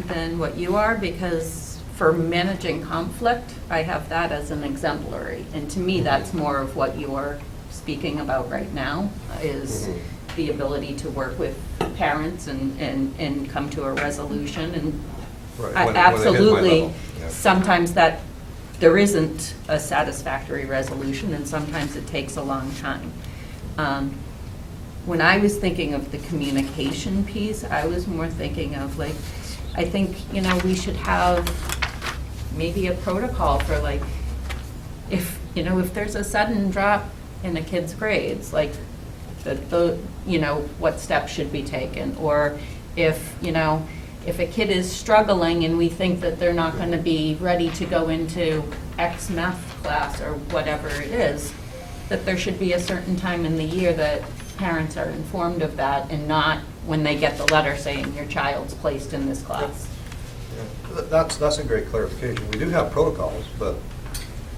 than what you are, because for managing conflict, I have that as an exemplary. And to me, that's more of what you're speaking about right now, is the ability to work with parents and come to a resolution. And Right, when they hit my absolutely, level, yeah. sometimes that there isn't a satisfactory resolution, and sometimes it takes a long time. When I was thinking of the communication piece, I was more thinking of like, I think, we should have maybe a protocol for like, if there's a sudden drop in a kid's grades, like what steps should be taken, or if a kid is struggling and we think that they're not going to be ready to go into X math class or whatever it is, that there should be a certain time in the year that parents are informed of that, and not when they get the letter saying your child's placed in this class. Yeah, that's a great clarification. We do have protocols, but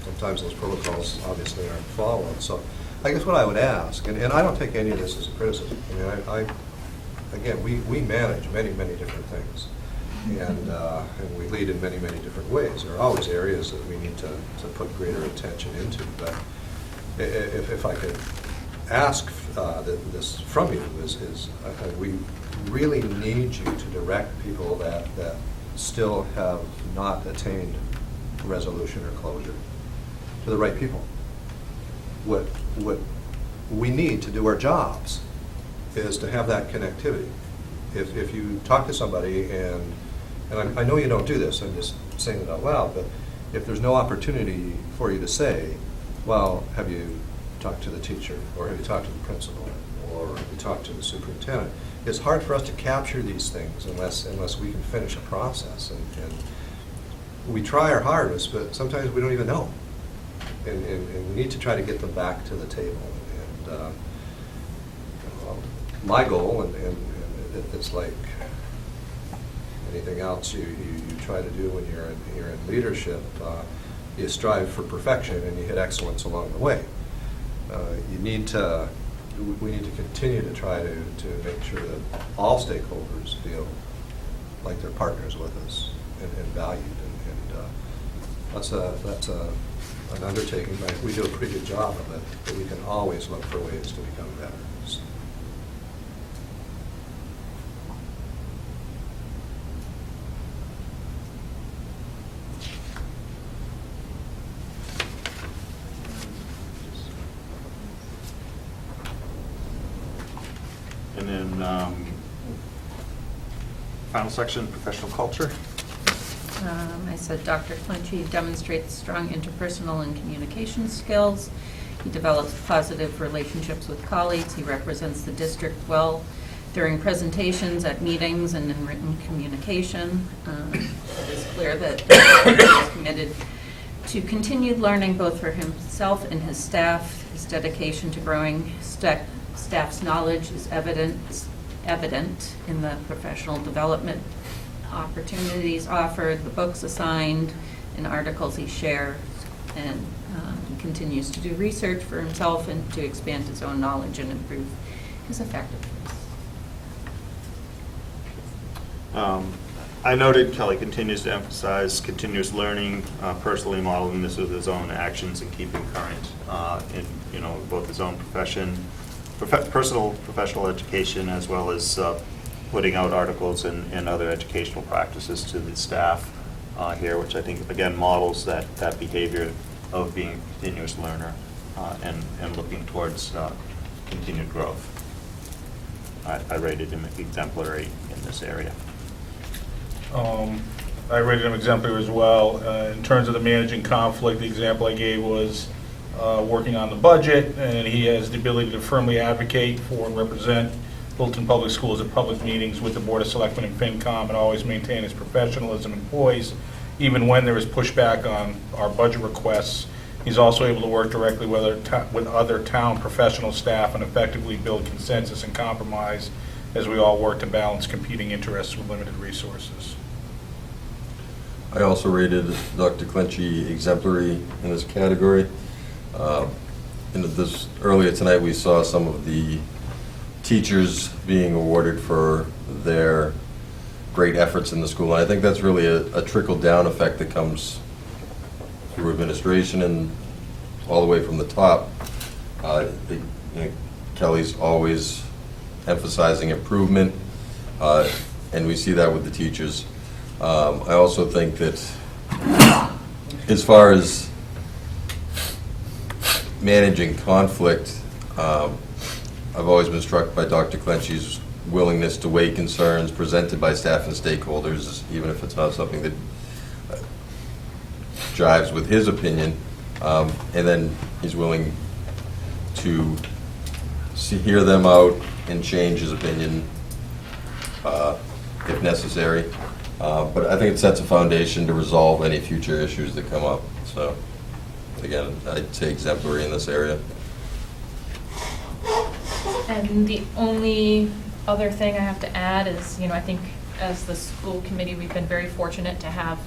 sometimes those protocols obviously aren't followed. So I guess what I would ask, and I don't take any of this as a criticism. I mean, again, we manage many, many different things, and we lead in many, many different ways. There are always areas that we need to put greater attention into. But if I could ask this from you, is we really need you to direct people that still have not attained resolution or closure to the right people. What we need to do our jobs is to have that connectivity. If you talk to somebody, and I know you don't do this, I'm just saying it out loud, but if there's no opportunity for you to say, well, have you talked to the teacher, or have you talked to the principal, or have you talked to the superintendent? It's hard for us to capture these things unless we can finish a process. And we try our hardest, but sometimes we don't even know. And we need to try to get them back to the table. And my goal, and it's like anything else you try to do when you're in leadership, you strive for perfection and you hit excellence along the way. We need to continue to try to make sure that all stakeholders feel like they're partners with us and valued. And that's an undertaking, but we do a pretty good job of it, but we can always look for ways to become better. So. then final section, professional culture. I said Dr. Clenchey demonstrates strong interpersonal and communication skills. He develops positive relationships with colleagues. He represents the district well during presentations, at meetings, and in written communication. It is clear that he is committed to continued learning both for himself and his staff. His dedication to growing staff's knowledge is evident in the professional development opportunities offered, the books assigned, and articles he shares, and he continues to do research for himself and to expand his own knowledge and improve his effectiveness. I noted Kelly continues to emphasize continuous learning, personally modeling this with his own actions and keeping current in both his own personal professional education, as well as putting out articles and other educational practices to the staff here, which I think again models that behavior of being a continuous learner and looking towards continued growth. I rated him exemplary in this area. I rated him exemplary as well. In terms of the managing conflict, the example I gave was working on the budget, and he has the ability to firmly advocate for and represent Littleton Public Schools at public meetings with the Board of Selectmen and FinCom, and always maintain his professionalism and poise, even when there is pushback on our budget requests. He's also able to work directly with other town professional staff and effectively build consensus and compromise as we all work to balance competing interests with limited resources. I also rated Dr. Clenchey exemplary in this category. Earlier tonight we saw some of the teachers being awarded for their great efforts in the school. And I think that's really a trickle-down effect that comes through administration and all the way from the top. Kelly's always emphasizing improvement, and we see that with the teachers. I also think that as far as managing conflict, I've always been struck by Dr. Clenchey's willingness to weigh concerns presented by staff and stakeholders, even if it's not something that jives with his opinion, and then he's willing to hear them out and change his opinion if necessary. But I think it sets a foundation to resolve any future issues that come up. So, again, I'd say exemplary in this area. And the only other thing I have to add is, I think as the school committee, we've been very fortunate to have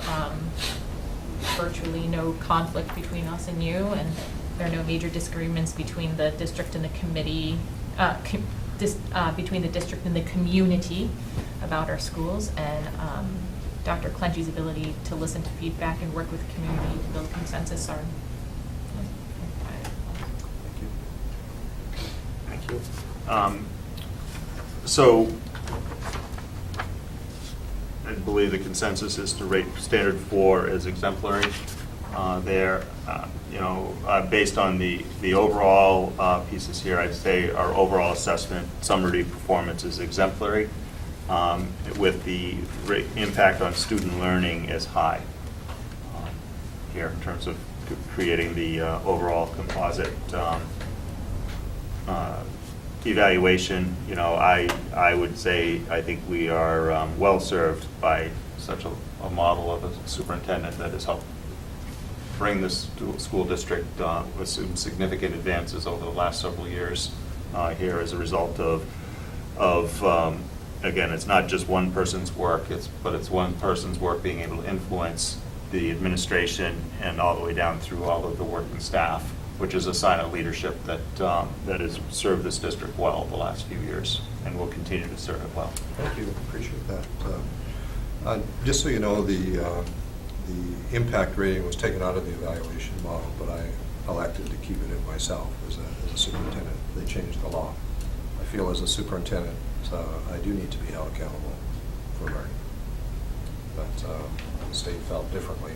virtually no conflict between us and you, and there are no major disagreements between the district and the committee, between the district and the community about our schools, and Dr. Clenchey's ability to listen to feedback and work with the community to build consensus are. Thank you. So I believe the consensus is to rate standard 4 as exemplary there. Based on the overall pieces here, I'd say our overall assessment summary performance is exemplary, with the impact on student learning as high here in terms of creating the overall composite evaluation. I would say I think we are well served by such a model of a superintendent that has helped bring this school district with some significant advances over the last several years here as a result of again, it's not just one person's work, but it's one person's work being able to influence the administration and all the way down through all of the working staff, which is a sign of leadership that has served this district well the last few years and will continue to serve it well. Thank you. Appreciate that. Just so you know, the impact rating was taken out of the evaluation model, but I elected to keep it in myself as a superintendent. They changed the law. I feel as a superintendent, I do need to be held accountable for learning. But the state felt differently.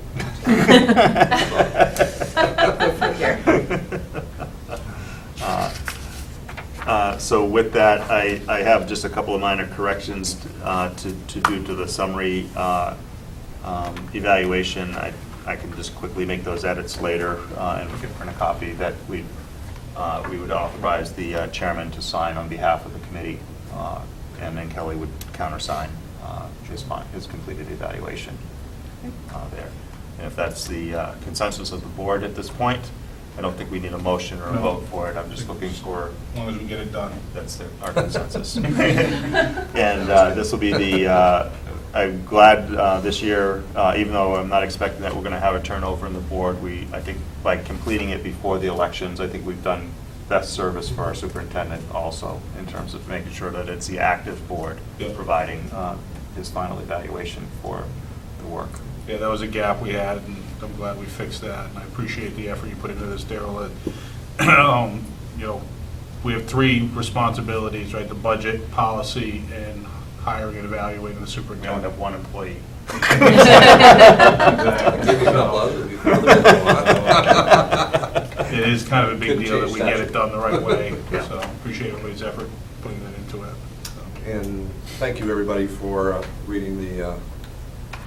So with that, I have just a couple of minor corrections to do to the summary evaluation. I can just quickly make those edits later, and we can print a copy that we would authorize the chairman to sign on behalf of the committee, and then Kelly would countersign his completed evaluation there. And if that's the consensus of the board at this point, I don't think we need a motion or a vote for it. I'm just looking for... As long as we get it done. That's our consensus. And this will be the... I'm glad this year, even though I'm not expecting that we're going to have a turnover in the board, I think by completing it before the elections, I think we've done best service for our superintendent also, in terms of making sure that it's the active board providing his final evaluation for the work. Yeah, that was a gap we had, and I'm glad we fixed that, and I appreciate the effort you put into this, Daryl. You know, we have 3 responsibilities, right? The budget, policy, and hiring and evaluating the We superintendent. only have 1 employee. It is kind of a big Could deal that change we get that. it done the right way, Yeah. so appreciate everybody's effort putting that into it. So. And thank you, everybody, for reading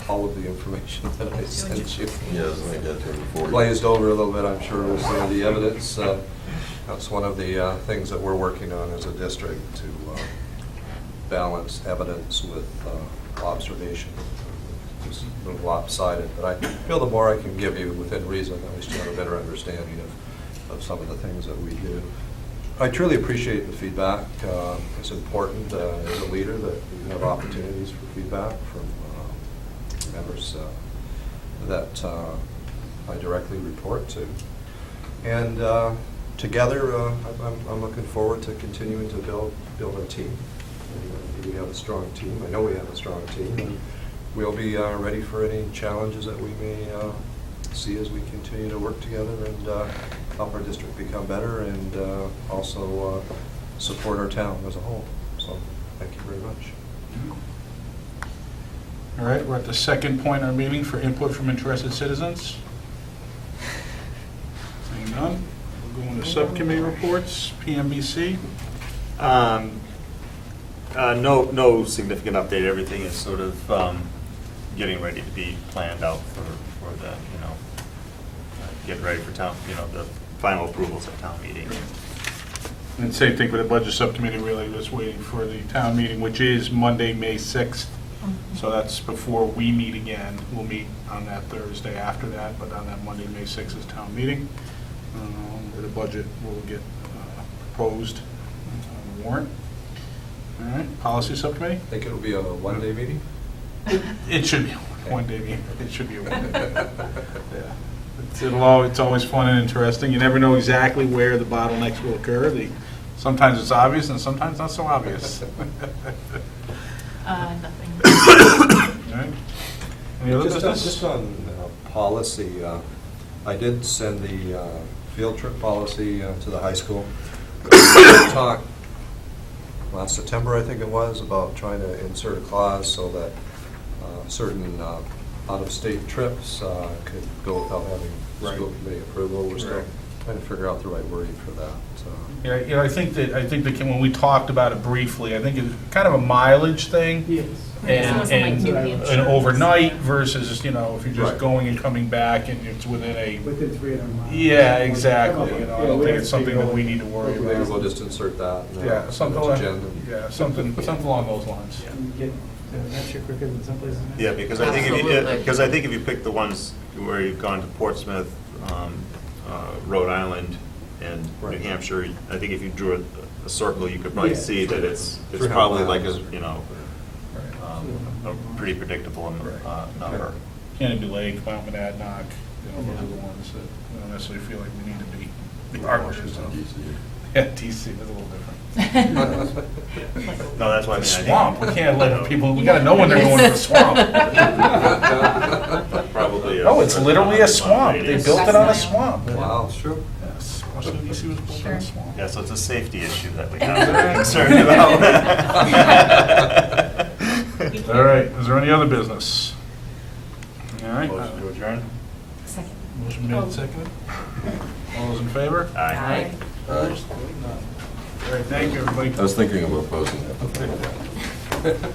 all of the information that I sent you. Yes, let me get to it before. Glazed over a little bit, I'm sure, with some of the evidence. That's one of the things that we're working on as a district, to balance evidence with observation. It's a little lopsided, but I feel the more I can give you within reason, at least you have a better understanding of some of the things that we do. I truly appreciate the feedback. It's important as a leader that you have opportunities for feedback from members that I directly report to. And together, I'm looking forward to continuing to build our team. We have a strong team. I know we have a strong team, and we'll be ready for any challenges that we may see as we continue to work together and help our district become better, and also support our town as a whole. So thank you very much. All right, we're at the second point in our meeting for input from interested citizens. Seeing none, we'll go into subcommittee reports, PMBC. No significant update. Everything is sort of getting ready to be planned out for the, getting ready for town, the final approvals at town meeting. And same thing for the budget subcommittee, really just waiting for the town meeting, which is Monday, May 6th. So that's before we meet again. We'll meet on that Thursday after that, but on that Monday, May 6th is town meeting, where the budget will get proposed on the warrant. All right, policy subcommittee? I think it'll be a one-day meeting? It should be a one-day meeting. It should be a one-day. Yeah. It's always fun and interesting. You never know exactly where the bottlenecks will occur. Sometimes it's obvious and sometimes not so obvious. Nothing. All right. Any other business? Just on policy, I did send the field trip policy to the high school. We talked last September, I think it was, about trying to insert a clause so that certain out-of-state trips could go without having school committee approval. We're still trying to figure out the right wording for that. Yeah, I think that when we talked about it briefly, I think it's kind of a mileage thing. Yes. And an overnight versus, if you're just Right. going and coming back and it's within 300 miles. Yeah, exactly. I don't think it's something that we need to worry Maybe about. we'll just insert that. Yeah, something along those lines. You get that shit quicker than some places. Yeah, because I think if you pick the ones where you've gone to Portsmouth, Rhode Island, and New Hampshire, I think if you drew a circle, you could probably see that it's probably like a pretty predictable number. Canopy Lake, Mount Monadnock, those are the ones that we don't necessarily feel like we need to be the arbiters of. Yeah, DC is a little different. No, that's why I mean, Swamp, we can't let people, we gotta know when they're going to the swamp. Probably. Oh, it's literally a swamp. They built it on a swamp. Wow, it's true. Yes, Washington DC was built on a swamp. Yeah, so it's a safety issue that we have to be concerned about. All right, is there any other business? All right. Motion to adjourn? Second. Motion made and seconded. All those in favor? Aye. Opposed? None. All right, thank you, everybody. I was thinking of opposing that.